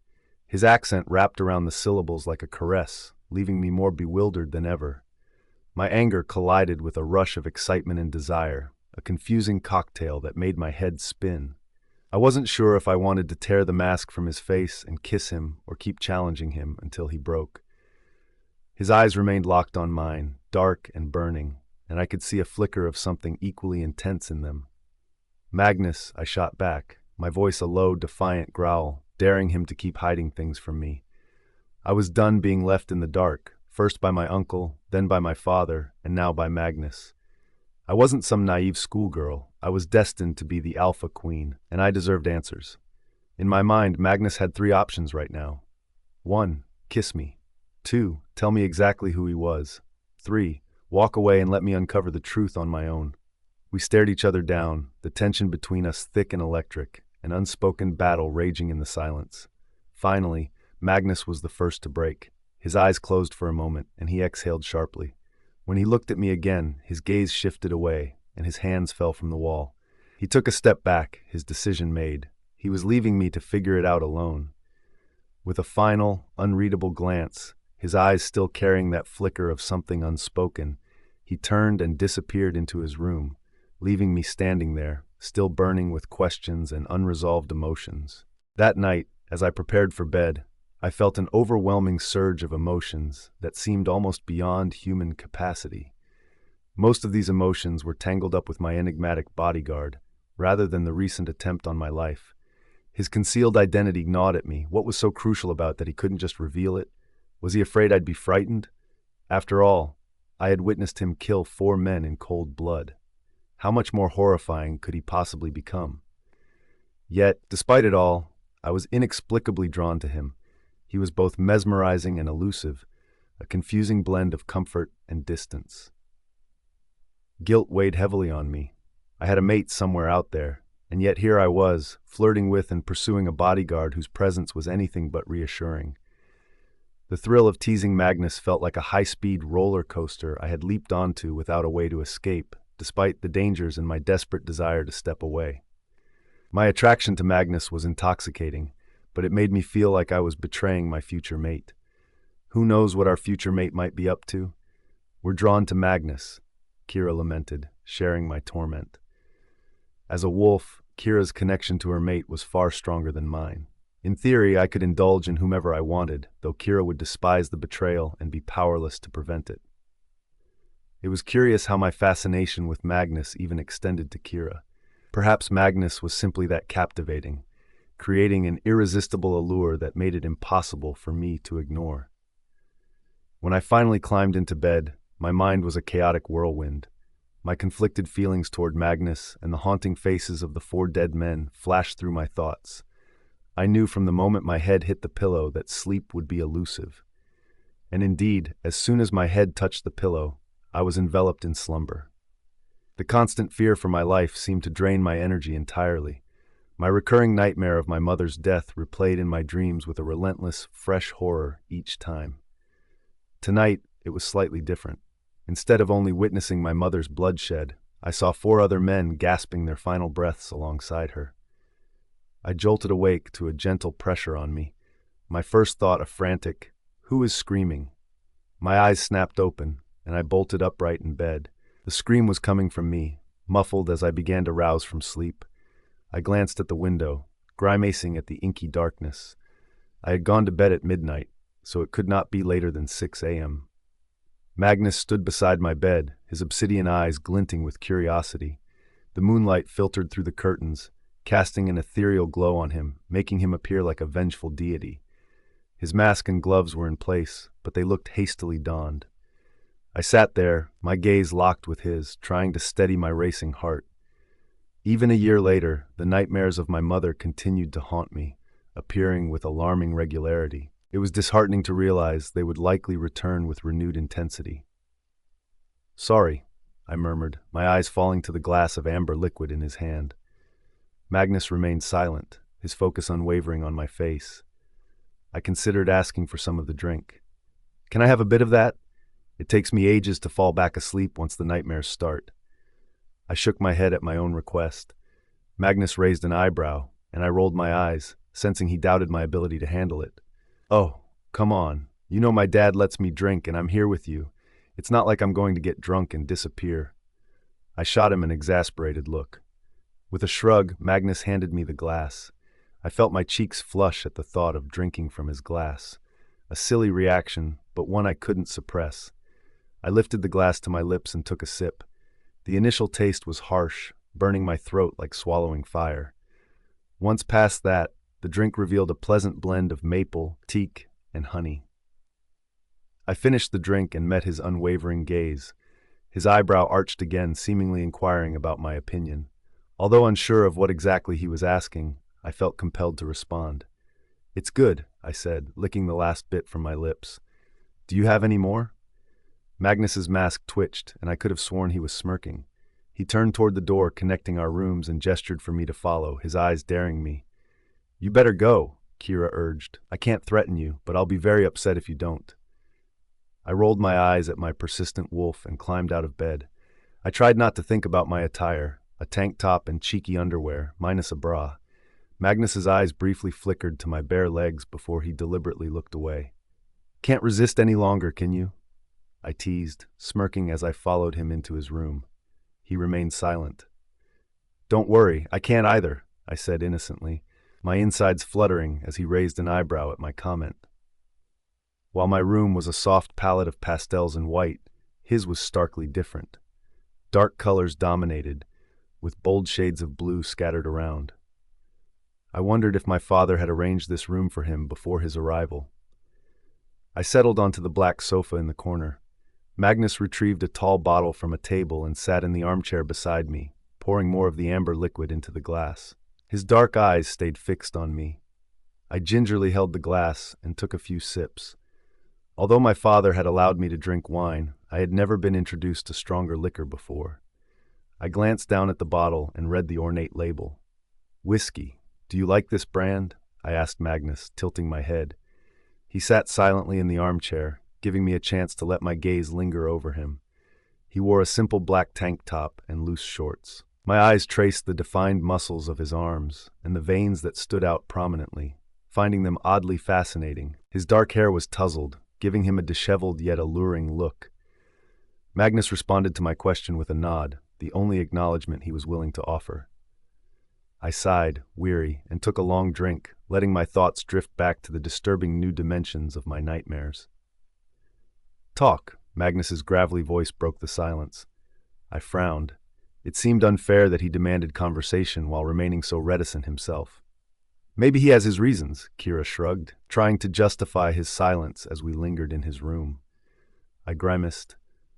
His accent wrapped around the syllables like a caress, leaving me more bewildered than ever. My anger collided with a rush of excitement and desire, a confusing cocktail that made my head spin. I wasn't sure if I wanted to tear the mask from his face and kiss him or keep challenging him until he broke. His eyes remained locked on mine, dark and burning, and I could see a flicker of something equally intense in them. "Magnus," I shot back, my voice a low, defiant growl, daring him to keep hiding things from me. I was done being left in the dark, first by my uncle, then by my father, and now by Magnus. I wasn't some naive schoolgirl. I was destined to be the alpha queen, and I deserved answers. In my mind, Magnus had 3 options right now. 1. Kiss me. 2. Tell me exactly who he was. 3. Walk away and let me uncover the truth on my own. We stared each other down, the tension between us thick and electric, an unspoken battle raging in the silence. Finally, Magnus was the first to break. His eyes closed for a moment, and he exhaled sharply. When he looked at me again, his gaze shifted away, and his hands fell from the wall. He took a step back, his decision made. He was leaving me to figure it out alone. With a final, unreadable glance, his eyes still carrying that flicker of something unspoken, he turned and disappeared into his room, leaving me standing there, still burning with questions and unresolved emotions. That night, as I prepared for bed, I felt an overwhelming surge of emotions that seemed almost beyond human capacity. Most of these emotions were tangled up with my enigmatic bodyguard, rather than the recent attempt on my life. His concealed identity gnawed at me. What was so crucial about it that he couldn't just reveal it? Was he afraid I'd be frightened? After all, I had witnessed him kill 4 men in cold blood. How much more horrifying could he possibly become? Yet, despite it all, I was inexplicably drawn to him. He was both mesmerizing and elusive, a confusing blend of comfort and distance. Guilt weighed heavily on me. I had a mate somewhere out there, and yet here I was, flirting with and pursuing a bodyguard whose presence was anything but reassuring. The thrill of teasing Magnus felt like a high-speed roller coaster I had leaped onto without a way to escape, despite the dangers and my desperate desire to step away. My attraction to Magnus was intoxicating, but it made me feel like I was betraying my future mate. Who knows what our future mate might be up to? "We're drawn to Magnus," Kira lamented, sharing my torment. As a wolf, Kira's connection to her mate was far stronger than mine. In theory, I could indulge in whomever I wanted, though Kira would despise the betrayal and be powerless to prevent it. It was curious how my fascination with Magnus even extended to Kira. Perhaps Magnus was simply that captivating, creating an irresistible allure that made it impossible for me to ignore. When I finally climbed into bed, my mind was a chaotic whirlwind. My conflicted feelings toward Magnus and the haunting faces of the 4 dead men flashed through my thoughts. I knew from the moment my head hit the pillow that sleep would be elusive. And indeed, as soon as my head touched the pillow, I was enveloped in slumber. The constant fear for my life seemed to drain my energy entirely. My recurring nightmare of my mother's death replayed in my dreams with a relentless, fresh horror each time. Tonight, it was slightly different. Instead of only witnessing my mother's bloodshed, I saw 4 other men gasping their final breaths alongside her. I jolted awake to a gentle pressure on me, my first thought a frantic, "Who is screaming?" My eyes snapped open, and I bolted upright in bed. The scream was coming from me, muffled as I began to rouse from sleep. I glanced at the window, grimacing at the inky darkness. I had gone to bed at midnight, so it could not be later than 6 a.m. Magnus stood beside my bed, his obsidian eyes glinting with curiosity. The moonlight filtered through the curtains, casting an ethereal glow on him, making him appear like a vengeful deity. His mask and gloves were in place, but they looked hastily donned. I sat there, my gaze locked with his, trying to steady my racing heart. Even a year later, the nightmares of my mother continued to haunt me, appearing with alarming regularity. It was disheartening to realize they would likely return with renewed intensity. "Sorry," I murmured, my eyes falling to the glass of amber liquid in his hand. Magnus remained silent, his focus unwavering on my face. I considered asking for some of the drink. "Can I have a bit of that? It takes me ages to fall back asleep once the nightmares start." I shook my head at my own request. Magnus raised an eyebrow, and I rolled my eyes, sensing he doubted my ability to handle it. "Oh, come on. You know my dad lets me drink, and I'm here with you. It's not like I'm going to get drunk and disappear." I shot him an exasperated look. With a shrug, Magnus handed me the glass. I felt my cheeks flush at the thought of drinking from his glass. A silly reaction, but one I couldn't suppress. I lifted the glass to my lips and took a sip. The initial taste was harsh, burning my throat like swallowing fire. Once past that, the drink revealed a pleasant blend of maple, teak, and honey. I finished the drink and met his unwavering gaze. His eyebrow arched again, seemingly inquiring about my opinion. Although unsure of what exactly he was asking, I felt compelled to respond. "It's good," I said, licking the last bit from my lips. "Do you have any more?" Magnus's mask twitched, and I could have sworn he was smirking. He turned toward the door connecting our rooms and gestured for me to follow, his eyes daring me. "You better go," Kira urged. "I can't threaten you, but I'll be very upset if you don't." I rolled my eyes at my persistent wolf and climbed out of bed. I tried not to think about my attire, a tank top and cheeky underwear, minus a bra. Magnus's eyes briefly flickered to my bare legs before he deliberately looked away. "Can't resist any longer, can you?" I teased, smirking as I followed him into his room. He remained silent. "Don't worry, I can't either," I said innocently, my insides fluttering as he raised an eyebrow at my comment. While my room was a soft palette of pastels and white, his was starkly different. Dark colors dominated, with bold shades of blue scattered around. I wondered if my father had arranged this room for him before his arrival. I settled onto the black sofa in the corner. Magnus retrieved a tall bottle from a table and sat in the armchair beside me, pouring more of the amber liquid into the glass. His dark eyes stayed fixed on me. I gingerly held the glass and took a few sips. Although my father had allowed me to drink wine, I had never been introduced to stronger liquor before. I glanced down at the bottle and read the ornate label. "Whiskey. Do you like this brand?" I asked Magnus, tilting my head. He sat silently in the armchair, giving me a chance to let my gaze linger over him. He wore a simple black tank top and loose shorts. My eyes traced the defined muscles of his arms and the veins that stood out prominently, finding them oddly fascinating. His dark hair was tousled, giving him a disheveled yet alluring look. Magnus responded to my question with a nod, the only acknowledgement he was willing to offer. I sighed, weary, and took a long drink, letting my thoughts drift back to the disturbing new dimensions of my nightmares. "Talk," Magnus's gravelly voice broke the silence. I frowned. It seemed unfair that he demanded conversation while remaining so reticent himself. "Maybe he has his reasons," Kira shrugged, trying to justify his silence as we lingered in his room. I grimaced.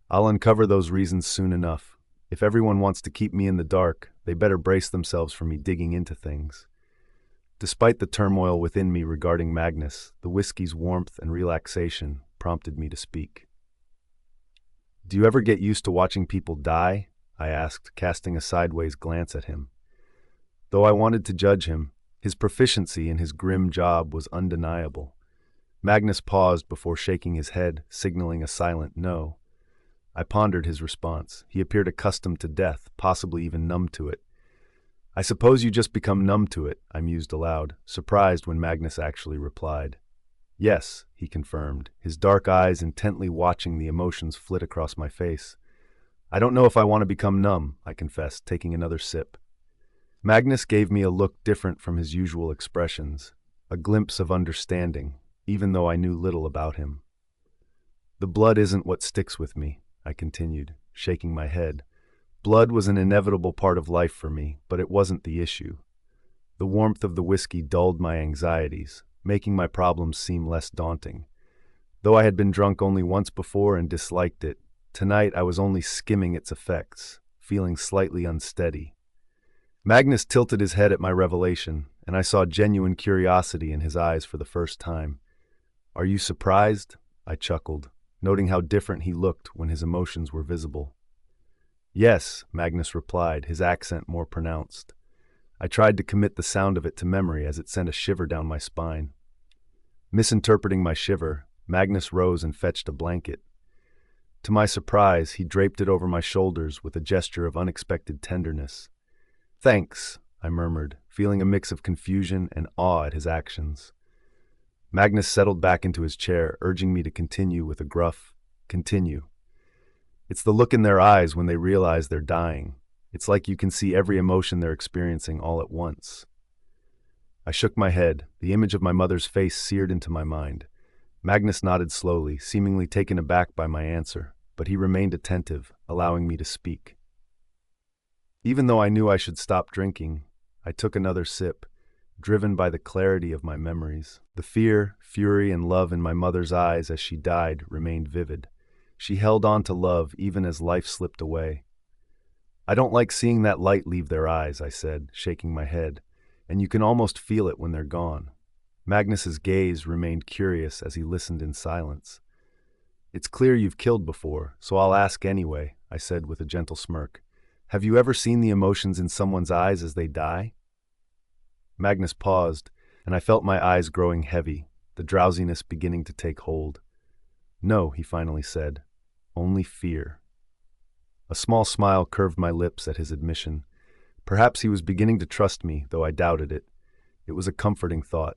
"I'll uncover those reasons soon enough. If everyone wants to keep me in the dark, they better brace themselves for me digging into things." Despite the turmoil within me regarding Magnus, the whiskey's warmth and relaxation prompted me to speak. "Do you ever get used to watching people die?" I asked, casting a sideways glance at him. Though I wanted to judge him, his proficiency in his grim job was undeniable. Magnus paused before shaking his head, signaling a silent no. I pondered his response. He appeared accustomed to death, possibly even numb to it. I suppose you just become numb to it, I mused aloud, surprised when Magnus actually replied. Yes, he confirmed, his dark eyes intently watching the emotions flit across my face. I don't know if I want to become numb, I confessed, taking another sip. Magnus gave me a look different from his usual expressions, a glimpse of understanding, even though I knew little about him. The blood isn't what sticks with me, I continued, shaking my head. Blood was an inevitable part of life for me, but it wasn't the issue. The warmth of the whiskey dulled my anxieties, making my problems seem less daunting. Though I had been drunk only once before and disliked it, tonight I was only skimming its effects, feeling slightly unsteady. Magnus tilted his head at my revelation, and I saw genuine curiosity in his eyes for the first time. Are you surprised? I chuckled, noting how different he looked when his emotions were visible. Yes, Magnus replied, his accent more pronounced. I tried to commit the sound of it to memory as it sent a shiver down my spine. Misinterpreting my shiver, Magnus rose and fetched a blanket. To my surprise, he draped it over my shoulders with a gesture of unexpected tenderness. Thanks, I murmured, feeling a mix of confusion and awe at his actions. Magnus settled back into his chair, urging me to continue with a gruff, "Continue." It's the look in their eyes when they realize they're dying. It's like you can see every emotion they're experiencing all at once. I shook my head, the image of my mother's face seared into my mind. Magnus nodded slowly, seemingly taken aback by my answer, but he remained attentive, allowing me to speak. Even though I knew I should stop drinking, I took another sip, driven by the clarity of my memories. The fear, fury, and love in my mother's eyes as she died remained vivid. She held on to love even as life slipped away. I don't like seeing that light leave their eyes, I said, shaking my head, and you can almost feel it when they're gone. Magnus's gaze remained curious as he listened in silence. It's clear you've killed before, so I'll ask anyway, I said with a gentle smirk. Have you ever seen the emotions in someone's eyes as they die? Magnus paused, and I felt my eyes growing heavy, the drowsiness beginning to take hold. No, he finally said. Only fear. A small smile curved my lips at his admission. Perhaps he was beginning to trust me, though I doubted it. It was a comforting thought.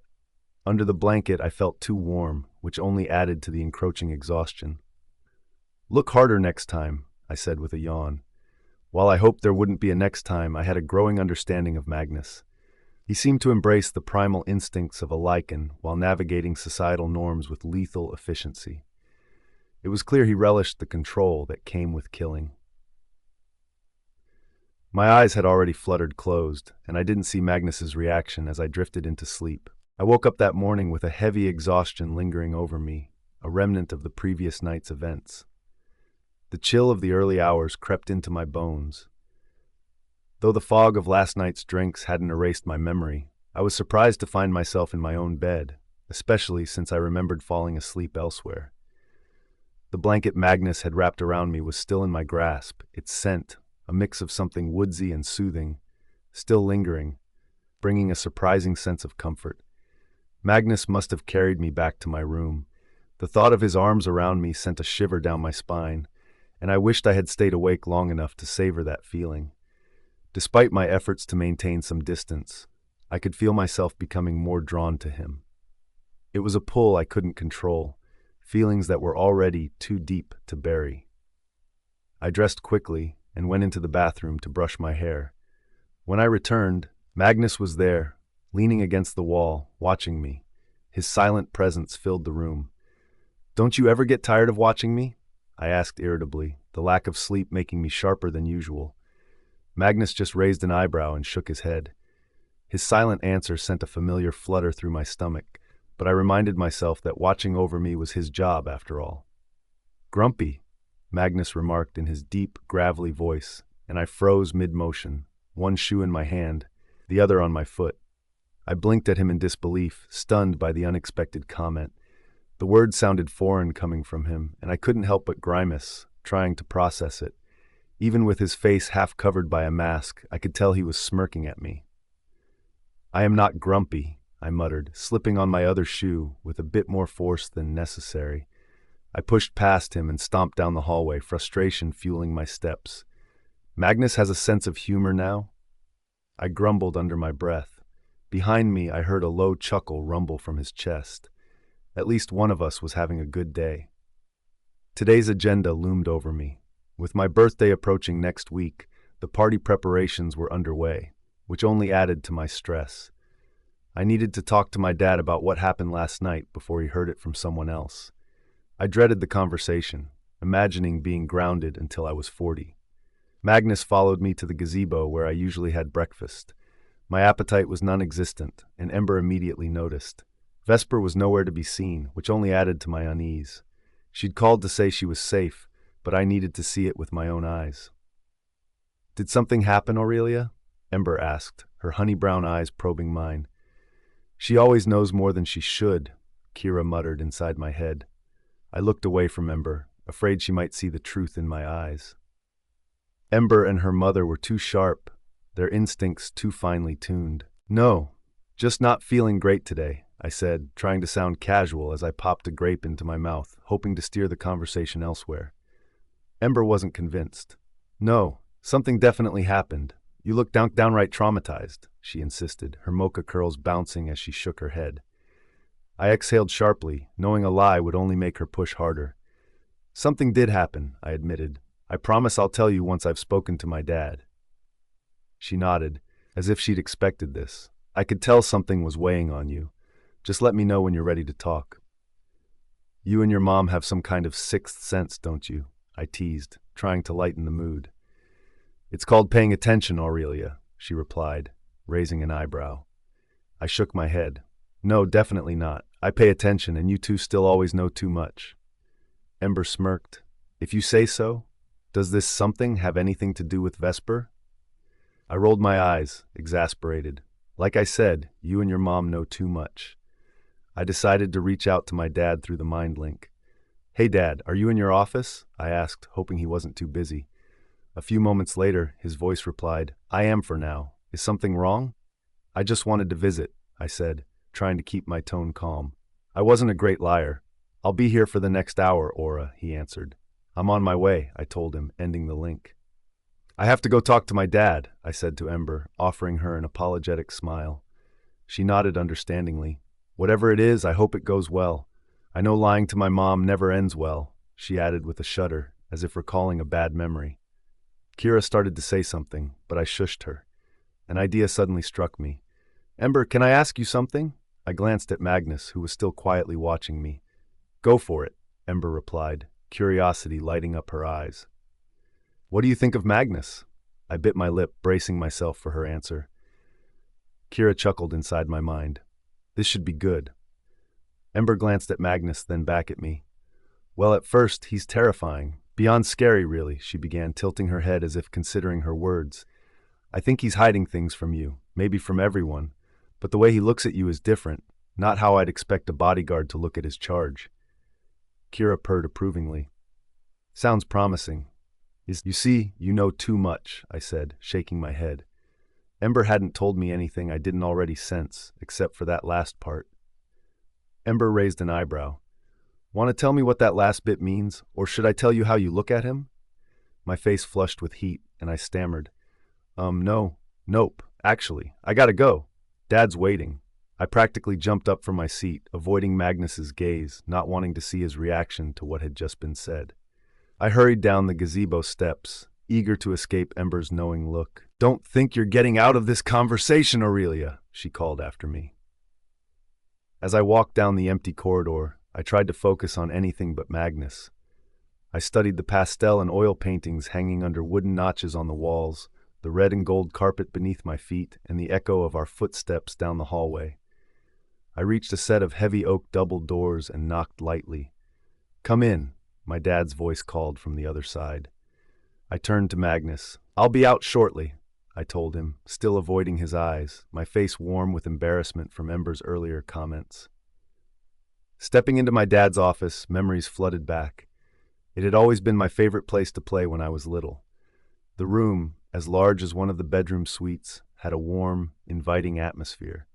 Under the blanket, I felt too warm, which only added to the encroaching exhaustion. Look harder next time, I said with a yawn. While I hoped there wouldn't be a next time, I had a growing understanding of Magnus. He seemed to embrace the primal instincts of a lichen while navigating societal norms with lethal efficiency. It was clear he relished the control that came with killing. My eyes had already fluttered closed, and I didn't see Magnus's reaction as I drifted into sleep. I woke up that morning with a heavy exhaustion lingering over me, a remnant of the previous night's events. The chill of the early hours crept into my bones. Though the fog of last night's drinks hadn't erased my memory, I was surprised to find myself in my own bed, especially since I remembered falling asleep elsewhere. The blanket Magnus had wrapped around me was still in my grasp, its scent, a mix of something woodsy and soothing, still lingering, bringing a surprising sense of comfort. Magnus must have carried me back to my room. The thought of his arms around me sent a shiver down my spine, and I wished I had stayed awake long enough to savor that feeling. Despite my efforts to maintain some distance, I could feel myself becoming more drawn to him. It was a pull I couldn't control, feelings that were already too deep to bury. I dressed quickly and went into the bathroom to brush my hair. When I returned, Magnus was there, leaning against the wall, watching me. His silent presence filled the room. "Don't you ever get tired of watching me?" I asked irritably, the lack of sleep making me sharper than usual. Magnus just raised an eyebrow and shook his head. His silent answer sent a familiar flutter through my stomach, but I reminded myself that watching over me was his job after all. "Grumpy," Magnus remarked in his deep, gravelly voice, and I froze mid-motion, one shoe in my hand, the other on my foot. I blinked at him in disbelief, stunned by the unexpected comment. The word sounded foreign coming from him, and I couldn't help but grimace, trying to process it. Even with his face half covered by a mask, I could tell he was smirking at me. "I am not grumpy," I muttered, slipping on my other shoe with a bit more force than necessary. I pushed past him and stomped down the hallway, frustration fueling my steps. "Magnus has a sense of humor now?" I grumbled under my breath. Behind me, I heard a low chuckle rumble from his chest. At least one of us was having a good day. Today's agenda loomed over me. With my birthday approaching next week, the party preparations were underway, which only added to my stress. I needed to talk to my dad about what happened last night before he heard it from someone else. I dreaded the conversation, imagining being grounded until I was 40. Magnus followed me to the gazebo where I usually had breakfast. My appetite was non-existent, and Ember immediately noticed. Vesper was nowhere to be seen, which only added to my unease. She'd called to say she was safe, but I needed to see it with my own eyes. "Did something happen, Aurelia?" Ember asked, her honey-brown eyes probing mine. "She always knows more than she should," Kira muttered inside my head. I looked away from Ember, afraid she might see the truth in my eyes. Ember and her mother were too sharp, their instincts too finely tuned. "No, just not feeling great today," I said, trying to sound casual as I popped a grape into my mouth, hoping to steer the conversation elsewhere. Ember wasn't convinced. "No, something definitely happened. You look downright traumatized," she insisted, her mocha curls bouncing as she shook her head. I exhaled sharply, knowing a lie would only make her push harder. "Something did happen," I admitted. "I promise I'll tell you once I've spoken to my dad." She nodded, as if she'd expected this. "I could tell something was weighing on you. Just let me know when you're ready to talk." "You and your mom have some kind of sixth sense, don't you?" I teased, trying to lighten the mood. "It's called paying attention, Aurelia," she replied, raising an eyebrow. I shook my head. "No, definitely not. I pay attention, and you two still always know too much." Ember smirked. "If you say so. Does this something have anything to do with Vesper?" I rolled my eyes, exasperated. "Like I said, you and your mom know too much." I decided to reach out to my dad through the mind link. "Hey Dad, are you in your office?" I asked, hoping he wasn't too busy. A few moments later, his voice replied, "I am for now. Is something wrong?" "I just wanted to visit," I said, trying to keep my tone calm. I wasn't a great liar. "I'll be here for the next hour, Aura," he answered. "I'm on my way," I told him, ending the link. "I have to go talk to my dad," I said to Ember, offering her an apologetic smile. She nodded understandingly. "Whatever it is, I hope it goes well. I know lying to my mom never ends well," she added with a shudder, as if recalling a bad memory. Kira started to say something, but I shushed her. An idea suddenly struck me. "Ember, can I ask you something?" I glanced at Magnus, who was still quietly watching me. "Go for it," Ember replied, curiosity lighting up her eyes. "What do you think of Magnus?" I bit my lip, bracing myself for her answer. Kira chuckled inside my mind. This should be good. Ember glanced at Magnus, then back at me. "Well, at first, he's terrifying. Beyond scary, really," she began, tilting her head as if considering her words. "I think he's hiding things from you, maybe from everyone, but the way he looks at you is different, not how I'd expect a bodyguard to look at his charge." Kira purred approvingly. "Sounds promising. You see, you know too much," I said, shaking my head. Ember hadn't told me anything I didn't already sense, except for that last part. Ember raised an eyebrow. "Want to tell me what that last bit means, or should I tell you how you look at him?" My face flushed with heat, and I stammered. Nope, actually, I gotta go. Dad's waiting." I practically jumped up from my seat, avoiding Magnus's gaze, not wanting to see his reaction to what had just been said. I hurried down the gazebo steps, eager to escape Ember's knowing look. "Don't think you're getting out of this conversation, Aurelia," she called after me. As I walked down the empty corridor, I tried to focus on anything but Magnus. I studied the pastel and oil paintings hanging under wooden notches on the walls, the red and gold carpet beneath my feet, and the echo of our footsteps down the hallway. I reached a set of heavy oak double doors and knocked lightly. "Come in," my dad's voice called from the other side. I turned to Magnus. "I'll be out shortly," I told him, still avoiding his eyes, my face warm with embarrassment from Ember's earlier comments. Stepping into my dad's office, memories flooded back. It had always been my favorite place to play when I was little. The room, as large as one of the bedroom suites, had a warm, inviting atmosphere.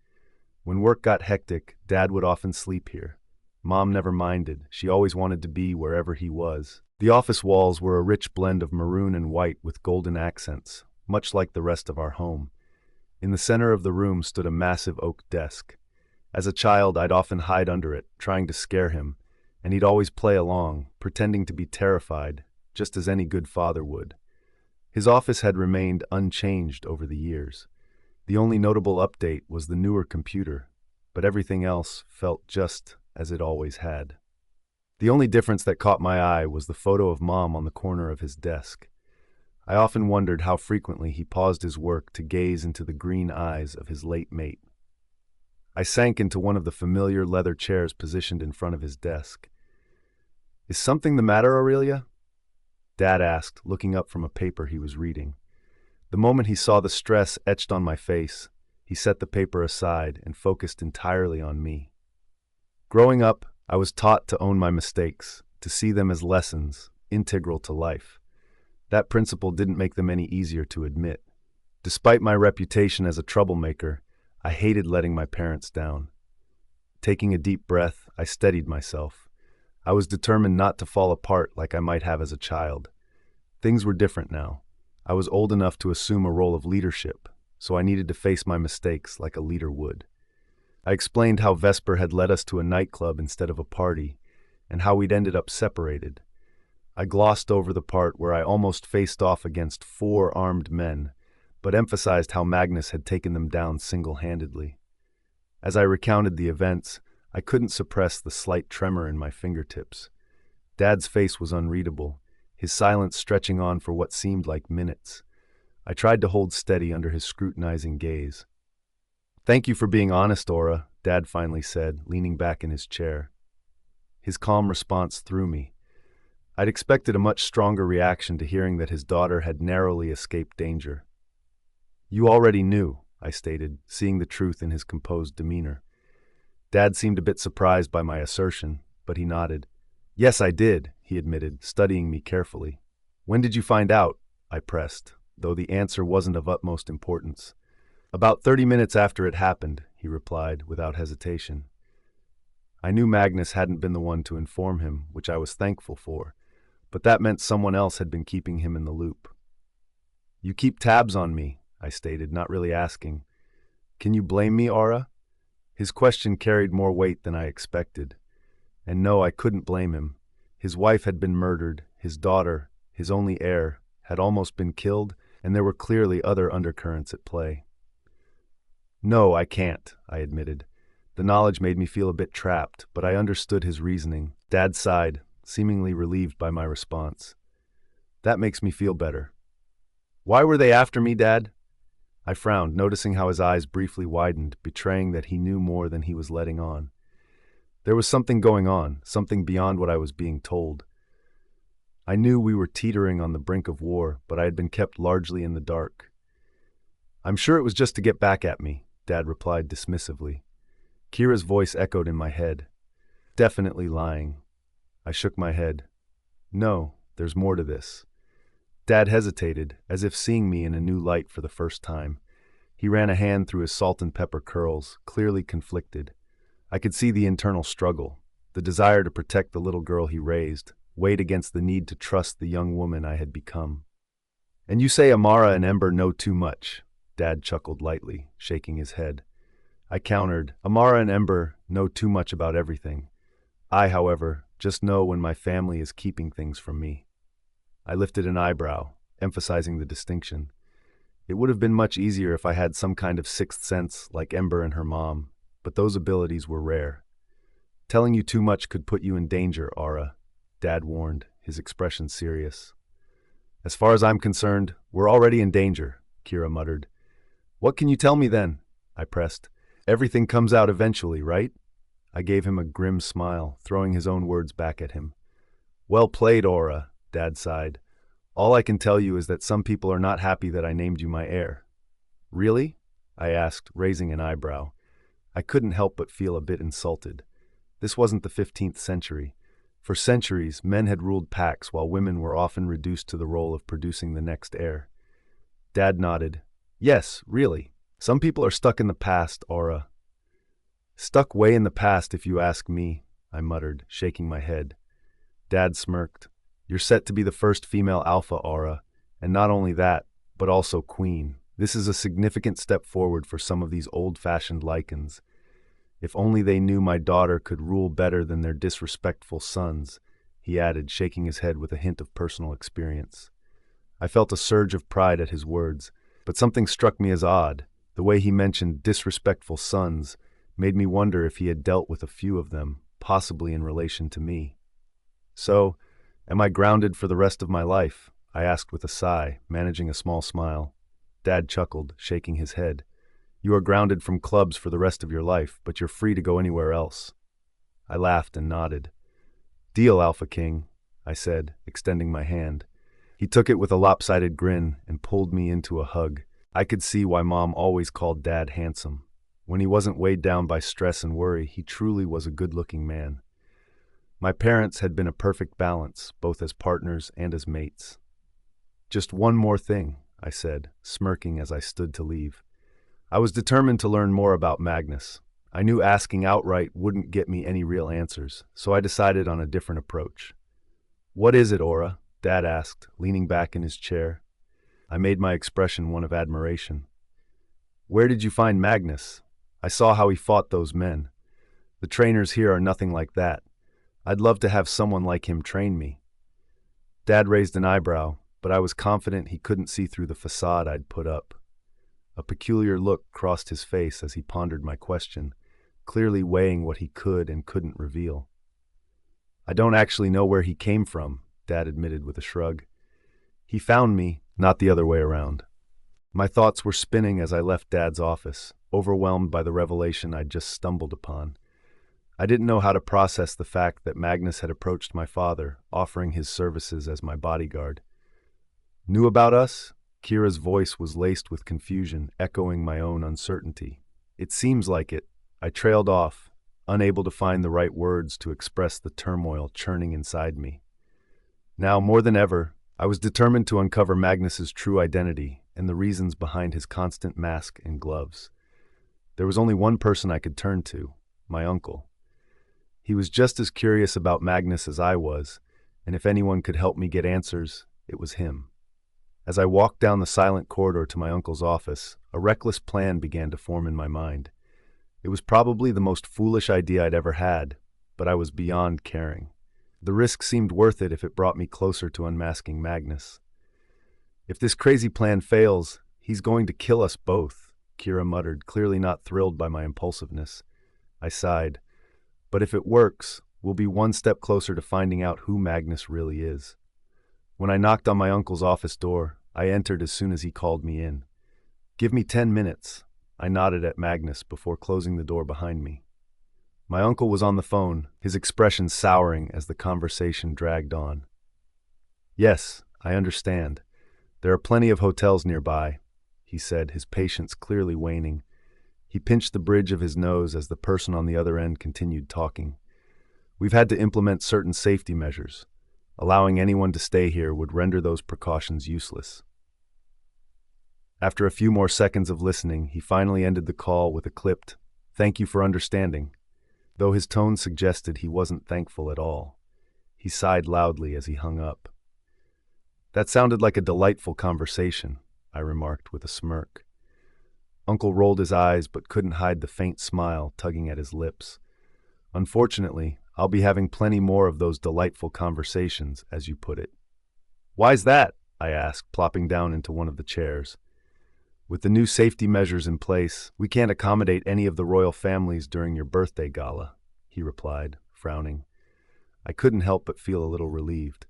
When work got hectic, Dad would often sleep here. Mom never minded. She always wanted to be wherever he was. The office walls were a rich blend of maroon and white with golden accents, much like the rest of our home. In the center of the room stood a massive oak desk. As a child, I'd often hide under it, trying to scare him, and he'd always play along, pretending to be terrified, just as any good father would. His office had remained unchanged over the years. The only notable update was the newer computer, but everything else felt just as it always had. The only difference that caught my eye was the photo of Mom on the corner of his desk. I often wondered how frequently he paused his work to gaze into the green eyes of his late mate. I sank into one of the familiar leather chairs positioned in front of his desk. "Is something the matter, Aurelia?" Dad asked, looking up from a paper he was reading. The moment he saw the stress etched on my face, he set the paper aside and focused entirely on me. Growing up, I was taught to own my mistakes, to see them as lessons, integral to life. That principle didn't make them any easier to admit. Despite my reputation as a troublemaker, I hated letting my parents down. Taking a deep breath, I steadied myself. I was determined not to fall apart like I might have as a child. Things were different now. I was old enough to assume a role of leadership, so I needed to face my mistakes like a leader would. I explained how Vesper had led us to a nightclub instead of a party, and how we'd ended up separated. I glossed over the part where I almost faced off against 4 armed men, but emphasized how Magnus had taken them down single-handedly. As I recounted the events, I couldn't suppress the slight tremor in my fingertips. Dad's face was unreadable, his silence stretching on for what seemed like minutes. I tried to hold steady under his scrutinizing gaze. "Thank you for being honest, Aura," Dad finally said, leaning back in his chair. His calm response threw me. I'd expected a much stronger reaction to hearing that his daughter had narrowly escaped danger. "You already knew," I stated, seeing the truth in his composed demeanor. Dad seemed a bit surprised by my assertion, but he nodded. "Yes, I did," he admitted, studying me carefully. "When did you find out?" I pressed, though the answer wasn't of utmost importance. "About 30 minutes after it happened," he replied, without hesitation. I knew Magnus hadn't been the one to inform him, which I was thankful for, but that meant someone else had been keeping him in the loop. "You keep tabs on me," I stated, not really asking. "Can you blame me, Aura?" His question carried more weight than I expected. And no, I couldn't blame him. His wife had been murdered, his daughter, his only heir, had almost been killed, and there were clearly other undercurrents at play. "No, I can't," I admitted. The knowledge made me feel a bit trapped, but I understood his reasoning. Dad sighed, seemingly relieved by my response. "That makes me feel better." "Why were they after me, Dad?" I frowned, noticing how his eyes briefly widened, betraying that he knew more than he was letting on. There was something going on, something beyond what I was being told. I knew we were teetering on the brink of war, but I had been kept largely in the dark. "I'm sure it was just to get back at me," Dad replied dismissively. Kira's voice echoed in my head. "Definitely lying." I shook my head. "No, there's more to this." Dad hesitated, as if seeing me in a new light for the first time. He ran a hand through his salt and pepper curls, clearly conflicted. I could see the internal struggle, the desire to protect the little girl he raised, weighed against the need to trust the young woman I had become. "And you say Amara and Ember know too much," Dad chuckled lightly, shaking his head. I countered, "Amara and Ember know too much about everything. I, however, just know when my family is keeping things from me." I lifted an eyebrow, emphasizing the distinction. It would have been much easier if I had some kind of sixth sense like Ember and her mom, but those abilities were rare. "Telling you too much could put you in danger, Aura," Dad warned, his expression serious. "As far as I'm concerned, we're already in danger," Kira muttered. "What can you tell me then?" I pressed. "Everything comes out eventually, right?" I gave him a grim smile, throwing his own words back at him. "Well played, Aura," Dad sighed. "All I can tell you is that some people are not happy that I named you my heir." "Really?" I asked, raising an eyebrow. I couldn't help but feel a bit insulted. This wasn't the 15th century. For centuries, men had ruled packs while women were often reduced to the role of producing the next heir. Dad nodded. Yes, really. Some people are stuck in the past, Aura. Stuck way in the past, if you ask me, I muttered, shaking my head. Dad smirked. You're set to be the first female alpha, Aura, and not only that, but also queen. This is a significant step forward for some of these old-fashioned lichens. If only they knew my daughter could rule better than their disrespectful sons, he added, shaking his head with a hint of personal experience. I felt a surge of pride at his words, but something struck me as odd. The way he mentioned disrespectful sons made me wonder if he had dealt with a few of them, possibly in relation to me. So, am I grounded for the rest of my life? I asked with a sigh, managing a small smile. Dad chuckled, shaking his head. You are grounded from clubs for the rest of your life, but you're free to go anywhere else. I laughed and nodded. Deal, Alpha King, I said, extending my hand. He took it with a lopsided grin and pulled me into a hug. I could see why Mom always called Dad handsome. When he wasn't weighed down by stress and worry, he truly was a good-looking man. My parents had been a perfect balance, both as partners and as mates. Just one more thing, I said, smirking as I stood to leave. I was determined to learn more about Magnus. I knew asking outright wouldn't get me any real answers, so I decided on a different approach. What is it, Aura? Dad asked, leaning back in his chair. I made my expression one of admiration. Where did you find Magnus? I saw how he fought those men. The trainers here are nothing like that. I'd love to have someone like him train me. Dad raised an eyebrow, but I was confident he couldn't see through the facade I'd put up. A peculiar look crossed his face as he pondered my question, clearly weighing what he could and couldn't reveal. I don't actually know where he came from, Dad admitted with a shrug. He found me, not the other way around. My thoughts were spinning as I left Dad's office, overwhelmed by the revelation I'd just stumbled upon. I didn't know how to process the fact that Magnus had approached my father, offering his services as my bodyguard. Knew about us? Kira's voice was laced with confusion, echoing my own uncertainty. It seems like it. I trailed off, unable to find the right words to express the turmoil churning inside me. Now, more than ever, I was determined to uncover Magnus's true identity and the reasons behind his constant mask and gloves. There was only one person I could turn to, my uncle. He was just as curious about Magnus as I was, and if anyone could help me get answers, it was him. As I walked down the silent corridor to my uncle's office, a reckless plan began to form in my mind. It was probably the most foolish idea I'd ever had, but I was beyond caring. The risk seemed worth it if it brought me closer to unmasking Magnus. If this crazy plan fails, he's going to kill us both, Kira muttered, clearly not thrilled by my impulsiveness. I sighed. But if it works, we'll be one step closer to finding out who Magnus really is. When I knocked on my uncle's office door, I entered as soon as he called me in. Give me 10 minutes. I nodded at Magnus before closing the door behind me. My uncle was on the phone, his expression souring as the conversation dragged on. Yes, I understand. There are plenty of hotels nearby, he said, his patience clearly waning. He pinched the bridge of his nose as the person on the other end continued talking. We've had to implement certain safety measures. Allowing anyone to stay here would render those precautions useless. After a few more seconds of listening, he finally ended the call with a clipped, "Thank you for understanding," though his tone suggested he wasn't thankful at all. He sighed loudly as he hung up. That sounded like a delightful conversation, I remarked with a smirk. Uncle rolled his eyes but couldn't hide the faint smile tugging at his lips. Unfortunately, I'll be having plenty more of those delightful conversations, as you put it. Why's that? I asked, plopping down into one of the chairs. With the new safety measures in place, we can't accommodate any of the royal families during your birthday gala, he replied, frowning. I couldn't help but feel a little relieved.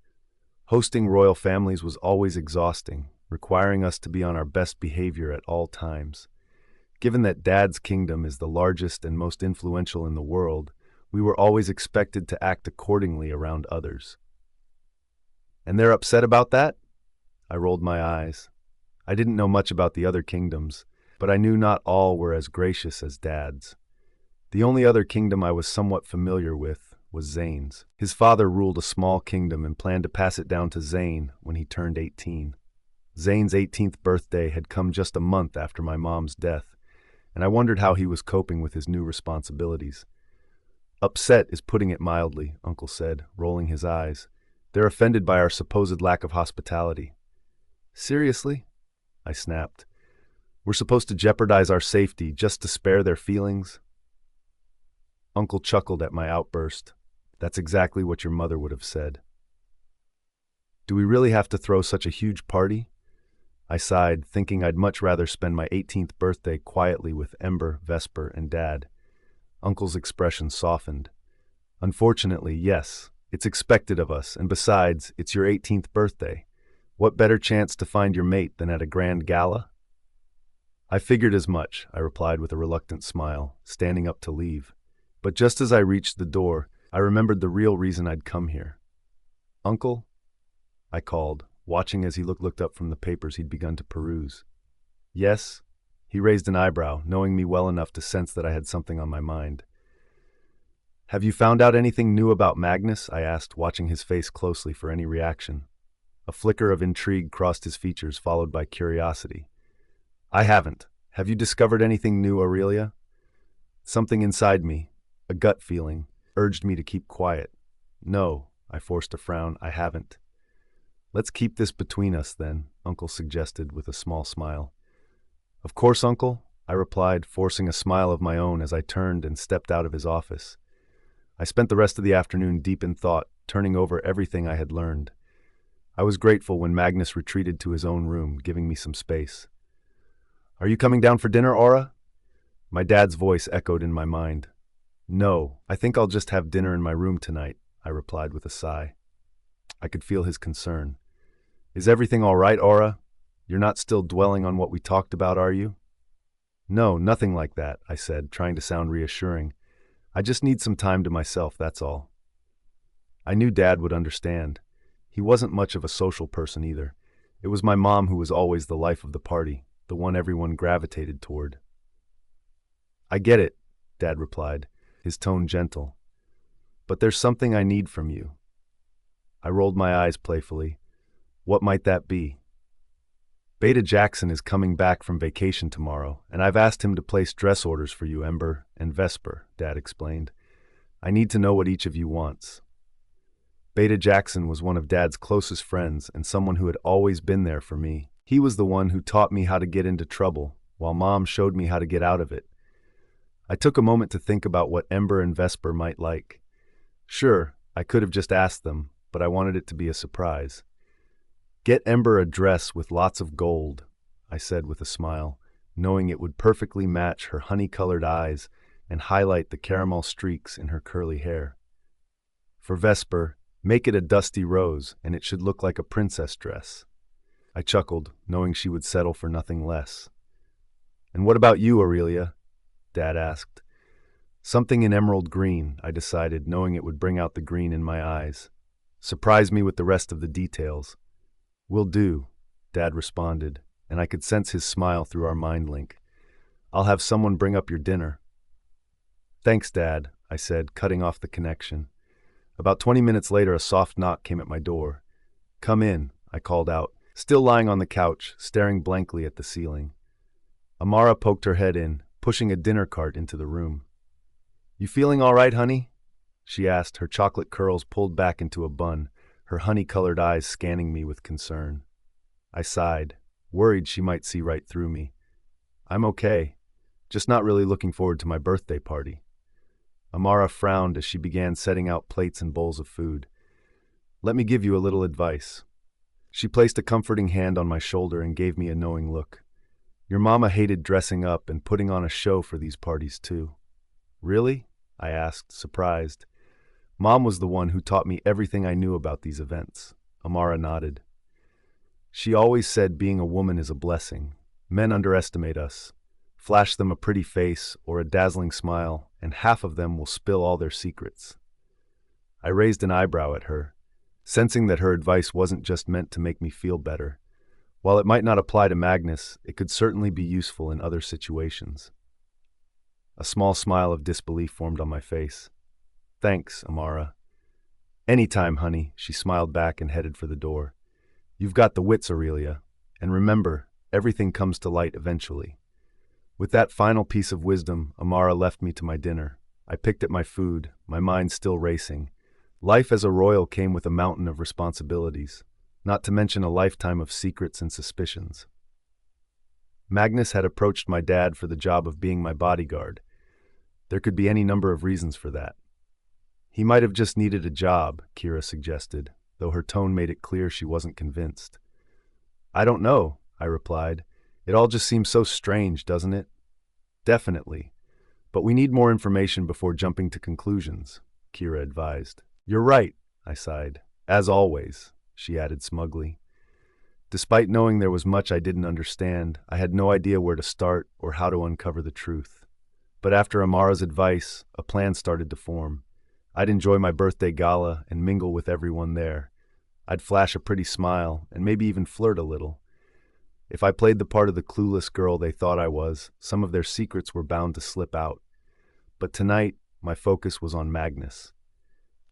Hosting royal families was always exhausting, requiring us to be on our best behavior at all times. Given that Dad's kingdom is the largest and most influential in the world, we were always expected to act accordingly around others. And they're upset about that? I rolled my eyes. I didn't know much about the other kingdoms, but I knew not all were as gracious as Dad's. The only other kingdom I was somewhat familiar with was Zane's. His father ruled a small kingdom and planned to pass it down to Zane when he turned 18. Zane's 18th birthday had come just a month after my mom's death, and I wondered how he was coping with his new responsibilities. "Upset is putting it mildly," Uncle said, rolling his eyes. "They're offended by our supposed lack of hospitality." "Seriously?" I snapped. "We're supposed to jeopardize our safety just to spare their feelings?" Uncle chuckled at my outburst. "That's exactly what your mother would have said." "Do we really have to throw such a huge party?" I sighed, thinking I'd much rather spend my 18th birthday quietly with Ember, Vesper, and Dad. Uncle's expression softened. "Unfortunately, yes. It's expected of us, and besides, it's your 18th birthday. What better chance to find your mate than at a grand gala?" "I figured as much," I replied with a reluctant smile, standing up to leave. But just as I reached the door, I remembered the real reason I'd come here. "Uncle?" I called, watching as he looked up from the papers he'd begun to peruse. "Yes?" He raised an eyebrow, knowing me well enough to sense that I had something on my mind. "Have you found out anything new about Magnus?" I asked, watching his face closely for any reaction. A flicker of intrigue crossed his features, followed by curiosity. "I haven't. Have you discovered anything new, Aurelia?" Something inside me, a gut feeling, urged me to keep quiet. "No," I forced a frown, "I haven't." "Let's keep this between us, then," Uncle suggested with a small smile. "Of course, Uncle," I replied, forcing a smile of my own as I turned and stepped out of his office. I spent the rest of the afternoon deep in thought, turning over everything I had learned. I was grateful when Magnus retreated to his own room, giving me some space. "Are you coming down for dinner, Aura?" My dad's voice echoed in my mind. "No, I think I'll just have dinner in my room tonight," I replied with a sigh. I could feel his concern. "Is everything all right, Aura? You're not still dwelling on what we talked about, are you?" "No, nothing like that," I said, trying to sound reassuring. "I just need some time to myself, that's all." I knew Dad would understand. He wasn't much of a social person either. It was my mom who was always the life of the party, the one everyone gravitated toward. "I get it," Dad replied, his tone gentle. "But there's something I need from you." I rolled my eyes playfully. "What might that be?" "Beta Jackson is coming back from vacation tomorrow, and I've asked him to place dress orders for you, Ember and Vesper," Dad explained. "I need to know what each of you wants." Beta Jackson was one of Dad's closest friends and someone who had always been there for me. He was the one who taught me how to get into trouble, while Mom showed me how to get out of it. I took a moment to think about what Ember and Vesper might like. Sure, I could have just asked them, but I wanted it to be a surprise. "Get Ember a dress with lots of gold," I said with a smile, knowing it would perfectly match her honey-colored eyes and highlight the caramel streaks in her curly hair. "For Vesper, make it a dusty rose, and it should look like a princess dress." I chuckled, knowing she would settle for nothing less. "And what about you, Aurelia?" Dad asked. "Something in emerald green," I decided, knowing it would bring out the green in my eyes. "Surprise me with the rest of the details." "Will do," Dad responded, and I could sense his smile through our mind link. "I'll have someone bring up your dinner." "Thanks, Dad," I said, cutting off the connection. About 20 minutes later, a soft knock came at my door. "Come in," I called out, still lying on the couch, staring blankly at the ceiling. Amara poked her head in, pushing a dinner cart into the room. "You feeling all right, honey?" she asked, her chocolate curls pulled back into a bun, her honey-colored eyes scanning me with concern. I sighed, worried she might see right through me. "I'm okay, just not really looking forward to my birthday party." Amara frowned as she began setting out plates and bowls of food. "Let me give you a little advice." She placed a comforting hand on my shoulder and gave me a knowing look. "Your mama hated dressing up and putting on a show for these parties too." "Really?" I asked, surprised. "Mom was the one who taught me everything I knew about these events." Amara nodded. "She always said being a woman is a blessing. Men underestimate us. Flash them a pretty face or a dazzling smile, and half of them will spill all their secrets." I raised an eyebrow at her, sensing that her advice wasn't just meant to make me feel better. While it might not apply to Magnus, it could certainly be useful in other situations. A small smile of disbelief formed on my face. Thanks, Amara. Anytime, honey, she smiled back and headed for the door. You've got the wits, Aurelia. And remember, everything comes to light eventually. With that final piece of wisdom, Amara left me to my dinner. I picked at my food, my mind still racing. Life as a royal came with a mountain of responsibilities, not to mention a lifetime of secrets and suspicions. Magnus had approached my dad for the job of being my bodyguard. There could be any number of reasons for that. He might have just needed a job, Kira suggested, though her tone made it clear she wasn't convinced. I don't know, I replied. It all just seems so strange, doesn't it? Definitely. But we need more information before jumping to conclusions, Kira advised. You're right, I sighed. As always, she added smugly. Despite knowing there was much I didn't understand, I had no idea where to start or how to uncover the truth. But after Amara's advice, a plan started to form. I'd enjoy my birthday gala and mingle with everyone there. I'd flash a pretty smile and maybe even flirt a little. If I played the part of the clueless girl they thought I was, some of their secrets were bound to slip out. But tonight, my focus was on Magnus.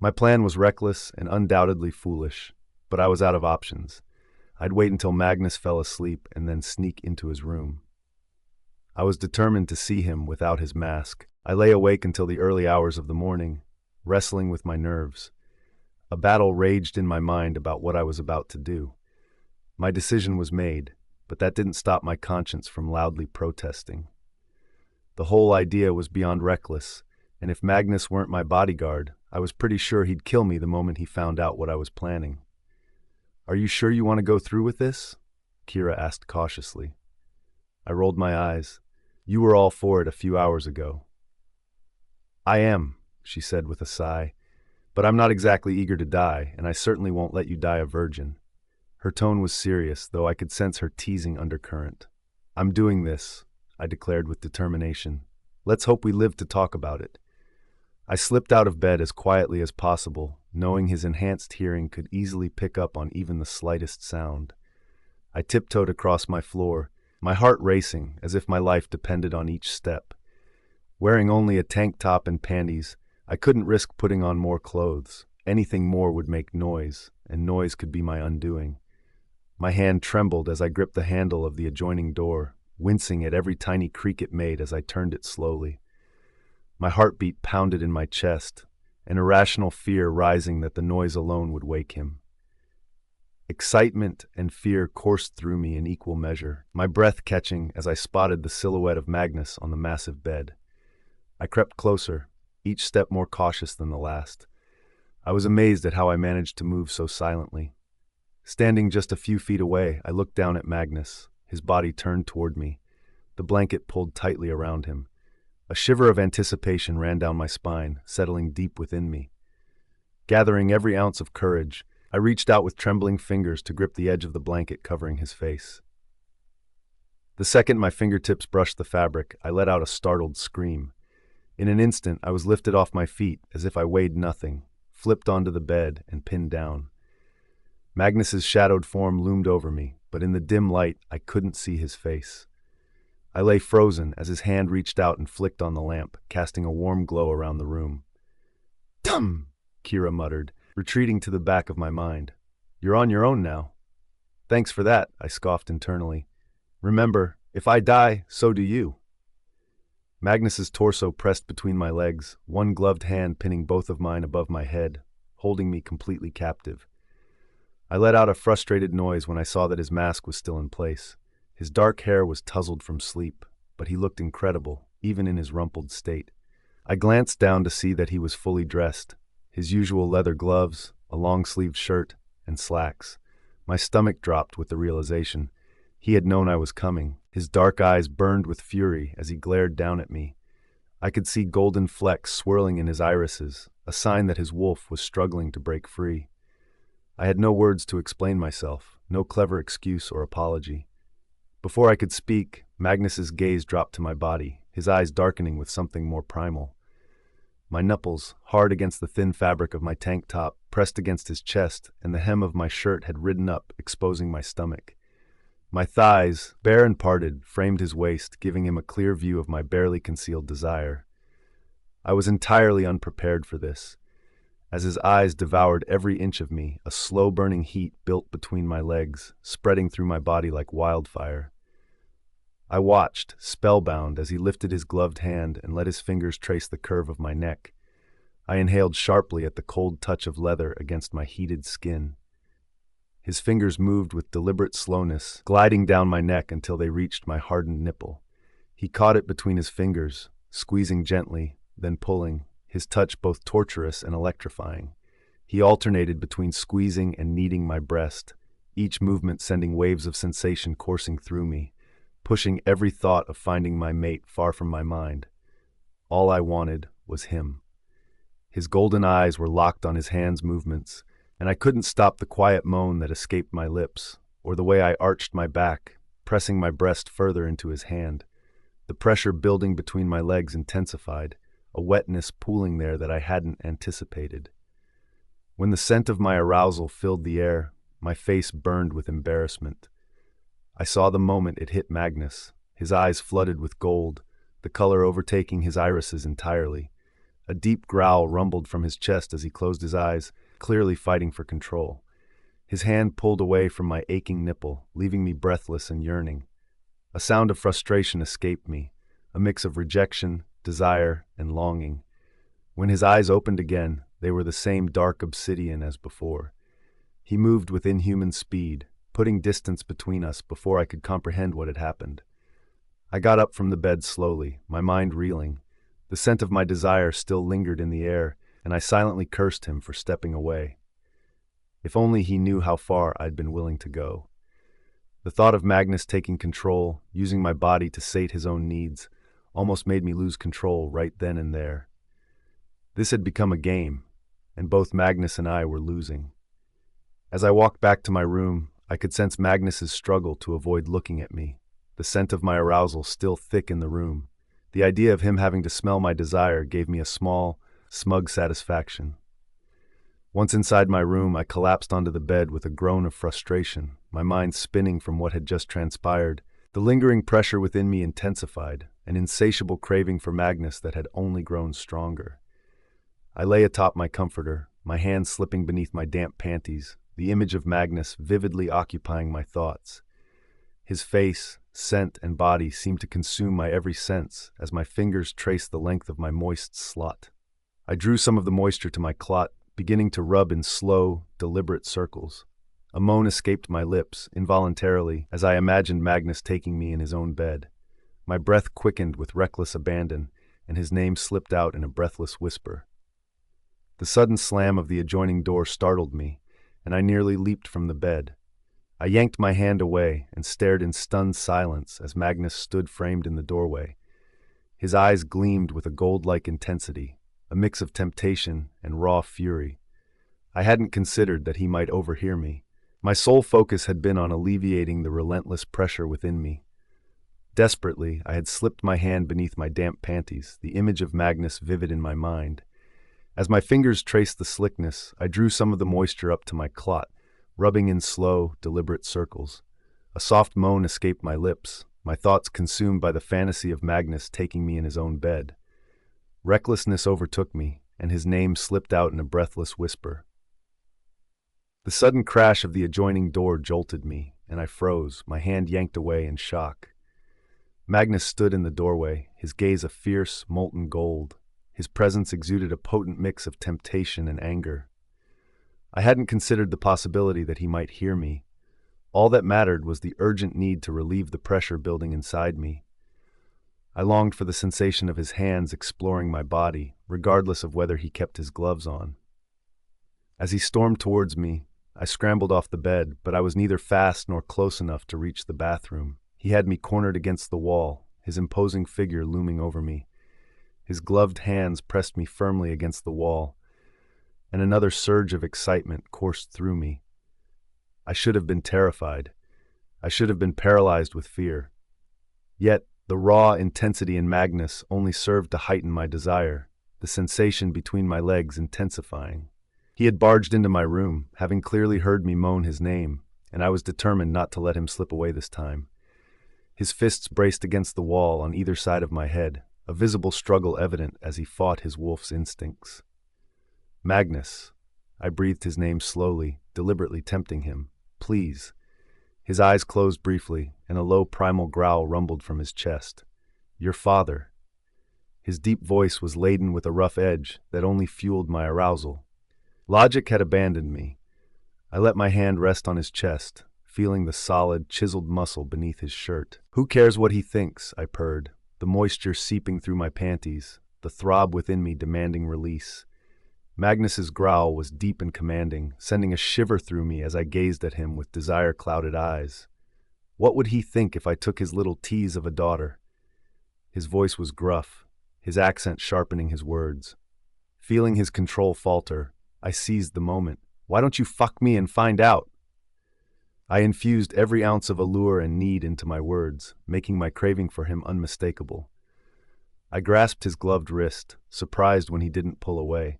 My plan was reckless and undoubtedly foolish, but I was out of options. I'd wait until Magnus fell asleep and then sneak into his room. I was determined to see him without his mask. I lay awake until the early hours of the morning, wrestling with my nerves. A battle raged in my mind about what I was about to do. My decision was made, but that didn't stop my conscience from loudly protesting. The whole idea was beyond reckless, and if Magnus weren't my bodyguard, I was pretty sure he'd kill me the moment he found out what I was planning. Are you sure you want to go through with this? Kira asked cautiously. I rolled my eyes. You were all for it a few hours ago. I am, she said with a sigh, but I'm not exactly eager to die, and I certainly won't let you die a virgin. Her tone was serious, though I could sense her teasing undercurrent. I'm doing this, I declared with determination. Let's hope we live to talk about it. I slipped out of bed as quietly as possible, knowing his enhanced hearing could easily pick up on even the slightest sound. I tiptoed across my floor, my heart racing as if my life depended on each step. Wearing only a tank top and panties, I couldn't risk putting on more clothes. Anything more would make noise, and noise could be my undoing. My hand trembled as I gripped the handle of the adjoining door, wincing at every tiny creak it made as I turned it slowly. My heartbeat pounded in my chest, an irrational fear rising that the noise alone would wake him. Excitement and fear coursed through me in equal measure, my breath catching as I spotted the silhouette of Magnus on the massive bed. I crept closer, each step more cautious than the last. I was amazed at how I managed to move so silently. Standing just a few feet away, I looked down at Magnus, his body turned toward me, the blanket pulled tightly around him. A shiver of anticipation ran down my spine, settling deep within me. Gathering every ounce of courage, I reached out with trembling fingers to grip the edge of the blanket covering his face. The second my fingertips brushed the fabric, I let out a startled scream. In an instant, I was lifted off my feet as if I weighed nothing, flipped onto the bed, and pinned down. Magnus's shadowed form loomed over me, but in the dim light, I couldn't see his face. I lay frozen as his hand reached out and flicked on the lamp, casting a warm glow around the room. "Tum!" Kira muttered, retreating to the back of my mind. "You're on your own now." "Thanks for that," I scoffed internally. "Remember, if I die, so do you." Magnus's torso pressed between my legs, one gloved hand pinning both of mine above my head, holding me completely captive. I let out a frustrated noise when I saw that his mask was still in place. His dark hair was tousled from sleep, but he looked incredible, even in his rumpled state. I glanced down to see that he was fully dressed, his usual leather gloves, a long-sleeved shirt, and slacks. My stomach dropped with the realization. He had known I was coming. His dark eyes burned with fury as he glared down at me. I could see golden flecks swirling in his irises, a sign that his wolf was struggling to break free. I had no words to explain myself, no clever excuse or apology. Before I could speak, Magnus's gaze dropped to my body, his eyes darkening with something more primal. My knuckles, hard against the thin fabric of my tank top, pressed against his chest, and the hem of my shirt had ridden up, exposing my stomach. My thighs, bare and parted, framed his waist, giving him a clear view of my barely concealed desire. I was entirely unprepared for this. As his eyes devoured every inch of me, a slow-burning heat built between my legs, spreading through my body like wildfire. I watched, spellbound, as he lifted his gloved hand and let his fingers trace the curve of my neck. I inhaled sharply at the cold touch of leather against my heated skin. His fingers moved with deliberate slowness, gliding down my neck until they reached my hardened nipple. He caught it between his fingers, squeezing gently, then pulling, his touch both torturous and electrifying. He alternated between squeezing and kneading my breast, each movement sending waves of sensation coursing through me, pushing every thought of finding my mate far from my mind. All I wanted was him. His golden eyes were locked on his hands' movements, and I couldn't stop the quiet moan that escaped my lips, or the way I arched my back, pressing my breast further into his hand. The pressure building between my legs intensified, a wetness pooling there that I hadn't anticipated. When the scent of my arousal filled the air, my face burned with embarrassment. I saw the moment it hit Magnus, his eyes flooded with gold, the color overtaking his irises entirely. A deep growl rumbled from his chest as he closed his eyes, clearly fighting for control. His hand pulled away from my aching nipple, leaving me breathless and yearning. A sound of frustration escaped me, a mix of rejection, desire, and longing. When his eyes opened again, they were the same dark obsidian as before. He moved with inhuman speed, putting distance between us before I could comprehend what had happened. I got up from the bed slowly, my mind reeling. The scent of my desire still lingered in the air, and I silently cursed him for stepping away. If only he knew how far I'd been willing to go. The thought of Magnus taking control, using my body to sate his own needs, almost made me lose control right then and there. This had become a game, and both Magnus and I were losing. As I walked back to my room, I could sense Magnus's struggle to avoid looking at me, the scent of my arousal still thick in the room. The idea of him having to smell my desire gave me a small, smug satisfaction. Once inside my room, I collapsed onto the bed with a groan of frustration, my mind spinning from what had just transpired. The lingering pressure within me intensified, an insatiable craving for Magnus that had only grown stronger. I lay atop my comforter, my hands slipping beneath my damp panties, the image of Magnus vividly occupying my thoughts. His face, scent, and body seemed to consume my every sense as my fingers traced the length of my moist slut. I drew some of the moisture to my clot, beginning to rub in slow, deliberate circles. A moan escaped my lips, involuntarily, as I imagined Magnus taking me in his own bed. My breath quickened with reckless abandon, and his name slipped out in a breathless whisper. The sudden slam of the adjoining door startled me, and I nearly leaped from the bed. I yanked my hand away and stared in stunned silence as Magnus stood framed in the doorway. His eyes gleamed with a gold-like intensity, a mix of temptation and raw fury. I hadn't considered that he might overhear me. My sole focus had been on alleviating the relentless pressure within me. Desperately, I had slipped my hand beneath my damp panties, the image of Magnus vivid in my mind. As my fingers traced the slickness, I drew some of the moisture up to my clot, rubbing in slow, deliberate circles. A soft moan escaped my lips, my thoughts consumed by the fantasy of Magnus taking me in his own bed. Recklessness overtook me, and his name slipped out in a breathless whisper. The sudden crash of the adjoining door jolted me, and I froze, my hand yanked away in shock. Magnus stood in the doorway, his gaze a fierce, molten gold. His presence exuded a potent mix of temptation and anger. I hadn't considered the possibility that he might hear me. All that mattered was the urgent need to relieve the pressure building inside me. I longed for the sensation of his hands exploring my body, regardless of whether he kept his gloves on. As he stormed towards me, I scrambled off the bed, but I was neither fast nor close enough to reach the bathroom. He had me cornered against the wall, his imposing figure looming over me. His gloved hands pressed me firmly against the wall, and another surge of excitement coursed through me. I should have been terrified. I should have been paralyzed with fear. Yet, the raw intensity in Magnus only served to heighten my desire, the sensation between my legs intensifying. He had barged into my room, having clearly heard me moan his name, and I was determined not to let him slip away this time. His fists braced against the wall on either side of my head, a visible struggle evident as he fought his wolf's instincts. Magnus. I breathed his name slowly, deliberately tempting him. Please. His eyes closed briefly, and a low primal growl rumbled from his chest. Your father. His deep voice was laden with a rough edge that only fueled my arousal. Logic had abandoned me. I let my hand rest on his chest, feeling the solid, chiseled muscle beneath his shirt. Who cares what he thinks, I purred, the moisture seeping through my panties, the throb within me demanding release. Magnus's growl was deep and commanding, sending a shiver through me as I gazed at him with desire-clouded eyes. What would he think if I took his little tease of a daughter? His voice was gruff, his accent sharpening his words. Feeling his control falter, I seized the moment. Why don't you fuck me and find out? I infused every ounce of allure and need into my words, making my craving for him unmistakable. I grasped his gloved wrist, surprised when he didn't pull away.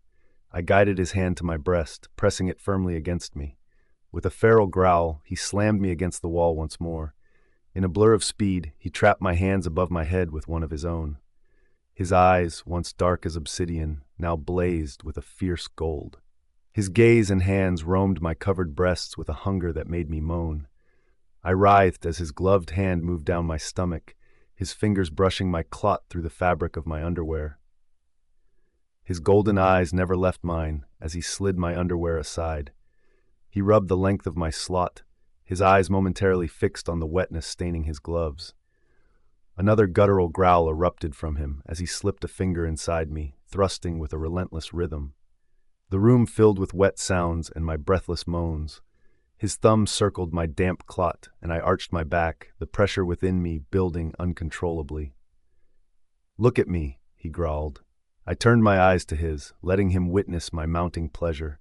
I guided his hand to my breast, pressing it firmly against me. With a feral growl, he slammed me against the wall once more. In a blur of speed, he trapped my hands above my head with one of his own. His eyes, once dark as obsidian, now blazed with a fierce gold. His gaze and hands roamed my covered breasts with a hunger that made me moan. I writhed as his gloved hand moved down my stomach, his fingers brushing my clot through the fabric of my underwear. His golden eyes never left mine as he slid my underwear aside. He rubbed the length of my slot, his eyes momentarily fixed on the wetness staining his gloves. Another guttural growl erupted from him as he slipped a finger inside me, thrusting with a relentless rhythm. The room filled with wet sounds and my breathless moans. His thumb circled my damp clot, and I arched my back, the pressure within me building uncontrollably. Look at me, he growled. I turned my eyes to his, letting him witness my mounting pleasure.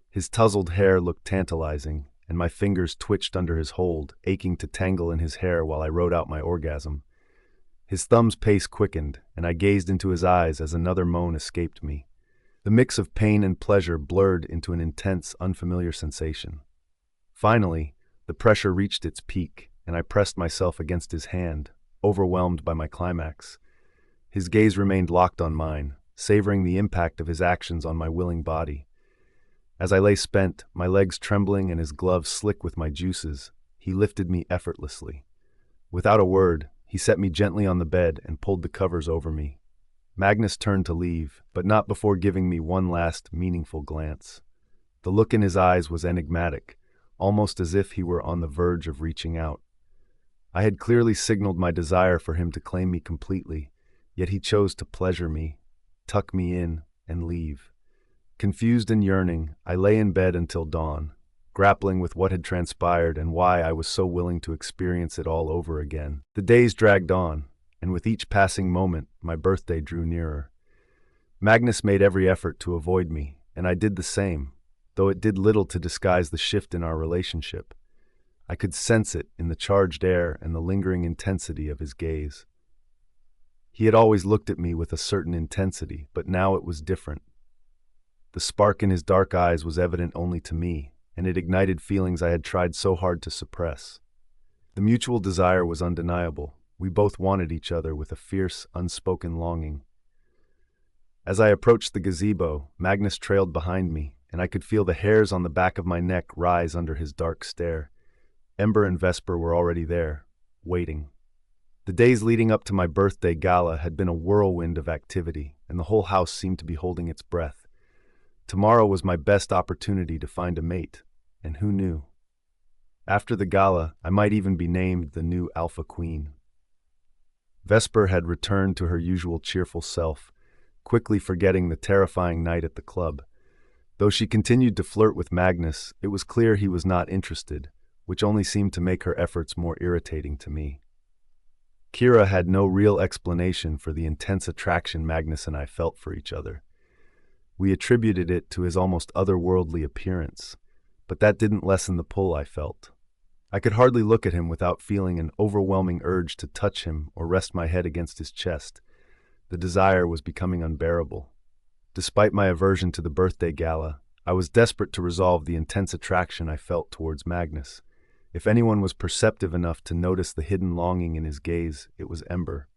His tousled hair looked tantalizing, and my fingers twitched under his hold, aching to tangle in his hair while I rode out my orgasm. His thumb's pace quickened, and I gazed into his eyes as another moan escaped me. The mix of pain and pleasure blurred into an intense, unfamiliar sensation. Finally, the pressure reached its peak, and I pressed myself against his hand, overwhelmed by my climax. His gaze remained locked on mine, savoring the impact of his actions on my willing body. As I lay spent, my legs trembling and his gloves slick with my juices, he lifted me effortlessly. Without a word, he set me gently on the bed and pulled the covers over me. Magnus turned to leave, but not before giving me one last, meaningful glance. The look in his eyes was enigmatic, almost as if he were on the verge of reaching out. I had clearly signaled my desire for him to claim me completely, yet he chose to pleasure me, tuck me in, and leave. Confused and yearning, I lay in bed until dawn, grappling with what had transpired and why I was so willing to experience it all over again. The days dragged on, and with each passing moment, my birthday drew nearer. Magnus made every effort to avoid me, and I did the same, though it did little to disguise the shift in our relationship. I could sense it in the charged air and the lingering intensity of his gaze. He had always looked at me with a certain intensity, but now it was different. The spark in his dark eyes was evident only to me, and it ignited feelings I had tried so hard to suppress. The mutual desire was undeniable. We both wanted each other with a fierce, unspoken longing. As I approached the gazebo, Magnus trailed behind me, and I could feel the hairs on the back of my neck rise under his dark stare. Ember and Vesper were already there, waiting. The days leading up to my birthday gala had been a whirlwind of activity, and the whole house seemed to be holding its breath. Tomorrow was my best opportunity to find a mate, and who knew? After the gala, I might even be named the new Alpha Queen. Vesper had returned to her usual cheerful self, quickly forgetting the terrifying night at the club. Though she continued to flirt with Magnus, it was clear he was not interested, which only seemed to make her efforts more irritating to me. Kira had no real explanation for the intense attraction Magnus and I felt for each other. We attributed it to his almost otherworldly appearance, but that didn't lessen the pull I felt. I could hardly look at him without feeling an overwhelming urge to touch him or rest my head against his chest. The desire was becoming unbearable. Despite my aversion to the birthday gala, I was desperate to resolve the intense attraction I felt towards Magnus. If anyone was perceptive enough to notice the hidden longing in his gaze, it was Ember.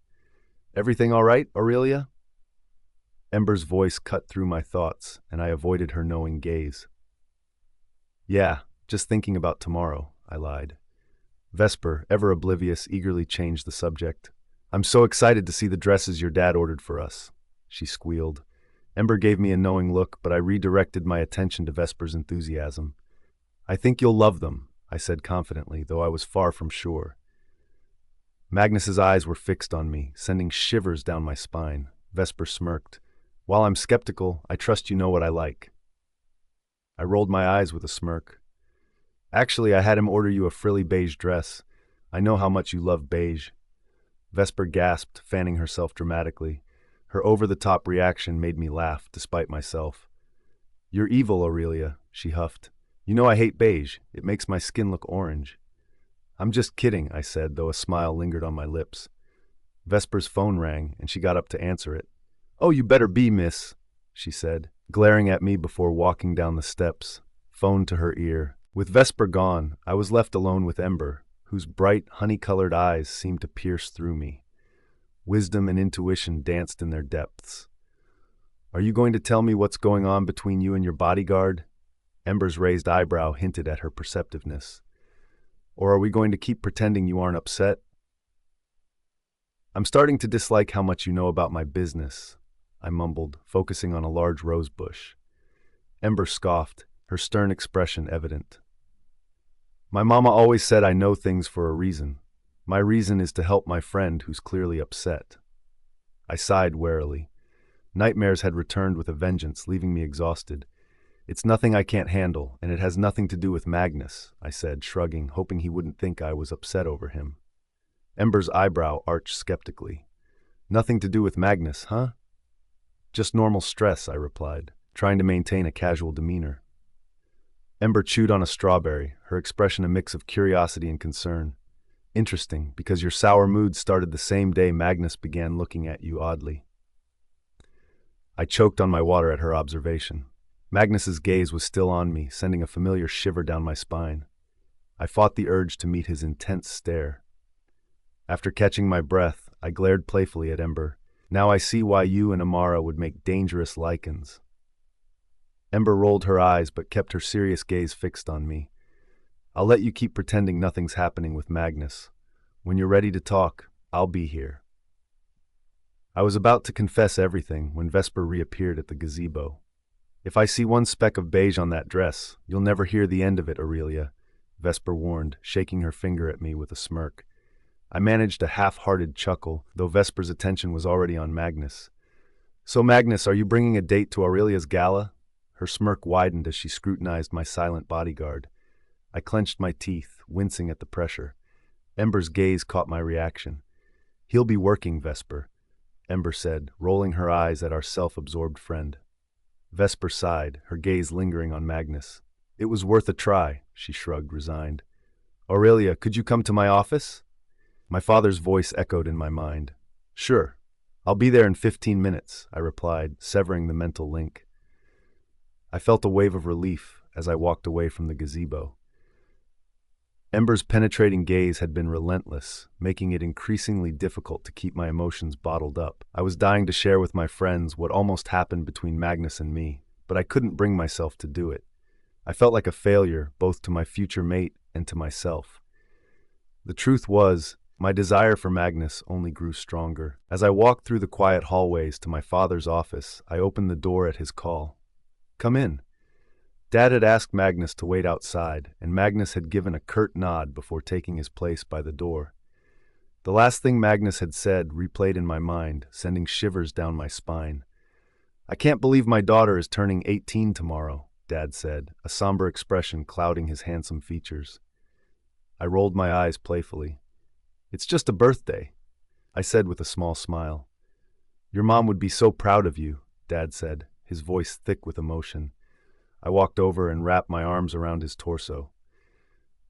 Everything all right, Aurelia? Ember's voice cut through my thoughts, and I avoided her knowing gaze. Yeah, just thinking about tomorrow, I lied. Vesper, ever oblivious, eagerly changed the subject. I'm so excited to see the dresses your dad ordered for us, she squealed. Ember gave me a knowing look, but I redirected my attention to Vesper's enthusiasm. I think you'll love them, I said confidently, though I was far from sure. Magnus's eyes were fixed on me, sending shivers down my spine. Vesper smirked. While I'm skeptical, I trust you know what I like. I rolled my eyes with a smirk. Actually, I had him order you a frilly beige dress. I know how much you love beige. Vesper gasped, fanning herself dramatically. Her over-the-top reaction made me laugh, despite myself. You're evil, Aurelia, she huffed. You know I hate beige. It makes my skin look orange. I'm just kidding, I said, though a smile lingered on my lips. Vesper's phone rang, and she got up to answer it. Oh, you better be, miss, she said, glaring at me before walking down the steps, phone to her ear. With Vesper gone, I was left alone with Ember, whose bright, honey-colored eyes seemed to pierce through me. Wisdom and intuition danced in their depths. Are you going to tell me what's going on between you and your bodyguard? Ember's raised eyebrow hinted at her perceptiveness. Or are we going to keep pretending you aren't upset? I'm starting to dislike how much you know about my business, I mumbled, focusing on a large rose bush. Ember scoffed, her stern expression evident. My mama always said I know things for a reason. My reason is to help my friend who's clearly upset. I sighed warily. Nightmares had returned with a vengeance, leaving me exhausted. It's nothing I can't handle, and it has nothing to do with Magnus, I said, shrugging, hoping he wouldn't think I was upset over him. Ember's eyebrow arched skeptically. Nothing to do with Magnus, huh? Just normal stress, I replied, trying to maintain a casual demeanor. Ember chewed on a strawberry, her expression a mix of curiosity and concern. Interesting, because your sour mood started the same day Magnus began looking at you oddly. I choked on my water at her observation. Magnus's gaze was still on me, sending a familiar shiver down my spine. I fought the urge to meet his intense stare. After catching my breath, I glared playfully at Ember. Now I see why you and Amara would make dangerous lichens. Ember rolled her eyes but kept her serious gaze fixed on me. I'll let you keep pretending nothing's happening with Magnus. When you're ready to talk, I'll be here. I was about to confess everything when Vesper reappeared at the gazebo. If I see one speck of beige on that dress, you'll never hear the end of it, Aurelia, Vesper warned, shaking her finger at me with a smirk. I managed a half-hearted chuckle, though Vesper's attention was already on Magnus. So, Magnus, are you bringing a date to Aurelia's gala? Her smirk widened as she scrutinized my silent bodyguard. I clenched my teeth, wincing at the pressure. Ember's gaze caught my reaction. He'll be working, Vesper, Ember said, rolling her eyes at our self-absorbed friend. Vesper sighed, her gaze lingering on Magnus. It was worth a try, she shrugged, resigned. Aurelia, could you come to my office? My father's voice echoed in my mind. Sure. I'll be there in 15 minutes, I replied, severing the mental link. I felt a wave of relief as I walked away from the gazebo. Ember's penetrating gaze had been relentless, making it increasingly difficult to keep my emotions bottled up. I was dying to share with my friends what almost happened between Magnus and me, but I couldn't bring myself to do it. I felt like a failure, both to my future mate and to myself. The truth was, my desire for Magnus only grew stronger. As I walked through the quiet hallways to my father's office, I opened the door at his call. Come in. Dad had asked Magnus to wait outside, and Magnus had given a curt nod before taking his place by the door. The last thing Magnus had said replayed in my mind, sending shivers down my spine. I can't believe my daughter is turning 18 tomorrow, Dad said, a somber expression clouding his handsome features. I rolled my eyes playfully. It's just a birthday, I said with a small smile. Your mom would be so proud of you, Dad said, his voice thick with emotion. I walked over and wrapped my arms around his torso.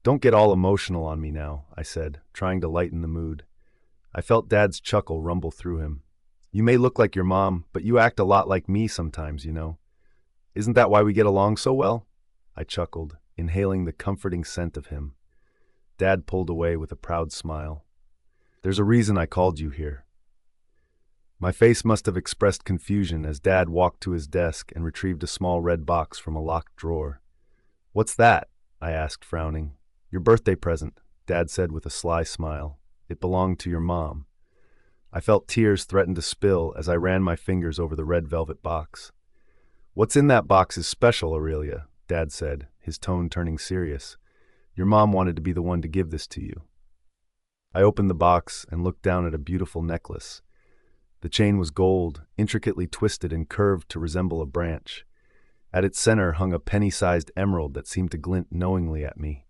Don't get all emotional on me now, I said, trying to lighten the mood. I felt Dad's chuckle rumble through him. You may look like your mom, but you act a lot like me sometimes, you know. Isn't that why we get along so well? I chuckled, inhaling the comforting scent of him. Dad pulled away with a proud smile. There's a reason I called you here. My face must have expressed confusion as Dad walked to his desk and retrieved a small red box from a locked drawer. "What's that?" I asked, frowning. "Your birthday present," Dad said with a sly smile. "It belonged to your mom." I felt tears threaten to spill as I ran my fingers over the red velvet box. "What's in that box is special, Aurelia," Dad said, his tone turning serious. "Your mom wanted to be the one to give this to you." I opened the box and looked down at a beautiful necklace. The chain was gold, intricately twisted and curved to resemble a branch. At its center hung a penny-sized emerald that seemed to glint knowingly at me.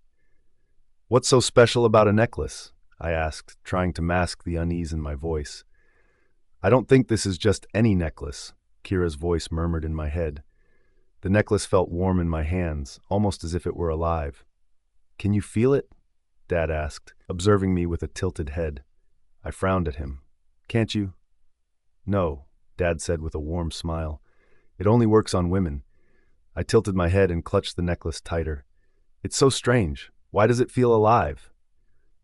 "What's so special about a necklace?" I asked, trying to mask the unease in my voice. "I don't think this is just any necklace," Kira's voice murmured in my head. The necklace felt warm in my hands, almost as if it were alive. "Can you feel it?" Dad asked, observing me with a tilted head. I frowned at him. "Can't you?" "No," Dad said with a warm smile. "It only works on women." I tilted my head and clutched the necklace tighter. "It's so strange. Why does it feel alive?"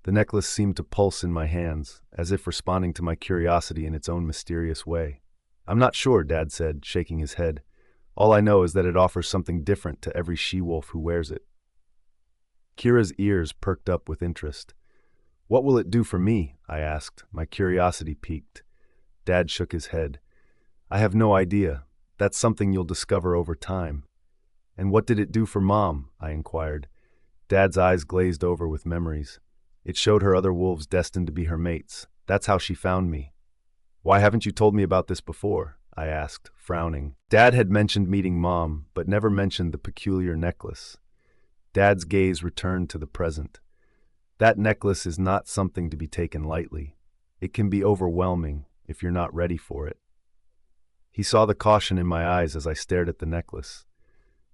The necklace seemed to pulse in my hands, as if responding to my curiosity in its own mysterious way. "I'm not sure," Dad said, shaking his head. "All I know is that it offers something different to every she-wolf who wears it." Kira's ears perked up with interest. "What will it do for me?" I asked, my curiosity piqued. Dad shook his head. "I have no idea. That's something you'll discover over time." "And what did it do for Mom?" I inquired. Dad's eyes glazed over with memories. "It showed her other wolves destined to be her mates. That's how she found me." "Why haven't you told me about this before?" I asked, frowning. Dad had mentioned meeting Mom, but never mentioned the peculiar necklace. Dad's gaze returned to the present. "That necklace is not something to be taken lightly. It can be overwhelming if you're not ready for it." He saw the caution in my eyes as I stared at the necklace.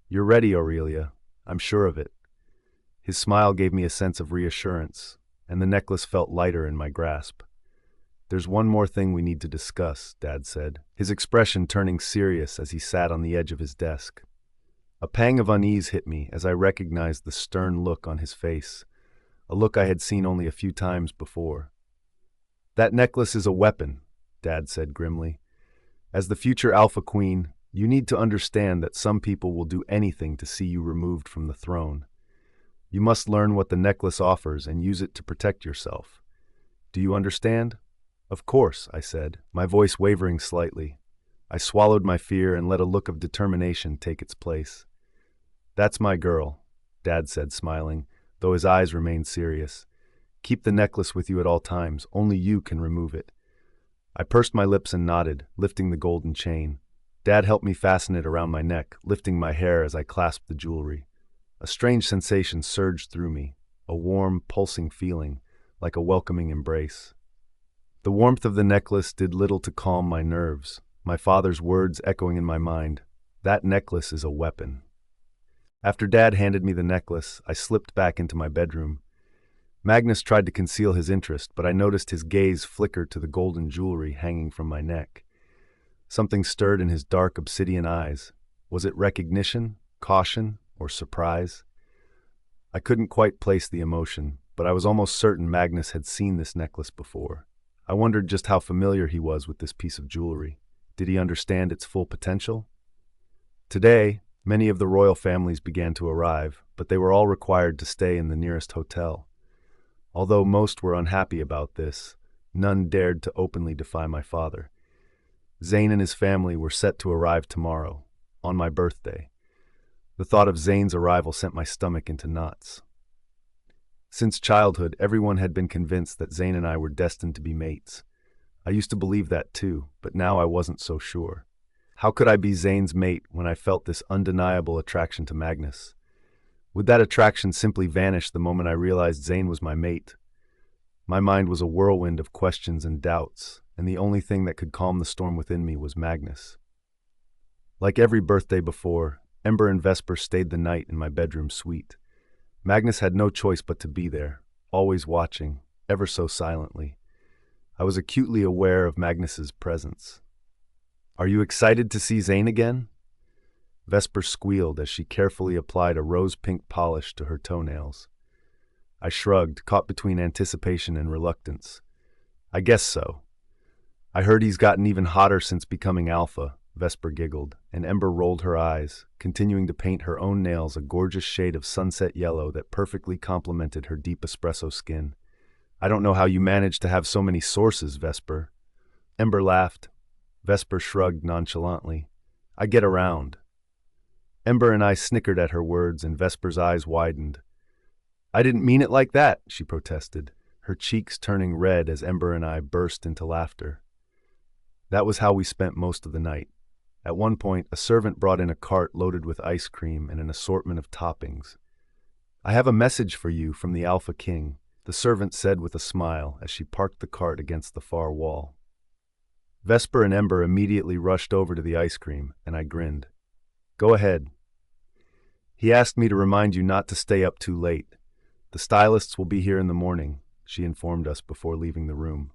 "You're ready, Aurelia. I'm sure of it." His smile gave me a sense of reassurance, and the necklace felt lighter in my grasp. "There's one more thing we need to discuss," Dad said, his expression turning serious as he sat on the edge of his desk. A pang of unease hit me as I recognized the stern look on his face, a look I had seen only a few times before. "That necklace is a weapon," Dad said grimly. "As the future Alpha Queen, you need to understand that some people will do anything to see you removed from the throne. You must learn what the necklace offers and use it to protect yourself. Do you understand?" "Of course," I said, my voice wavering slightly. I swallowed my fear and let a look of determination take its place. "That's my girl," Dad said, smiling, though his eyes remained serious. "Keep the necklace with you at all times. Only you can remove it." I pursed my lips and nodded, lifting the golden chain. Dad helped me fasten it around my neck, lifting my hair as I clasped the jewelry. A strange sensation surged through me, a warm, pulsing feeling, like a welcoming embrace. The warmth of the necklace did little to calm my nerves, my father's words echoing in my mind. "That necklace is a weapon." After Dad handed me the necklace, I slipped back into my bedroom. Magnus tried to conceal his interest, but I noticed his gaze flicker to the golden jewelry hanging from my neck. Something stirred in his dark obsidian eyes. Was it recognition, caution, or surprise? I couldn't quite place the emotion, but I was almost certain Magnus had seen this necklace before. I wondered just how familiar he was with this piece of jewelry. Did he understand its full potential? Today, many of the royal families began to arrive, but they were all required to stay in the nearest hotel. Although most were unhappy about this, none dared to openly defy my father. Zane and his family were set to arrive tomorrow, on my birthday. The thought of Zane's arrival sent my stomach into knots. Since childhood, everyone had been convinced that Zane and I were destined to be mates. I used to believe that too, but now I wasn't so sure. How could I be Zane's mate when I felt this undeniable attraction to Magnus? Would that attraction simply vanish the moment I realized Zane was my mate? My mind was a whirlwind of questions and doubts, and the only thing that could calm the storm within me was Magnus. Like every birthday before, Ember and Vesper stayed the night in my bedroom suite. Magnus had no choice but to be there, always watching, ever so silently. I was acutely aware of Magnus's presence. "Are you excited to see Zane again?" Vesper squealed as she carefully applied a rose-pink polish to her toenails. I shrugged, caught between anticipation and reluctance. "I guess so." I heard he's gotten even hotter since becoming alpha, Vesper giggled, and Ember rolled her eyes, continuing to paint her own nails a gorgeous shade of sunset yellow that perfectly complemented her deep espresso skin. I don't know how you manage to have so many sources, Vesper. Ember laughed. Vesper shrugged nonchalantly. I get around. Ember and I snickered at her words, and Vesper's eyes widened. I didn't mean it like that, she protested, her cheeks turning red as Ember and I burst into laughter. That was how we spent most of the night. At one point, a servant brought in a cart loaded with ice cream and an assortment of toppings. I have a message for you from the Alpha King, the servant said with a smile as she parked the cart against the far wall. Vesper and Ember immediately rushed over to the ice cream, and I grinned. Go ahead. He asked me to remind you not to stay up too late. The stylists will be here in the morning, she informed us before leaving the room.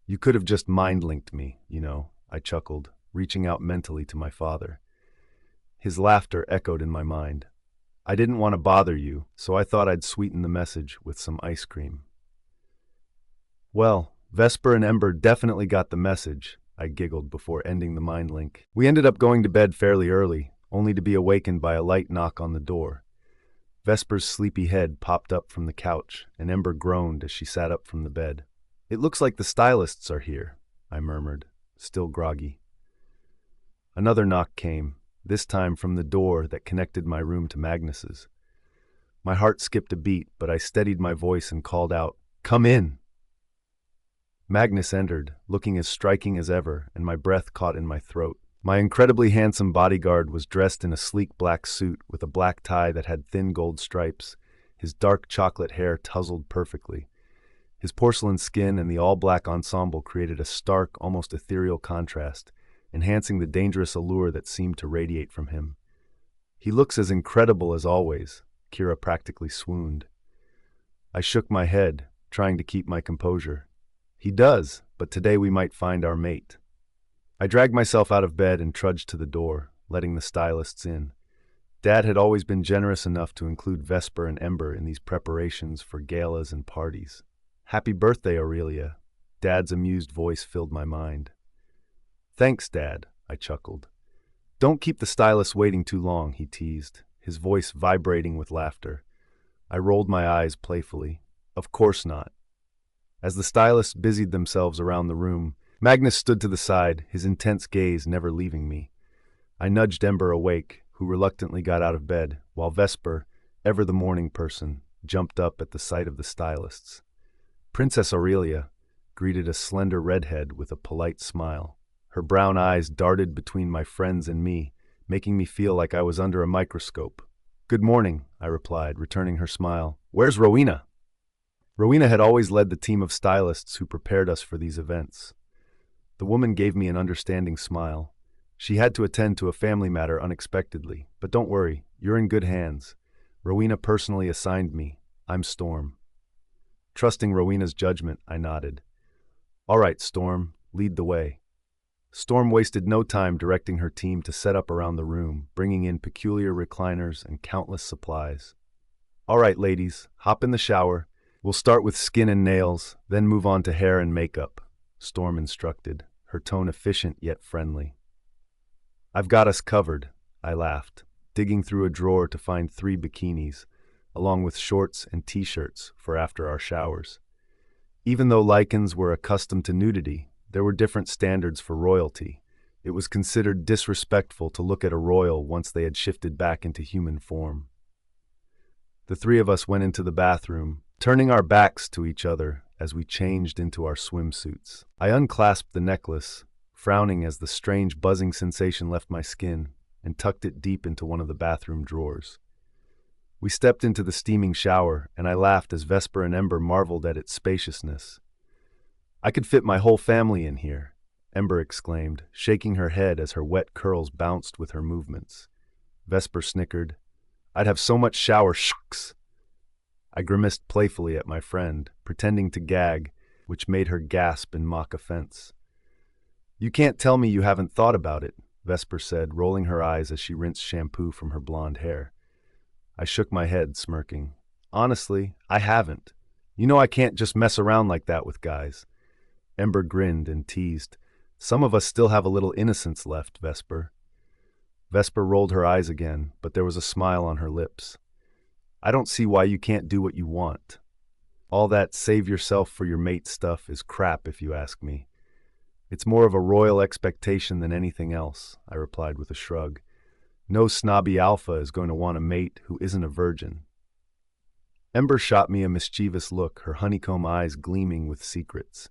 You could have just mind-linked me, I chuckled, reaching out mentally to my father. His laughter echoed in my mind. I didn't want to bother you, so I thought I'd sweeten the message with some ice cream. Well, Vesper and Ember definitely got the message, I giggled before ending the mind link. We ended up going to bed fairly early, only to be awakened by a light knock on the door. Vesper's sleepy head popped up from the couch, and Ember groaned as she sat up from the bed. It looks like the stylists are here, I murmured, still groggy. Another knock came, this time from the door that connected my room to Magnus's. My heart skipped a beat, but I steadied my voice and called out, "Come in!" Magnus entered, looking as striking as ever, and my breath caught in my throat. My incredibly handsome bodyguard was dressed in a sleek black suit with a black tie that had thin gold stripes, his dark chocolate hair tousled perfectly. His porcelain skin and the all-black ensemble created a stark, almost ethereal contrast, enhancing the dangerous allure that seemed to radiate from him. He looks as incredible as always, Kira practically swooned. I shook my head, trying to keep my composure. He does, but today we might find our mate. I dragged myself out of bed and trudged to the door, letting the stylists in. Dad had always been generous enough to include Vesper and Ember in these preparations for galas and parties. Happy birthday, Aurelia. Dad's amused voice filled my mind. Thanks, Dad, I chuckled. Don't keep the stylists waiting too long, he teased, his voice vibrating with laughter. I rolled my eyes playfully. Of course not. As the stylists busied themselves around the room, Magnus stood to the side, his intense gaze never leaving me. I nudged Ember awake, who reluctantly got out of bed, while Vesper, ever the morning person, jumped up at the sight of the stylists. Princess Aurelia greeted a slender redhead with a polite smile. Her brown eyes darted between my friends and me, making me feel like I was under a microscope. Good morning, I replied, returning her smile. Where's Rowena? Rowena had always led the team of stylists who prepared us for these events. The woman gave me an understanding smile. She had to attend to a family matter unexpectedly, but don't worry, you're in good hands. Rowena personally assigned me. I'm Storm. Trusting Rowena's judgment, I nodded. All right, Storm, lead the way. Storm wasted no time directing her team to set up around the room, bringing in peculiar recliners and countless supplies. All right, ladies, hop in the shower. We'll start with skin and nails, then move on to hair and makeup, Storm instructed, her tone efficient yet friendly. I've got us covered, I laughed, digging through a drawer to find 3 bikinis, along with shorts and t-shirts for after our showers. Even though Lycans were accustomed to nudity, there were different standards for royalty. It was considered disrespectful to look at a royal once they had shifted back into human form. The 3 of us went into the bathroom, turning our backs to each other as we changed into our swimsuits. I unclasped the necklace, frowning as the strange buzzing sensation left my skin, and tucked it deep into one of the bathroom drawers. We stepped into the steaming shower, and I laughed as Vesper and Ember marveled at its spaciousness. I could fit my whole family in here, Ember exclaimed, shaking her head as her wet curls bounced with her movements. Vesper snickered. I'd have so much shower shucks. I grimaced playfully at my friend, pretending to gag, which made her gasp in mock offense. You can't tell me you haven't thought about it, Vesper said, rolling her eyes as she rinsed shampoo from her blonde hair. I shook my head, smirking. Honestly, I haven't. You know I can't just mess around like that with guys. Ember grinned and teased. Some of us still have a little innocence left, Vesper. Vesper rolled her eyes again, but there was a smile on her lips. I don't see why you can't do what you want. All that save yourself for your mate stuff is crap, if you ask me. It's more of a royal expectation than anything else, I replied with a shrug. No snobby alpha is going to want a mate who isn't a virgin. Ember shot me a mischievous look, her honeycomb eyes gleaming with secrets.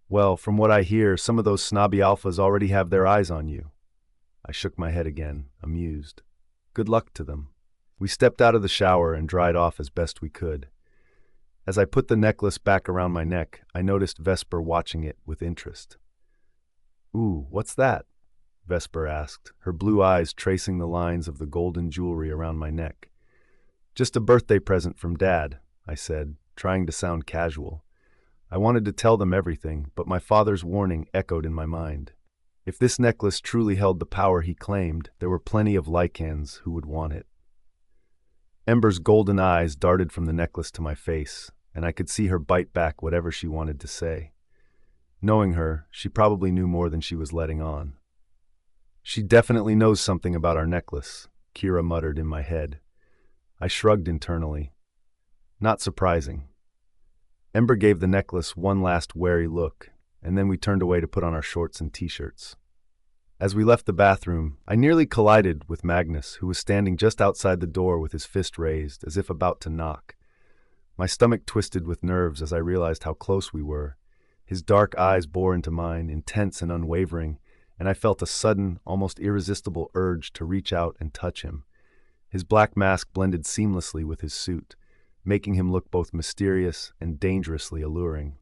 Well, from what I hear, some of those snobby alphas already have their eyes on you. I shook my head again, amused. Good luck to them. We stepped out of the shower and dried off as best we could. As I put the necklace back around my neck, I noticed Vesper watching it with interest. Ooh, what's that? Vesper asked, her blue eyes tracing the lines of the golden jewelry around my neck. Just a birthday present from Dad, I said, trying to sound casual. I wanted to tell them everything, but my father's warning echoed in my mind. If this necklace truly held the power he claimed, there were plenty of Lycans who would want it. Ember's golden eyes darted from the necklace to my face, and I could see her bite back whatever she wanted to say. Knowing her, she probably knew more than she was letting on. She definitely knows something about our necklace, Kira muttered in my head. I shrugged internally. Not surprising. Ember gave the necklace one last wary look, and then we turned away to put on our shorts and t-shirts. As we left the bathroom, I nearly collided with Magnus, who was standing just outside the door with his fist raised, as if about to knock. My stomach twisted with nerves as I realized how close we were. His dark eyes bore into mine, intense and unwavering, and I felt a sudden, almost irresistible urge to reach out and touch him. His black mask blended seamlessly with his suit, making him look both mysterious and dangerously alluring.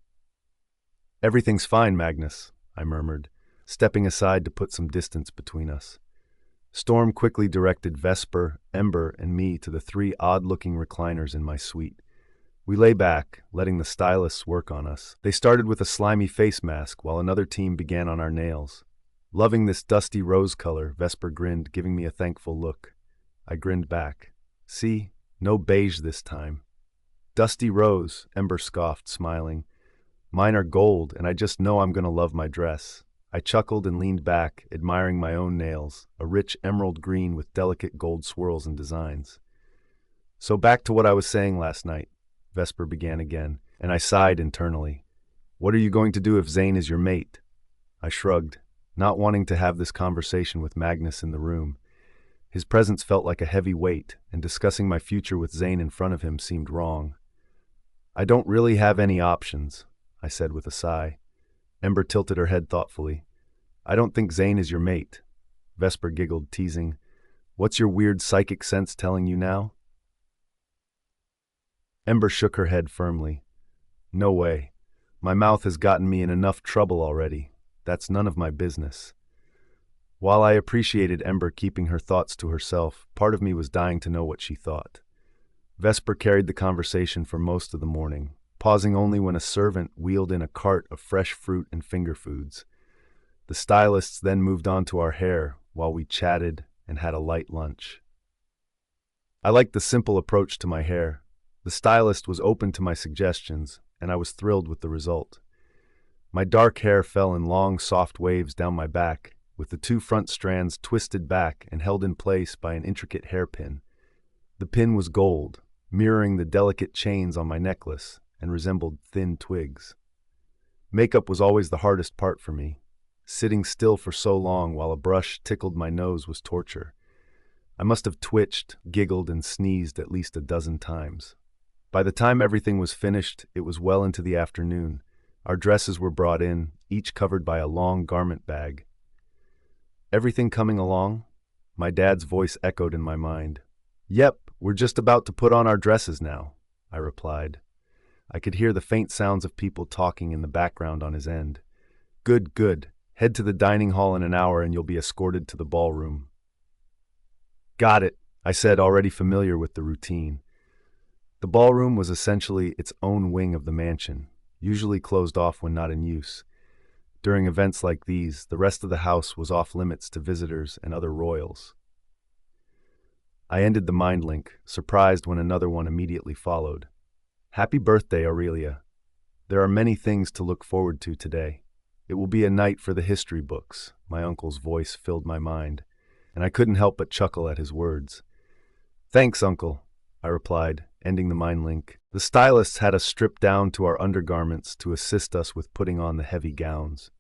Everything's fine, Magnus, I murmured, stepping aside to put some distance between us. Storm quickly directed Vesper, Ember, and me to the three odd-looking recliners in my suite. We lay back, letting the stylists work on us. They started with a slimy face mask, while another team began on our nails. Loving this dusty rose color, Vesper grinned, giving me a thankful look. I grinned back. See, no beige this time. Dusty rose, Ember scoffed, smiling. Mine are gold, and I just know I'm going to love my dress. I chuckled and leaned back, admiring my own nails, a rich emerald green with delicate gold swirls and designs. So back to what I was saying last night, Vesper began again, and I sighed internally. What are you going to do if Zane is your mate? I shrugged, not wanting to have this conversation with Magnus in the room. His presence felt like a heavy weight, and discussing my future with Zane in front of him seemed wrong. I don't really have any options, I said with a sigh. Ember tilted her head thoughtfully. I don't think Zane is your mate. Vesper giggled, teasing. What's your weird psychic sense telling you now? Ember shook her head firmly. No way. My mouth has gotten me in enough trouble already. That's none of my business. While I appreciated Ember keeping her thoughts to herself, part of me was dying to know what she thought. Vesper carried the conversation for most of the morning, pausing only when a servant wheeled in a cart of fresh fruit and finger foods. The stylists then moved on to our hair while we chatted and had a light lunch. I liked the simple approach to my hair. The stylist was open to my suggestions, and I was thrilled with the result. My dark hair fell in long, soft waves down my back, with the two front strands twisted back and held in place by an intricate hairpin. The pin was gold, mirroring the delicate chains on my necklace, and resembled thin twigs. Makeup was always the hardest part for me. Sitting still for so long while a brush tickled my nose was torture. I must have twitched, giggled, and sneezed at least a dozen times. By the time everything was finished, it was well into the afternoon. Our dresses were brought in, each covered by a long garment bag. Everything coming along? My dad's voice echoed in my mind. Yep, we're just about to put on our dresses now, I replied. I could hear the faint sounds of people talking in the background on his end. Good, good. Head to the dining hall in an hour and you'll be escorted to the ballroom. Got it, I said, already familiar with the routine. The ballroom was essentially its own wing of the mansion, usually closed off when not in use. During events like these, the rest of the house was off limits to visitors and other royals. I ended the mind link, surprised when another one immediately followed. Happy birthday, Aurelia. There are many things to look forward to today. It will be a night for the history books. My uncle's voice filled my mind, and I couldn't help but chuckle at his words. Thanks, Uncle, I replied, ending the mind link. The stylists had us stripped down to our undergarments to assist us with putting on the heavy gowns.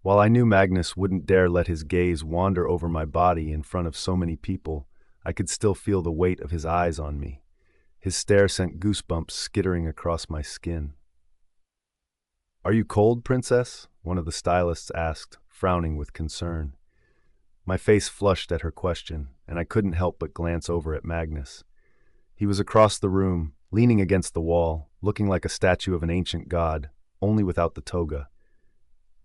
While I knew Magnus wouldn't dare let his gaze wander over my body in front of so many people, I could still feel the weight of his eyes on me. His stare sent goosebumps skittering across my skin. Are you cold, Princess? One of the stylists asked, frowning with concern. My face flushed at her question, and I couldn't help but glance over at Magnus. He was across the room, leaning against the wall, looking like a statue of an ancient god, only without the toga.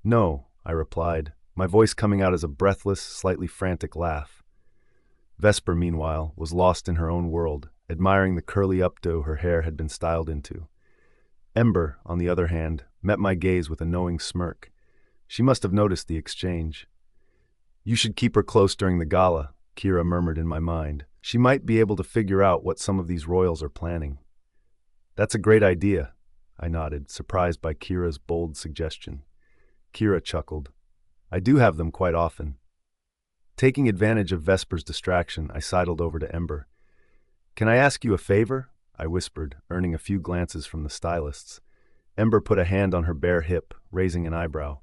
No, I replied, my voice coming out as a breathless, slightly frantic laugh. Vesper, meanwhile, was lost in her own world, admiring the curly updo her hair had been styled into. Ember, on the other hand, met my gaze with a knowing smirk. She must have noticed the exchange. You should keep her close during the gala, Kira murmured in my mind. She might be able to figure out what some of these royals are planning. That's a great idea, I nodded, surprised by Kira's bold suggestion. Kira chuckled. I do have them quite often. Taking advantage of Vesper's distraction, I sidled over to Ember. Can I ask you a favor? I whispered, earning a few glances from the stylists. Ember put a hand on her bare hip, raising an eyebrow.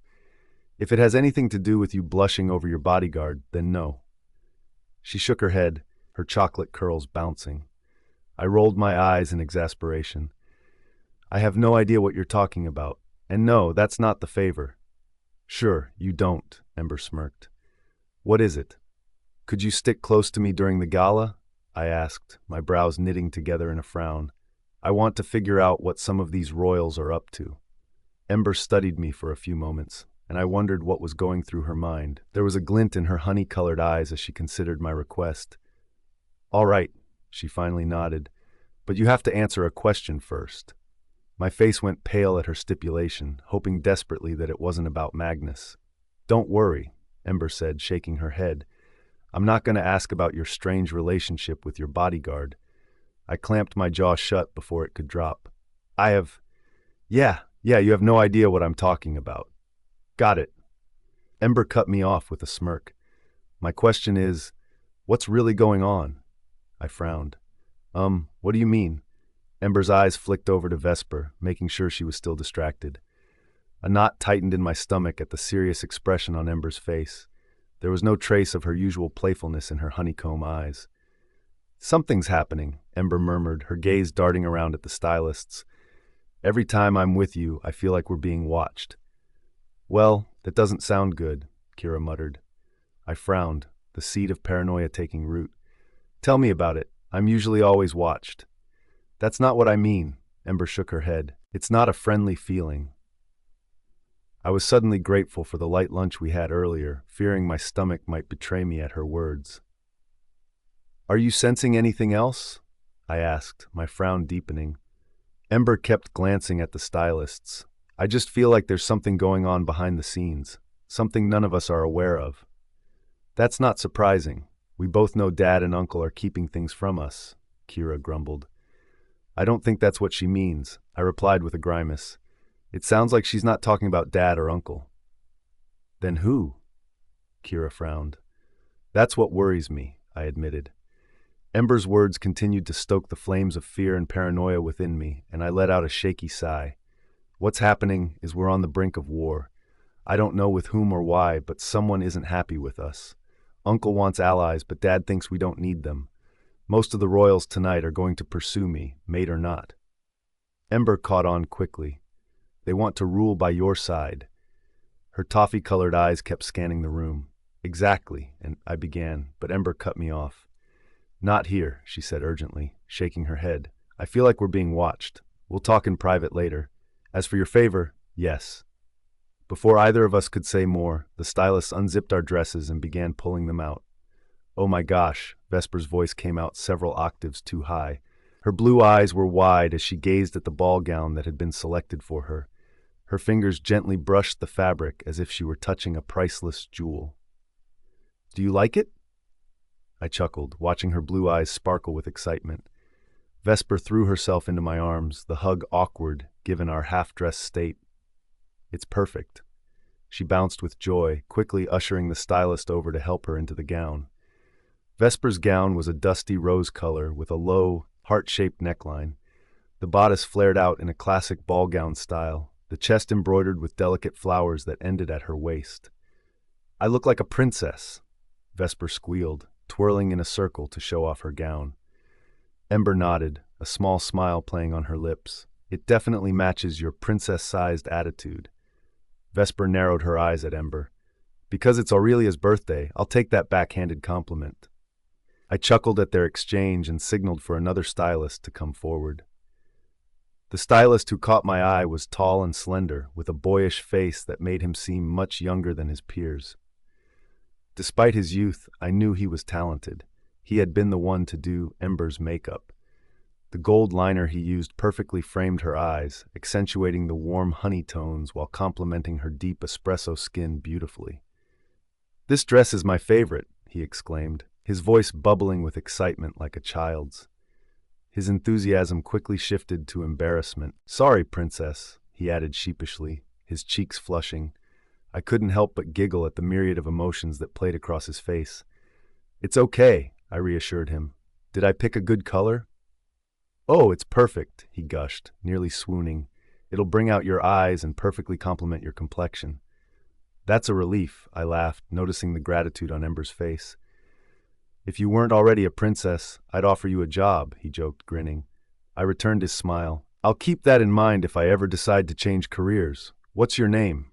If it has anything to do with you blushing over your bodyguard, then no. She shook her head, her chocolate curls bouncing. I rolled my eyes in exasperation. I have no idea what you're talking about, and no, that's not the favor. Sure, you don't, Ember smirked. What is it? Could you stick close to me during the gala? I asked, my brows knitting together in a frown. I want to figure out what some of these royals are up to. Ember studied me for a few moments, and I wondered what was going through her mind. There was a glint in her honey-colored eyes as she considered my request. All right, she finally nodded, but you have to answer a question first. My face went pale at her stipulation, hoping desperately that it wasn't about Magnus. Don't worry, Ember said, shaking her head. I'm not going to ask about your strange relationship with your bodyguard. I clamped my jaw shut before it could drop. Yeah, you have no idea what I'm talking about. Got it. Ember cut me off with a smirk. My question is, what's really going on? I frowned. What do you mean? Ember's eyes flicked over to Vesper, making sure she was still distracted. A knot tightened in my stomach at the serious expression on Ember's face. There was no trace of her usual playfulness in her honeycomb eyes. Something's happening, Ember murmured, her gaze darting around at the stylists. Every time I'm with you, I feel like we're being watched. Well, that doesn't sound good, Kira muttered. I frowned, the seed of paranoia taking root. Tell me about it. I'm usually always watched. That's not what I mean, Ember shook her head. It's not a friendly feeling. I was suddenly grateful for the light lunch we had earlier, fearing my stomach might betray me at her words. Are you sensing anything else? I asked, my frown deepening. Ember kept glancing at the stylists. I just feel like there's something going on behind the scenes, something none of us are aware of. That's not surprising. We both know Dad and Uncle are keeping things from us, Kira grumbled. I don't think that's what she means, I replied with a grimace. It sounds like she's not talking about Dad or Uncle. Then who? Kira frowned. That's what worries me, I admitted. Ember's words continued to stoke the flames of fear and paranoia within me, and I let out a shaky sigh. What's happening is we're on the brink of war. I don't know with whom or why, but someone isn't happy with us. Uncle wants allies, but Dad thinks we don't need them. Most of the royals tonight are going to pursue me, mate or not. Ember caught on quickly. They want to rule by your side. Her toffee-colored eyes kept scanning the room. Exactly, and I began, but Ember cut me off. Not here, she said urgently, shaking her head. I feel like we're being watched. We'll talk in private later. As for your favor, yes. Before either of us could say more, the stylists unzipped our dresses and began pulling them out. Oh my gosh, Vesper's voice came out several octaves too high. Her blue eyes were wide as she gazed at the ball gown that had been selected for her. Her fingers gently brushed the fabric as if she were touching a priceless jewel. Do you like it? I chuckled, watching her blue eyes sparkle with excitement. Vesper threw herself into my arms, the hug awkward given our half-dressed state. It's perfect. She bounced with joy, quickly ushering the stylist over to help her into the gown. Vesper's gown was a dusty rose color with a low, heart-shaped neckline. The bodice flared out in a classic ball gown style, the chest embroidered with delicate flowers that ended at her waist. "I look like a princess," Vesper squealed, twirling in a circle to show off her gown. Ember nodded, a small smile playing on her lips. "It definitely matches your princess-sized attitude." Vesper narrowed her eyes at Ember. "Because it's Aurelia's birthday, I'll take that backhanded compliment." I chuckled at their exchange and signaled for another stylist to come forward. The stylist who caught my eye was tall and slender, with a boyish face that made him seem much younger than his peers. Despite his youth, I knew he was talented. He had been the one to do Ember's makeup. The gold liner he used perfectly framed her eyes, accentuating the warm honey tones while complementing her deep espresso skin beautifully. "This dress is my favorite," he exclaimed, his voice bubbling with excitement like a child's. His enthusiasm quickly shifted to embarrassment. "Sorry, princess," he added sheepishly, his cheeks flushing. I couldn't help but giggle at the myriad of emotions that played across his face. "It's okay," I reassured him. "Did I pick a good color?" "Oh, it's perfect," he gushed, nearly swooning. "It'll bring out your eyes and perfectly complement your complexion." "That's a relief," I laughed, noticing the gratitude on Ember's face. "If you weren't already a princess, I'd offer you a job," he joked, grinning. I returned his smile. "I'll keep that in mind if I ever decide to change careers. What's your name?"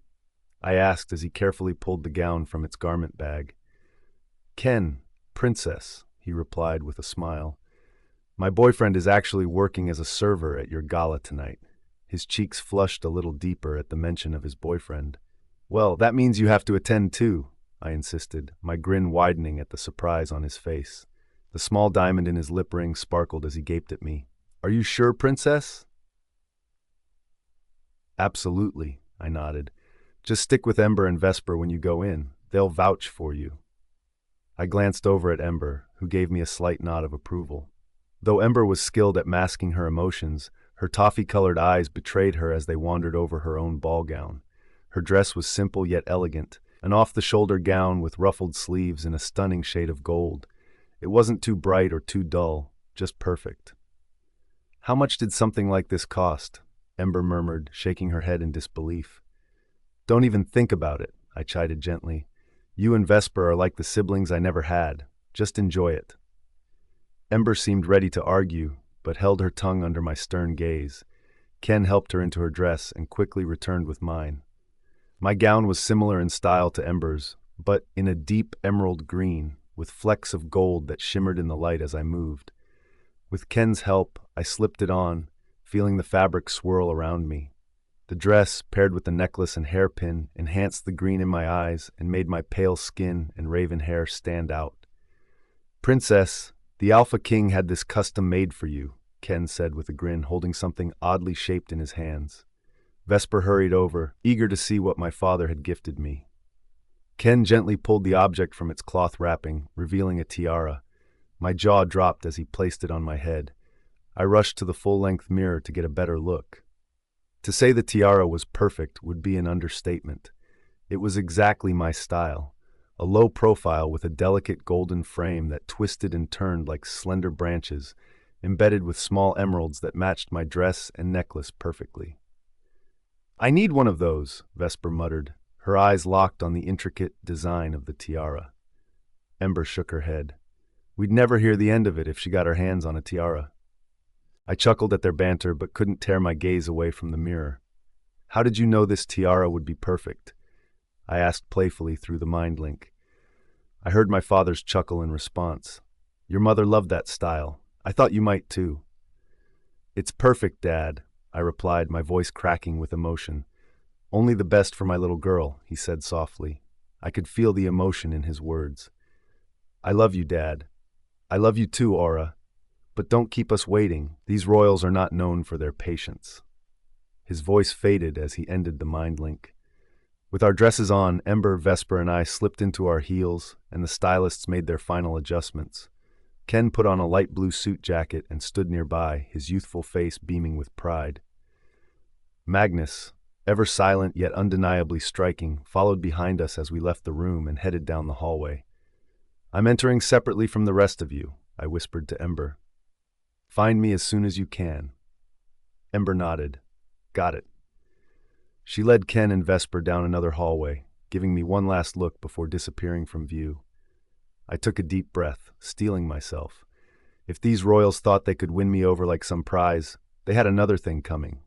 I asked as he carefully pulled the gown from its garment bag. "Ken, princess," he replied with a smile. "My boyfriend is actually working as a server at your gala tonight." His cheeks flushed a little deeper at the mention of his boyfriend. "Well, that means you have to attend too," I insisted, my grin widening at the surprise on his face. The small diamond in his lip ring sparkled as he gaped at me. "Are you sure, princess?" "Absolutely," I nodded. "Just stick with Ember and Vesper when you go in. They'll vouch for you." I glanced over at Ember, who gave me a slight nod of approval. Though Ember was skilled at masking her emotions, her toffee-colored eyes betrayed her as they wandered over her own ball gown. Her dress was simple yet elegant, an off-the-shoulder gown with ruffled sleeves in a stunning shade of gold. It wasn't too bright or too dull, just perfect. "How much did something like this cost?" Ember murmured, shaking her head in disbelief. "Don't even think about it," I chided gently. "You and Vesper are like the siblings I never had. Just enjoy it." Ember seemed ready to argue, but held her tongue under my stern gaze. Ken helped her into her dress and quickly returned with mine. My gown was similar in style to Ember's, but in a deep emerald green, with flecks of gold that shimmered in the light as I moved. With Ken's help, I slipped it on, feeling the fabric swirl around me. The dress, paired with the necklace and hairpin, enhanced the green in my eyes and made my pale skin and raven hair stand out. "Princess, the Alpha King had this custom made for you," Ken said with a grin, holding something oddly shaped in his hands. Vesper hurried over, eager to see what my father had gifted me. Ken gently pulled the object from its cloth wrapping, revealing a tiara. My jaw dropped as he placed it on my head. I rushed to the full-length mirror to get a better look. To say the tiara was perfect would be an understatement. It was exactly my style, a low profile with a delicate golden frame that twisted and turned like slender branches, embedded with small emeralds that matched my dress and necklace perfectly. "I need one of those," Vesper muttered, her eyes locked on the intricate design of the tiara. Ember shook her head. We'd never hear the end of it if she got her hands on a tiara. I chuckled at their banter but couldn't tear my gaze away from the mirror. "How did you know this tiara would be perfect?" I asked playfully through the mind link. I heard my father's chuckle in response. "Your mother loved that style. I thought you might too." "It's perfect, Dad," I replied, my voice cracking with emotion. "Only the best for my little girl," he said softly. I could feel the emotion in his words. "I love you, Dad. I love you too, Aura. But don't keep us waiting. These royals are not known for their patience." His voice faded as he ended the mind link. With our dresses on, Ember, Vesper, and I slipped into our heels, and the stylists made their final adjustments. Ken put on a light blue suit jacket and stood nearby, his youthful face beaming with pride. Magnus, ever silent yet undeniably striking, followed behind us as we left the room and headed down the hallway. "I'm entering separately from the rest of you," I whispered to Ember. "Find me as soon as you can." Ember nodded. "Got it." She led Ken and Vesper down another hallway, giving me one last look before disappearing from view. I took a deep breath, steeling myself. If these royals thought they could win me over like some prize, they had another thing coming.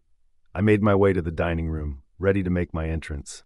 I made my way to the dining room, ready to make my entrance.